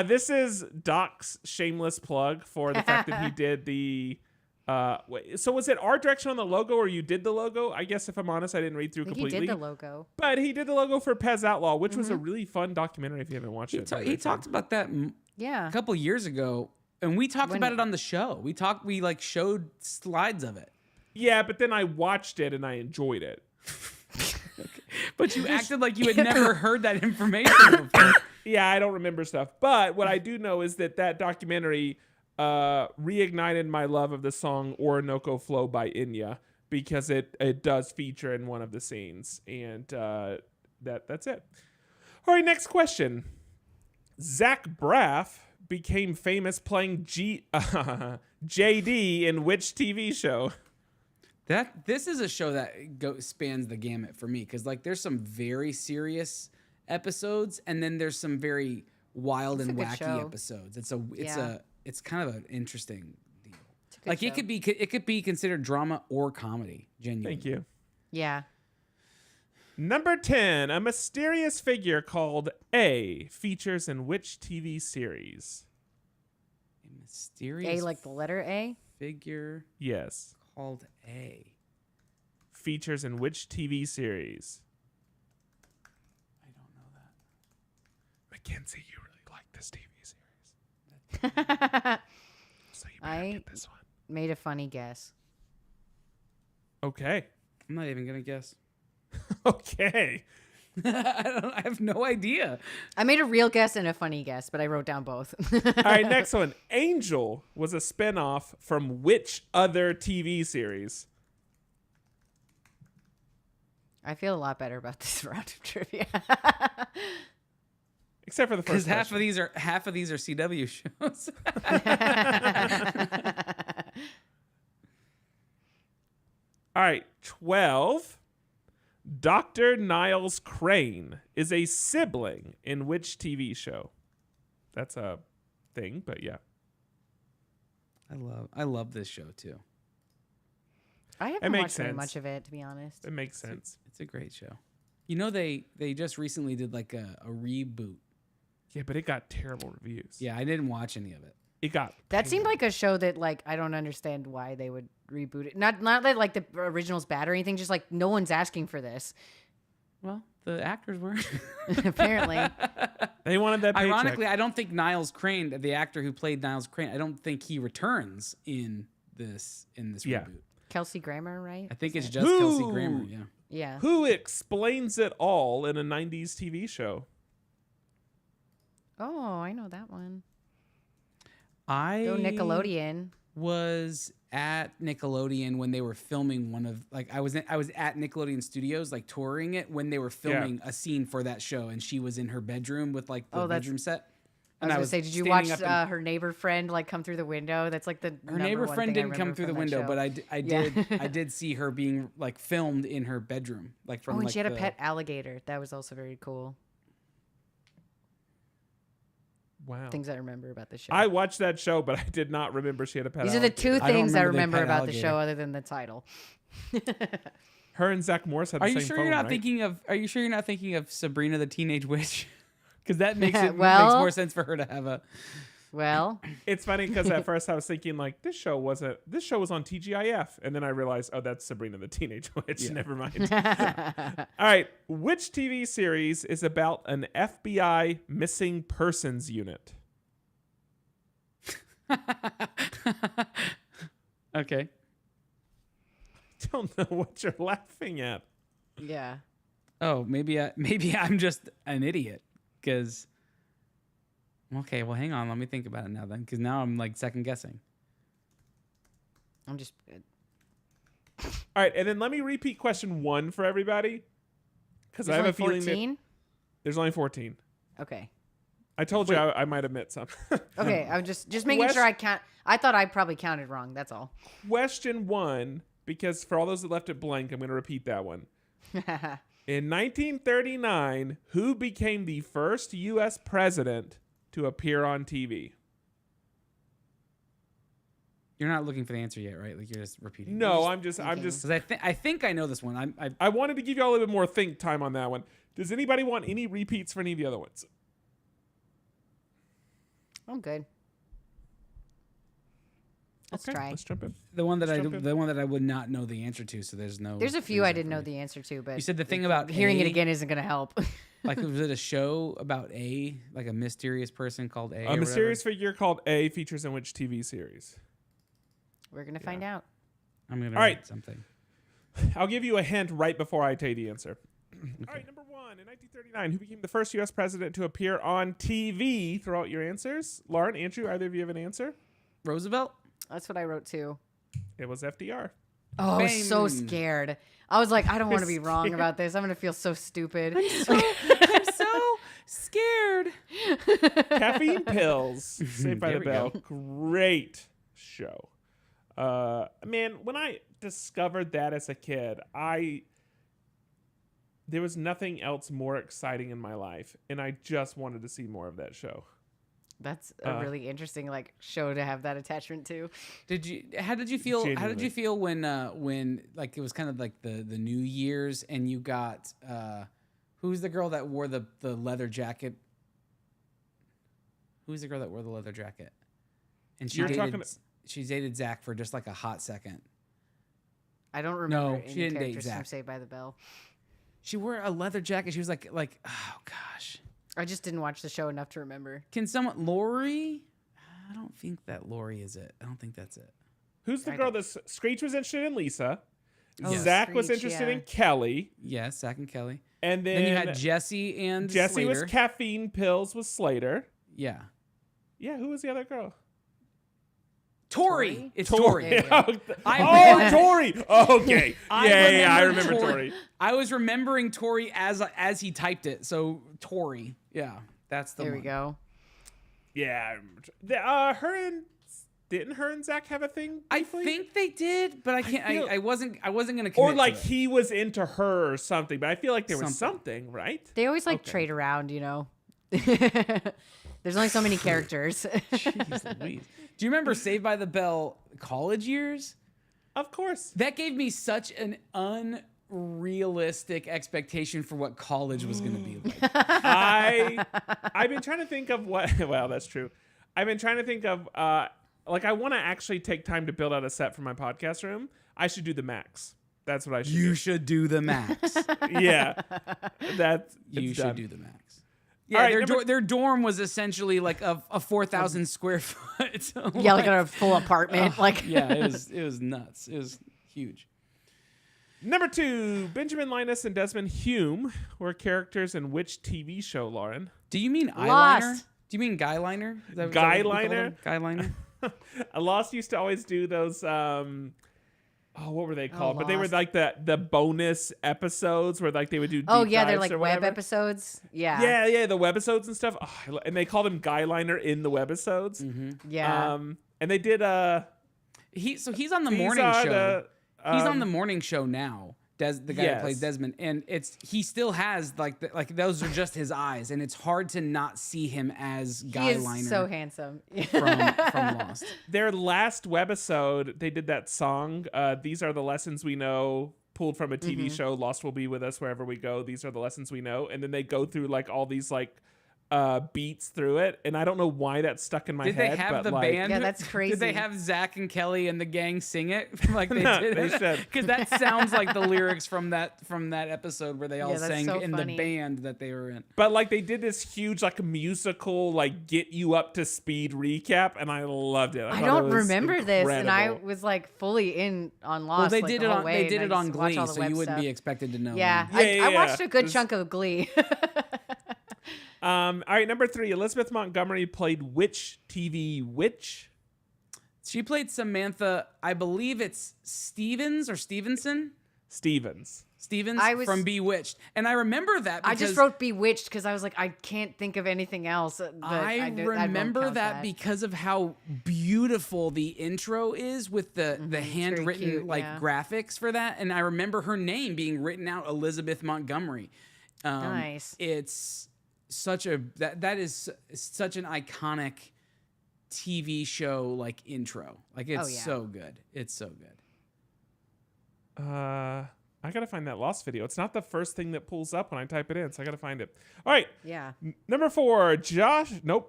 This is Doc's shameless plug for the fact that he did the. Wait, so was it art direction on the logo, or you did the logo? I guess if I'm honest, I didn't read through I think completely. he did the logo. But he did the logo for Pez Outlaw, which was a really fun documentary. If you haven't watched it, He talked about that Yeah. a couple years ago, and we talked When- about it on the show. We like showed slides of it. Yeah, but then I watched it and I enjoyed it. But you acted like you had never heard that information before. Yeah, I don't remember stuff. But what I do know is that documentary reignited my love of the song Orinoco Flow by Enya, because it does feature in one of the scenes. And that's it. All right, next question. Zach Braff became famous playing JD in which TV show? This is a show that spans the gamut for me, because like there's some very serious episodes, and then there's some very wild It's and a good wacky show. episodes. Yeah. It's kind of an interesting deal. It's a good Like show. it could be considered drama or comedy. Genuinely. Thank you. Yeah. Number 10, a mysterious figure called A features in which TV series? A mysterious A like the letter A? figure Yes. called A. Features in which TV series? I don't know that. Mackenzie, you really like this TV series. So you better I get this one. made a funny guess. Okay. I'm not even gonna guess. Okay. I have no idea. I made a real guess and a funny guess, but I wrote down both. All right, next one. Angel was a spinoff from which other TV series? I feel a lot better about this round of trivia. Except for the Because first half question. of these are CW shows. All right, 12. Dr. Niles Crane is a sibling in which TV show? That's a thing, but yeah. I love this show too. I haven't makes watched very sense. much of it, to be honest. It makes sense. It's a great show. You know they just recently did like a reboot. Yeah, but it got terrible reviews. Yeah, I didn't watch any of it. It got That seemed like a show that, like, I don't understand why they would reboot it. Not that, like, the original's bad or anything, just, like, no one's asking for this. Well, the actors were. Apparently. They wanted that paycheck. Ironically, I don't think Niles Crane, the actor who played Niles Crane, I don't think he returns in this Yeah. reboot. Kelsey Grammer, right? I think it's just Kelsey Who? Grammer. Yeah. Yeah. Who explains it all in a 90s TV show? Oh, I know that one. I Go Nickelodeon. was at Nickelodeon when they were filming one of I was at Nickelodeon Studios like touring it when they were filming a scene for that show, and she was in her bedroom with like the Oh, that's- bedroom set. I And was gonna say, did you standing watch up and- her neighbor friend like come through the window? That's like the her number neighbor one friend thing I didn't come remember through the from that window, show. but Yeah. I did see her being like filmed in her bedroom, like from Oh, and like she had a the- pet alligator. That was also very cool. Wow. Things I remember about the show. I watched that show, but I did not remember she had a pet These are the alligator. two I don't things I remember the remember pet about the alligator. show, other than the title. Her and Zach Morris had the Are same you sure phone, you're not right? thinking of? Are you sure you're not thinking of Sabrina the Teenage Witch? Because that makes it Well- makes more sense for her to have a. Well, It's funny because at first I was thinking like this show was on TGIF, and then I realized, oh, that's Sabrina the Teenage Witch. Yeah. Never mind. All right, which TV series is about an FBI missing persons unit? Okay. Don't know what you're laughing at. yeah. Oh, maybe I'm just an idiot. Because. Okay, well, hang on. Let me think about it now then, because now I'm like second guessing. I'm just. All right, and then let me repeat question 1 for everybody, because I have a feeling that 14? there's only 14. Okay. I told you I might omit some. Okay, I'm just making sure I count. I thought I probably counted wrong. That's all. Question 1, because for all those that left it blank, I'm going to repeat that one. In 1939, who became the first U.S. president to appear on TV? You're not looking for the answer yet, right? Like you're just repeating. No, I'm just. Because I think I know this one. I wanted to give you all a little bit more think time on that one. Does anybody want any repeats for any of the other ones? I'm good. Let's Okay, try. let's jump in. the one that jump in. the one that I would not know the answer to. So there's no. There's a few I reason didn't for know me. the answer to, but You said the thing about hearing it A? again isn't going to help. Like was it a show about like a mysterious person called A? A mysterious figure called A features in which TV series? We're going to find out. I'm gonna All right. write something. I'll give you a hint right before I tell you the answer. All right, number 1. In 1939, who became the first U.S. president to appear on TV? Throw out your answers. Lauren, Andrew, either of you have an answer? Roosevelt. That's what I wrote too. It was FDR. Oh, I was so Bang. scared. I was like, I don't want to be wrong about this. I'm going to feel so stupid. I'm so scared. Caffeine Pills, Saved by There the we Bell. go. Great show. Man, when I discovered that as a kid, there was nothing else more exciting in my life, and I just wanted to see more of that show. That's a really interesting like show to have that attachment to. How did you feel? How did Genuinely. you feel when like it was kind of like the New Year's and you got who's the girl that wore the leather jacket? Who's the girl that wore the leather jacket? And she You're dated talking- she dated Zach for just like a hot second. I don't remember she any didn't date characters from Zach. Saved by the Bell. She wore a leather jacket. She was like oh gosh. I just didn't watch the show enough to remember. Can someone Lori? I don't think that Lori is it. I don't think that's it. Who's the girl that Screech was interested in? Lisa. Oh, Zach was Screech, interested yeah. in Kelly. Yes, Zach and Kelly. And then you had Jesse and Jesse was Slater. caffeine pills with Slater. Yeah. Yeah, who was the other girl? Tori. It's Tori. Oh, I- Tori. Okay. I remember Tori. Tori. I was remembering Tori as he typed it. So Tori. Yeah, that's the There one. we go. Yeah, I remember. Didn't her and Zach have a thing? I briefly? think they did, but I can't. feel- I wasn't gonna commit Or like to it. he was into her or something, but I feel like there was something, right? They always like Okay. trade around, you know. There's only so many characters. Jeez Louise. Do you remember Saved by the Bell college years? Of course. That gave me such an unrealistic expectation for what college was going to be like. I've been trying to think of what. Well, that's true. I've been trying to think of like I want to actually take time to build out a set for my podcast room. I should do the max. That's what I should. You should do the max. do. Yeah, that's You it's should done. do the max. Yeah, right, their dorm was essentially like a 4,000 square foot. Yeah, like a full apartment. Like Yeah, it was nuts. It was huge. Number 2, Benjamin Linus and Desmond Hume were characters in which TV show, Lauren? Do you mean eyeliner? Lost. Do you mean guyliner? Is that what we call Guyliner? them? Guyliner? Lost used to always do those. What were they called? But they were Lost. like the bonus episodes where like they would do. oh deep yeah, they're dives like or web whatever. episodes. Yeah. Yeah, the webisodes and stuff. Oh, and they called him Guyliner in the webisodes. Yeah. And they did He's on the these morning are show. the, He's on the morning show now. The guy that plays Yes. Desmond, and he still has like those are just his eyes, and it's hard to not see him as he Guyliner is so handsome. from Lost. Their last webisode, they did that song. These are the lessons we know, pulled from a TV show. Lost will be with us wherever we go. These are the lessons we know. And then they go through like all these like beats through it, and I don't know why that stuck in my Did head. they have but the like, band? Yeah, that's Did they crazy. have Zach and Kelly and the gang sing it like they No, did? they should. Because that sounds like the lyrics from that episode where they all Yeah, that's sang so in funny. the band that they were in. But like they did this huge like musical like get you up to speed recap, and I loved it. I thought don't it was remember this, and I incredible. was like fully in on Lost. Well, they like, did the it whole on way, they did and it I on just watched Glee, all the so web you wouldn't be stuff. expected to know. Yeah, Yeah, I watched a good There's- chunk of Glee. All right, number 3, Elizabeth Montgomery played which TV witch? She played Samantha. I believe it's Stevens or Stevenson. Stevens. Stevens I was- from Bewitched, and I remember that. I Because just wrote Bewitched because I was like, I can't think of anything else. But I won't remember count that because of how beautiful the intro is with the very handwritten cute, yeah. graphics for that, and I remember her name being written out, Elizabeth Montgomery. Nice. It's such a that is such an iconic TV show like intro. Like it's yeah. so good. It's so good. I gotta find that Lost video. It's not the first thing that pulls up when I type it in, so I gotta find it. All right, Yeah. number 4,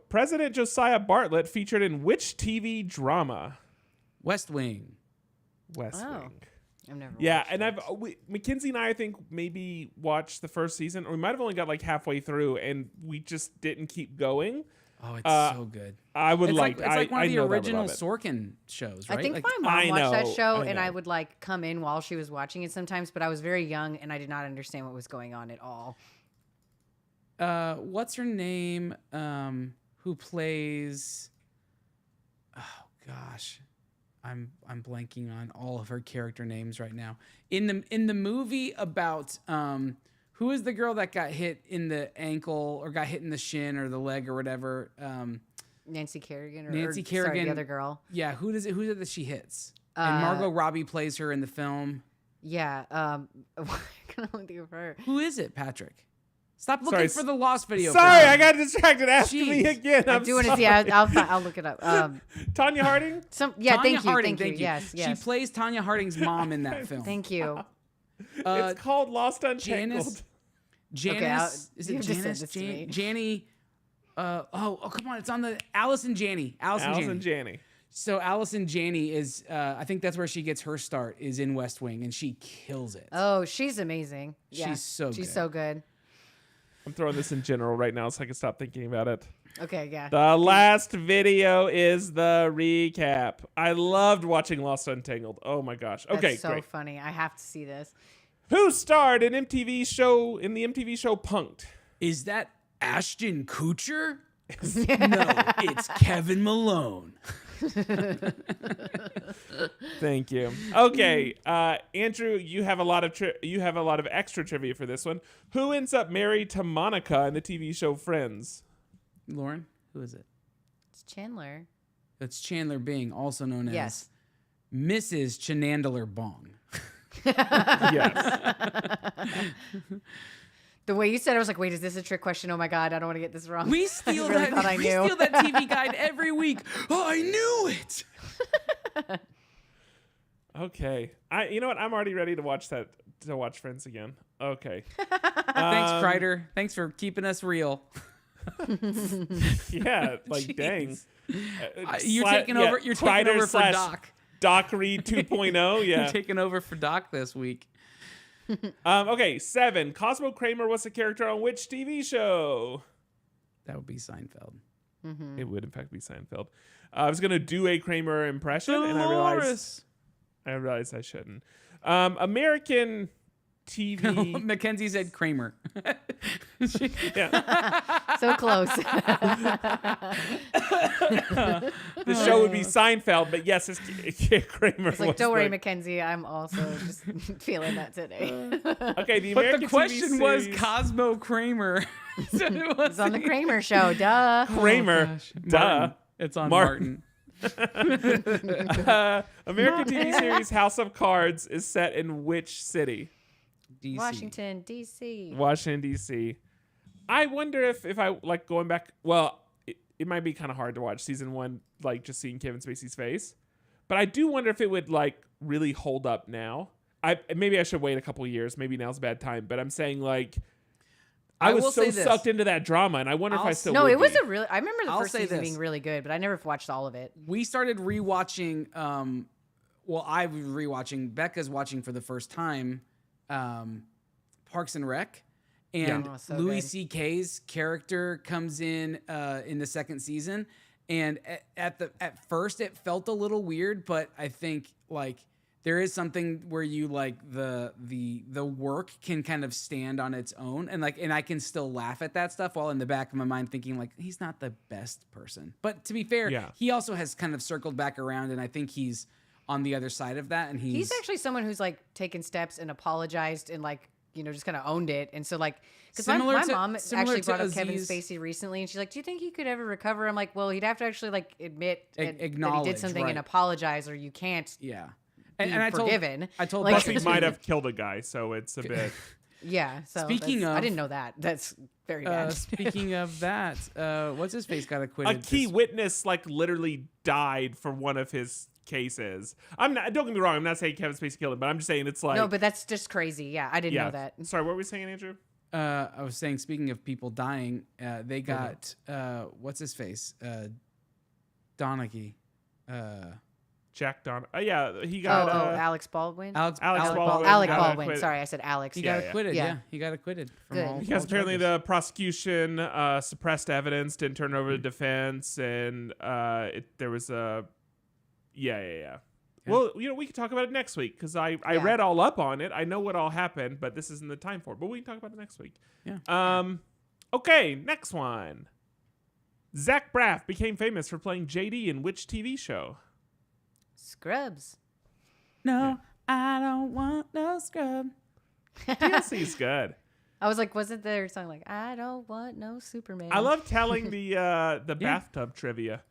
President Josiah Bartlett featured in which TV drama? West Wing. West Oh. Wing. I've never. Yeah, watched and it. Mackenzie and I think maybe watched the first season, or we might have only got like halfway through, and we just didn't keep going. Oh, it's so good. I would It's like. it's like one I of the know that I would original love it. Sorkin shows, right? I think Like, my mom I watched that know, show, I and I know. would like come in while she was watching it sometimes. But I was very young, and I did not understand what was going on at all. what's her name? Who plays? Oh gosh, I'm blanking on all of her character names right now. In the movie about who is the girl that got hit in the ankle or got hit in the shin or the leg or whatever? Nancy Kerrigan or Nancy sorry, Kerrigan. the other girl. Yeah, who is it that she hits? And Margot Robbie plays her in the film. Yeah. I can only think of her. Who is it, Patrick? Stop looking Sorry, for the Lost video. Sorry, for I got distracted. Ask me Jeez. again. I'm Do want to sorry. see. I'll look it up. Tanya Harding. Yeah. Tanya Thank you. Harding, Thank you. Yes. She Yes. plays Tanya Harding's mom in that film. Thank you. It's called Lost Untangled. Janice, is you it have to send Janice? this to me. Janny. Oh, come on! It's on the Allison Janney. Allison Janney. So Allison Janney is, I think that's where she gets her start. Is in West Wing, and she kills it. Oh, she's amazing. Yeah. She's so She's good. so good. I'm throwing this in general right now so I can stop thinking about it. Okay, yeah. The last video is the recap. I loved watching Lost Untangled. Oh my gosh. Okay, That's so great. funny. I have to see this. Who starred in the MTV show Punk'd? Is that Ashton Kutcher? No, it's Kevin Malone. Thank you. Okay, Andrew, you have a lot of extra trivia for this one. Who ends up married to Monica in the TV show Friends? Lauren, who is it? It's Chandler. That's Chandler Bing, also known as Yes. Mrs. Chenandler Bong. Yes. The way you said it, I was like, wait, is this a trick question? Oh my God, I don't want to get this wrong. We steal really that. thought I We knew. steal that TV guide every week. Oh, I knew it. Okay. You know what? I'm already ready to watch Friends again. Okay. Thanks, Kreider. Thanks for keeping us real. Yeah, like dang. You're taking over. You're taking over for Doc. Doc Reed 2.0. Yeah. You're taking over for Doc this week. Okay, 7. Cosmo Kramer was a character on which TV show? That would be Seinfeld. It would, in fact, be Seinfeld. I was gonna do a Kramer impression, and I realized I shouldn't. American TV. Mackenzie said Kramer. Yeah, So close. the show would be Seinfeld, but yes, it's Kramer. It's like, don't was worry, the- Mackenzie. I'm also just feeling that today. Okay, the But American the question TV was series- Cosmo Kramer. So It's on the Kramer show. Duh. Kramer. Duh. Martin. It's on Martin. Martin. American TV series House of Cards is set in which city? DC. Washington, D.C. Washington, D.C. I wonder if I like going back. Well, it might be kind of hard to watch season 1, like just seeing Kevin Spacey's face. But I do wonder if it would like really hold up now. Maybe I should wait a couple years. Maybe now's a bad time. But I'm saying like I will was so say this. sucked into that drama, and I wonder if I still No, would it was be. a really. I remember the I'll first say season this. being really good, but I never watched all of it. We started rewatching. Well, I was rewatching. Becca's watching for the first time. Parks and Rec, and Yeah. Oh, so Louis good. C.K.'s character comes in the second season, and at first it felt a little weird, but I think like there is something where you like the work can kind of stand on its own, and I can still laugh at that stuff while in the back of my mind thinking like he's not the best person. But to be fair, Yeah. he also has kind of circled back around, and I think he's on the other side of that, and He's actually someone who's like taken steps and apologized and like, you know, just kind of owned it. And so like, because my Similar to- mom similar actually to brought up Kevin Aziz. Spacey recently, and she's like, "Do you think he could ever recover?" I'm like, "Well, he'd have to actually like admit that he acknowledge, did something right. and apologize, or you can't yeah. be And I told forgiven." I told Like- Plus, Becca he might too. have killed a guy, so it's a bit. Yeah. So Speaking I of- didn't know that. That's very bad. Speaking of that, what's his face got acquitted? A key witness like literally died for one of his cases. I'm not. Don't get me wrong. I'm not saying Kevin Spacey killed him, but I'm just saying it's like. No, but that's just crazy. Yeah, I didn't yeah. know that. Sorry, what were we saying, Andrew? I was saying, speaking of people dying, they got what's his face, Donaghy, Jack Don. Yeah, he got. Alex Baldwin. Alex Baldwin. Alec got Baldwin. acquitted. Sorry, I said Alex. He Yeah, got acquitted. yeah. Yeah, he got acquitted from Good. all. Because all apparently charges. the prosecution suppressed evidence, didn't turn over the defense, and there was a. Yeah. Well, you know, we can talk about it next week because I Yeah. read all up on it. I know what all happened, but this isn't the time for it. But we can talk about it next week. Yeah. Okay, next one. Zach Braff became famous for playing JD in which TV show? Scrubs. No, I don't want no scrub. TLC's good. I was like, wasn't there a song like "I don't want no Superman"? I love telling the bathtub trivia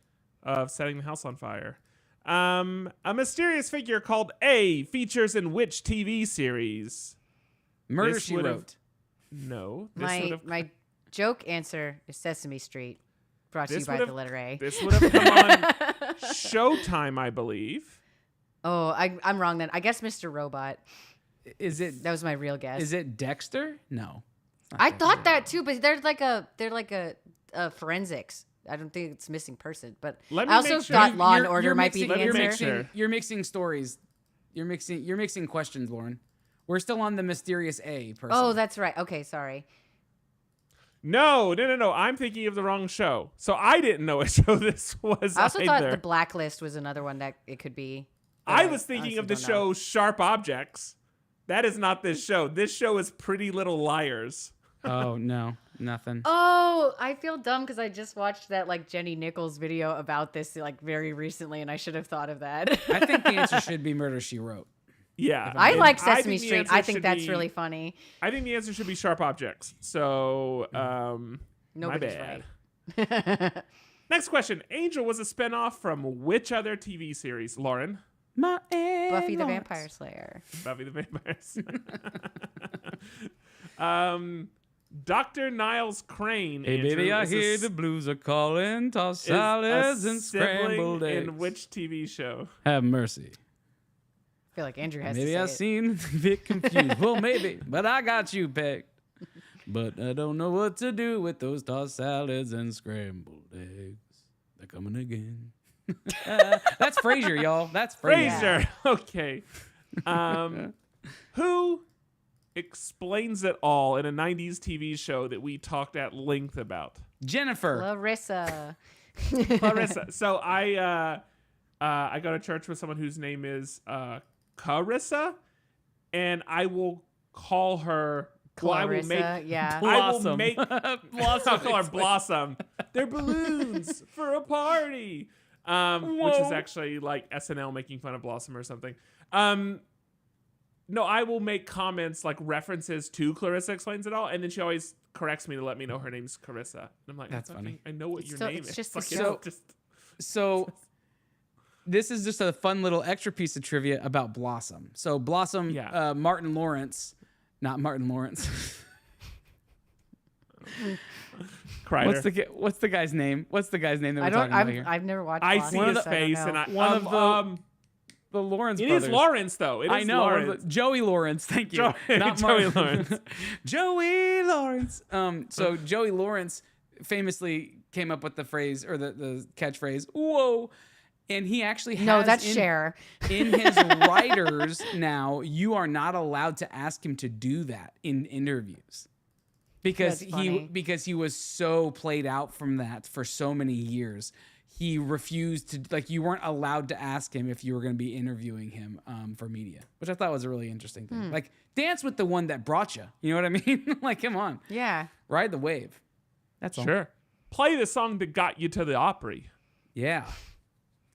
of setting the house on fire. A mysterious figure called A features in which TV series? Murder This She would've- Wrote. No. This my would've- my joke answer is Sesame Street, brought to you This by would've- the letter A. This would have come on Showtime, I believe. Oh, I'm wrong then. I guess Mr. Robot. Is it? That was my real guess. Is it Dexter? No. I thought that too, but they're like a forensics. I don't think it's missing person, but Let me I also make sure. thought Law and You're Order might be mixing- the Let me answer. make sure. You're mixing stories. You're mixing questions, Lauren. We're still on the mysterious A person. Oh, that's right. Okay, sorry. No. I'm thinking of the wrong show. So I didn't know what show this was I also thought either. The Blacklist was another one that it could be. I was thinking honestly of the don't know. show Sharp Objects. That is not this show. This show is Pretty Little Liars. Oh no, nothing. Oh, I feel dumb because I just watched that like Jenny Nichols video about this like very recently, and I should have thought of that. I think the answer should be Murder, She Wrote. Yeah. I And like think Sesame the Street. answer I think should that's be- really funny. I think the answer should be Sharp Objects. So, Nobody's my bad. Next question. Angel was a spinoff from which other TV series? Lauren? My Buffy the Lawrence. Vampire Slayer. Buffy the Vampires. Dr. Niles Crane. Hey Andrew, baby, I is a hear s- the blues are calling. Toss is a salads and scrambled sibling eggs. in which TV show? Have mercy. I feel like Andrew has Maybe to I say it. seem a bit confused. Well, maybe, but I got you pegged. But I don't know what to do with those tossed salads and scrambled eggs. They're coming again. That's Frasier, y'all. That's Frasier. Frasier. Okay. Who explains it all in a 90s TV show that we talked at length about? Jennifer. Larissa. Clarissa. So I go to church with someone whose name is Clarissa, and I will call her. Well, I will make. Clarissa, yeah. I will Blossom. make. Blossom. I'll call her Blossom. They're balloons for a party. Which is actually like SNL making fun of Blossom or something. No, I will make comments like references to Clarissa Explains It All, and then she always corrects me to let me know her name's Clarissa. And I'm like, That's fucking- funny. I know what your still- name it's is. just the Fucking show. just So this is just a fun little extra piece of trivia about Blossom. So Blossom, Yeah. Martin Lawrence, not Martin Lawrence. Kreider. What's the guy's name? What's the guy's name that we're I don't. talking about here? I've never watched. I Blossom, see One of his the- so I don't face, know. and I One of the- the Lawrence it brothers. is Lawrence though. It is I know. Lawrence. Joey Lawrence. Thank you. Joey Not Joey Martin. Lawrence. Joey Lawrence. So Joey Lawrence famously came up with the phrase or the catchphrase, "Whoa." And he actually has No, that's Cher. in his writers now, you are not allowed to ask him to do that in interviews. Because That's funny. he was so played out from that for so many years. He refused to, like, you weren't allowed to ask him if you were going to be interviewing him for media, which I thought was a really interesting thing. Like, dance with the one that brought you. You know what I mean? Like, come on. Yeah. Ride the wave. That's all. Sure. Play the song that got you to the Opry. Yeah.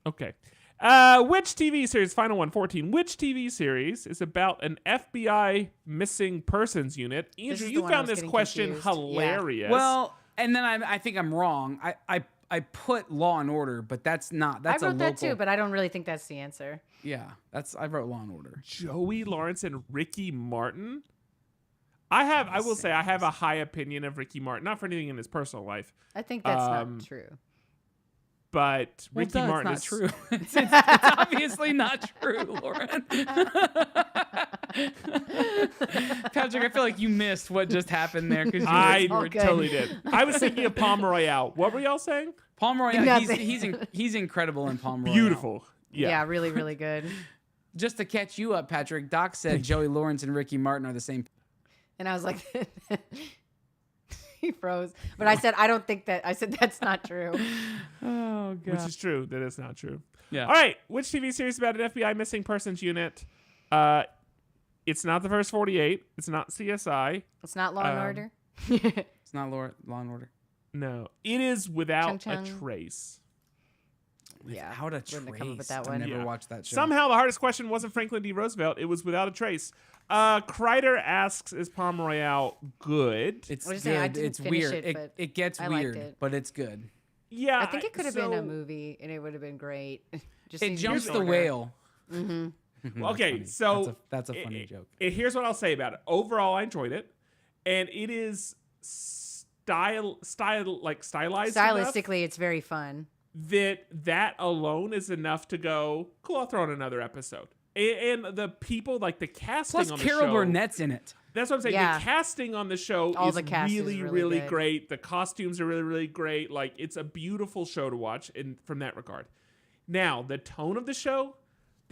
Okay. Which TV series, final one, 14, which TV series is about an FBI missing persons unit? Andrew, is the you one I found was this getting question confused. Yeah. hilarious. Well, and then I think I'm wrong. I put Law and Order, but that's not. That's I wrote a that local. too, but I don't really think that's the answer. Yeah, I wrote Law and Order. Joey Lawrence and Ricky Martin? I will say I have a high opinion of Ricky Martin, not for anything in his personal life, I think that's not true. but Well, Ricky duh, Martin it's is not true. It's obviously not true, Lauren. Patrick, I feel like you missed what just happened there because I all good. totally did. I was thinking of Palm Royale. What were y'all saying? Palm Royale. Nothing. He's incredible in Palm Royale. Beautiful. Yeah. Yeah. Really, really good. Just to catch you up, Patrick, Doc said Joey Lawrence and Ricky Martin are the same. And I was like, he froze. But I said, I don't think that. I said that's not true. Oh Which is true. That is not true. Yeah. All right. Which TV series about an FBI missing persons unit? It's not the first 48. It's not CSI. It's not Law and Order. It's not Law and Order. No. It is Without Chung a Chung. Trace. Yeah. How to Wouldn't have come up with trace? that I one. never Yeah. watched that show. Somehow the hardest question wasn't Franklin D. Roosevelt. It was Without a Trace. Kreider asks, is Palm Royale good? It's What did good. you say? I didn't It's finish weird. it, but It gets I liked weird, it. but it's good. Yeah. I think it could have been a so- movie, and it would have been great. Just It needs jumps to the be whale. Okay, funny. so That's a funny joke. Here's what I'll say about it. Overall, I enjoyed it, and it is stylized enough Stylistically, it's very fun. that alone is enough to go, cool, I'll throw in another episode. And the people, like the casting Plus, on the Carol show. Burnett's in it. That's what I'm saying. Yeah. The casting on the show All is the cast is really, really really good. great. The costumes are really, really great. Like, it's a beautiful show to watch from that regard. Now, the tone of the show,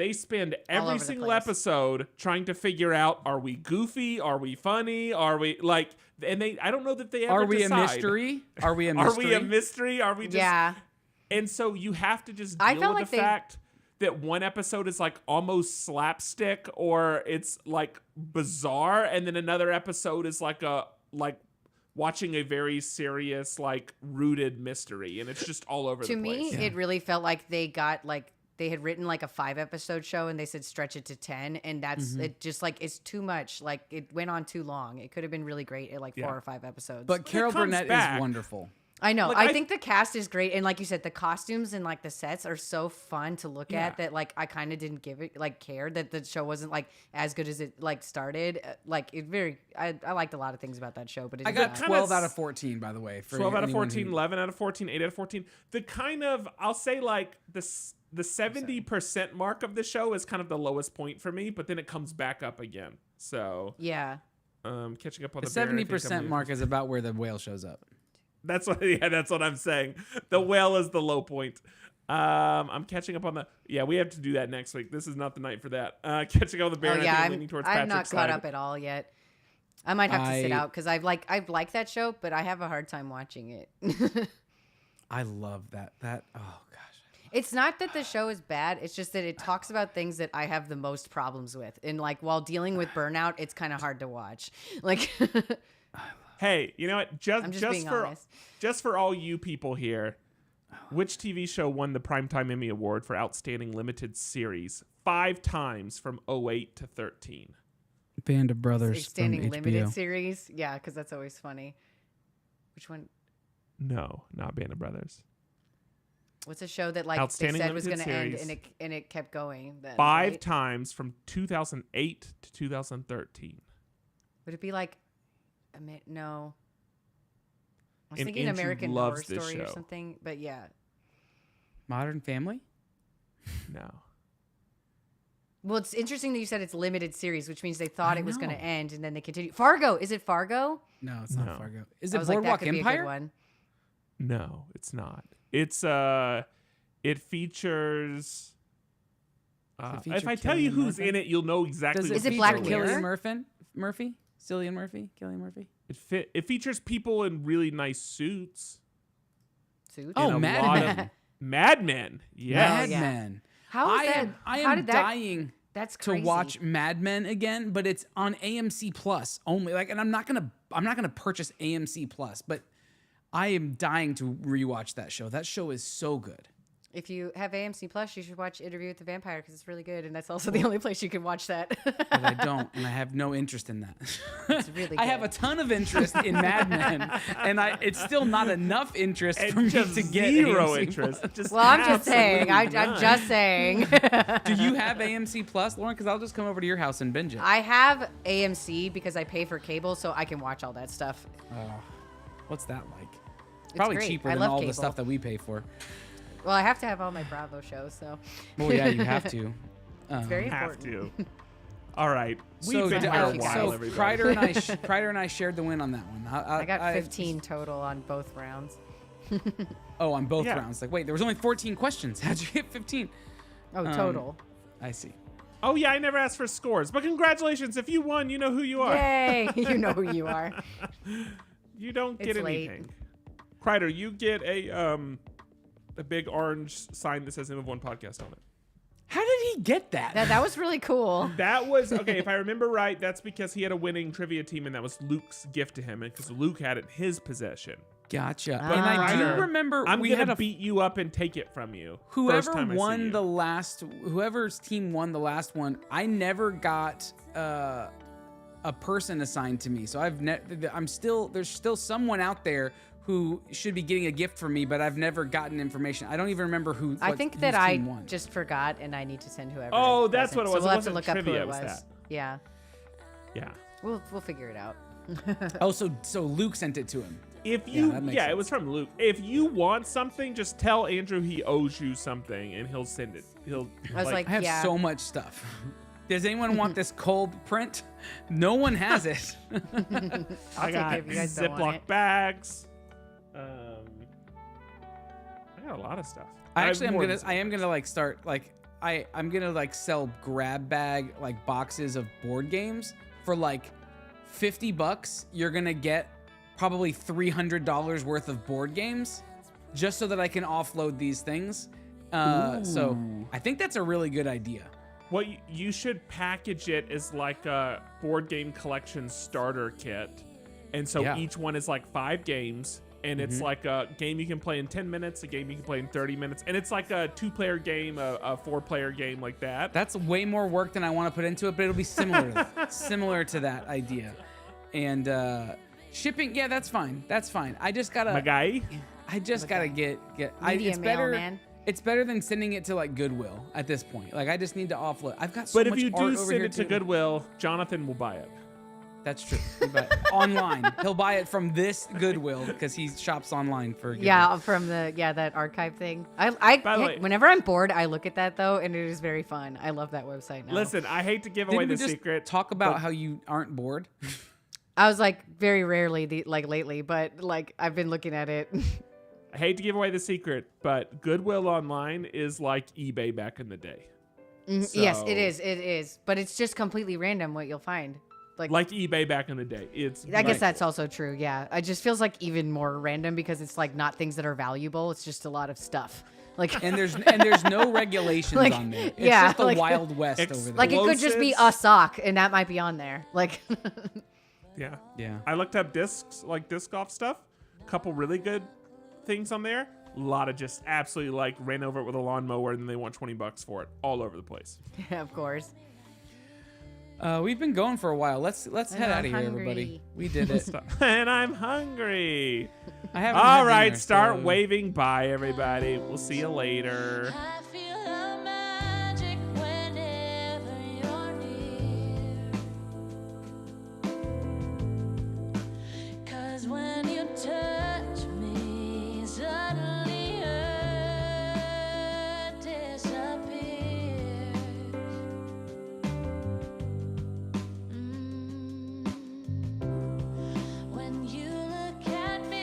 they spend All over every the single place. episode trying to figure out, are we goofy? Are we funny? Are we like, and I don't know that they ever Are we decide. a mystery? Are we a Are mystery? we a mystery? Are we just, Yeah. and so you have to just I deal felt with like the they- fact that one episode is like almost slapstick or it's like bizarre, and then another episode is like watching a very serious, like rooted mystery, and it's just all over To the me, place. it really felt like they got like they had written like a 5-episode show and they said stretch it to 10, and that's it. Just like it's too much. Like it went on too long. It could have been really great at like 4 or 5 episodes. But Carol comes Burnett back. is wonderful. I know. Like, I I- think the cast is great, and like you said, the costumes and like the sets are so fun to look Yeah. at that like I kind of didn't give it like care that the show wasn't like as good as it like started. Like it very, I liked a lot of things about that show, but it I is got not. kinda 12 out of 14, by the way. For 12 out of anyone 14, who- 11 out of 14, 8 out of 14. The kind of, I'll say like the 70% mark of the show is kind of the lowest point for me, but then it comes back up again. So, Yeah. catching up on The the Bear, I think 70% I'm- mark is about where the whale shows up. That's what I'm saying. The whale is the low point. I'm catching up on we have to do that next week. This is not the night for that. Catching up on the Bear, Oh and yeah, I think I'm I'm leaning towards not Patrick's caught side. up at all yet. I might have to sit I- out because I've liked that show, but I have a hard time watching it. I love that. Oh, gosh. It's not that the show is bad. It's just that it talks about things that I have the most problems with. And like while dealing with burnout, it's kind of hard to watch. Like, Hey, you know what? I'm just being honest. Just for all you people here, which TV show won the Primetime Emmy Award for Outstanding Limited Series 5 times from 08 to 13? Band of Brothers Standing from limited HBO. series. Yeah, because that's always funny. Which one? No, not Band of Brothers. What's a show that like they Outstanding said was going limited to end series. and it kept going? Then, 5 right? times from 2008 to 2013. Would it be like? No. I was And thinking Andrew American loves Horror this Story or show. something, but yeah. Modern Family? No. Well, it's interesting that you said it's limited series, which means they thought I it was going to know. end, and then they continued. Fargo, is it Fargo? No, it's No. not Fargo. Is I it was like, that Boardwalk could be a good Empire? one. No, it's not. It's it features feature if I tell you Cillian who's Murphy? in it, you'll know exactly Does what Is it the Black show Mirror? Cillian Murphy? Cillian Murphy? It features people in really nice suits. Suits? Oh, in a Mad lot Men. of- Mad Men. Yes. Mad yeah. Men. How is that? I how am did that? dying That's to crazy. watch Mad Men again, but it's on AMC Plus only. Like, and I'm not gonna purchase AMC Plus, but I am dying to rewatch that show. That show is so good. If you have AMC Plus, you should watch Interview with the Vampire because it's really good, and that's also the only place you can watch that. But I don't, and I have no interest in that. It's really I have a good. ton of interest in Mad Men, and it's still not enough interest And for me just to get zero AMC interest. Plus. Just Well, I'm just saying. absolutely I'm none. just saying. Do you have AMC Plus, Lauren? Because I'll just come over to your house and binge it. I have AMC because I pay for cable, so I can watch all that stuff. What's that like? Probably great. cheaper I than love all cable. the stuff that we pay for. Well, I have to have all my Bravo shows, so Well, yeah, you have to. it's very Have important. to. All right. We've So, been here a while, so everybody. Kreider and I shared the win on that one. I got 15 total on both rounds. Oh, on both Yeah. rounds. Like, wait, there was only 14 questions. How'd you get 15? Oh, total. I see. Oh yeah, I never asked for scores, but congratulations! If you won, you know who you are. Yay! You know who you are. You don't get It's late. anything. Kreider, you get a big orange sign that says name of one podcast on it. How did he get that? That was really cool. That was okay. If I remember right, that's because he had a winning trivia team, and that was Luke's gift to him, and because Luke had it in his possession. Gotcha. But And I do Kreider, remember I'm we gonna had a beat you up and take it from you. first whoever time I see won you. the last, whoever's team won the last one. I never got a person assigned to me, so there's still someone out there who should be getting a gift from me, but I've never gotten information. I don't even remember who. I what- think whose that I team won. just forgot, and I need to send whoever. Oh, it that's wasn't. what it was. So we'll It have to wasn't look up who trivia, it it was was. that. Yeah, Yeah. we'll figure it out. Oh, so Luke sent it to him. If Yeah, you, that makes it sense. was from Luke. If you want something, just tell Andrew he owes you something, and he'll send it. He'll. I was like, I have yeah. so much stuff. Does anyone want this cold print? No one has it. I'll I take got it if you guys don't want Ziploc it. bags. I got a lot of stuff. I have actually more am than gonna like start like I'm gonna like sell grab bag like boxes of board games for like $50. You're gonna get probably $300 worth of board games, just so that I can offload these things. So I think that's a really good idea. Well, you should package it as like a board game collection starter kit. And so each one is like 5 games. And it's like a game you can play in 10 minutes, a game you can play in 30 minutes. And it's like a 2-player game, a 4-player game like that. That's way more work than I want to put into it, but it'll be similar to that idea. And shipping, yeah, that's fine. That's fine. I just gotta get Media it's mail, better. man. It's better than sending it to like Goodwill at this point. Like I just need to offload. I've got so But much if you art do over send here it to too. Goodwill, Jonathan will buy it. That's true. Online. He'll buy it from this Goodwill because he shops online for Goodwill. Yeah, from that archive thing. By the way- Whenever I'm bored, I look at that though, and it is very fun. I love that website now. Listen, I hate to give away Didn't we the just secret. talk about but- how you aren't bored? I was like very rarely lately, but like I've been looking at it. I hate to give away the secret, but Goodwill Online is like eBay back in the day. Yes, So- it is. But it's just completely random what you'll find. Like eBay back in the day. I guess that's also true. Yeah, it just feels like even more random because it's like not things that are valuable. It's just a lot of stuff. Like And there's no regulations Like, on there. It's yeah, just the like- Wild West over there. like it could just be a Explosives. sock, and that might be on there. Like Yeah. Yeah. I looked up discs, like disc golf stuff. Couple really good things on there. A lot of just absolutely like ran over it with a lawnmower and then they want $20 for it all over the place. yeah, of course. We've been going for a while. Let's head out of here, everybody. hungry. We did it. And I'm hungry. I haven't All had right, dinner, start so- waving bye, everybody. We'll see you later. I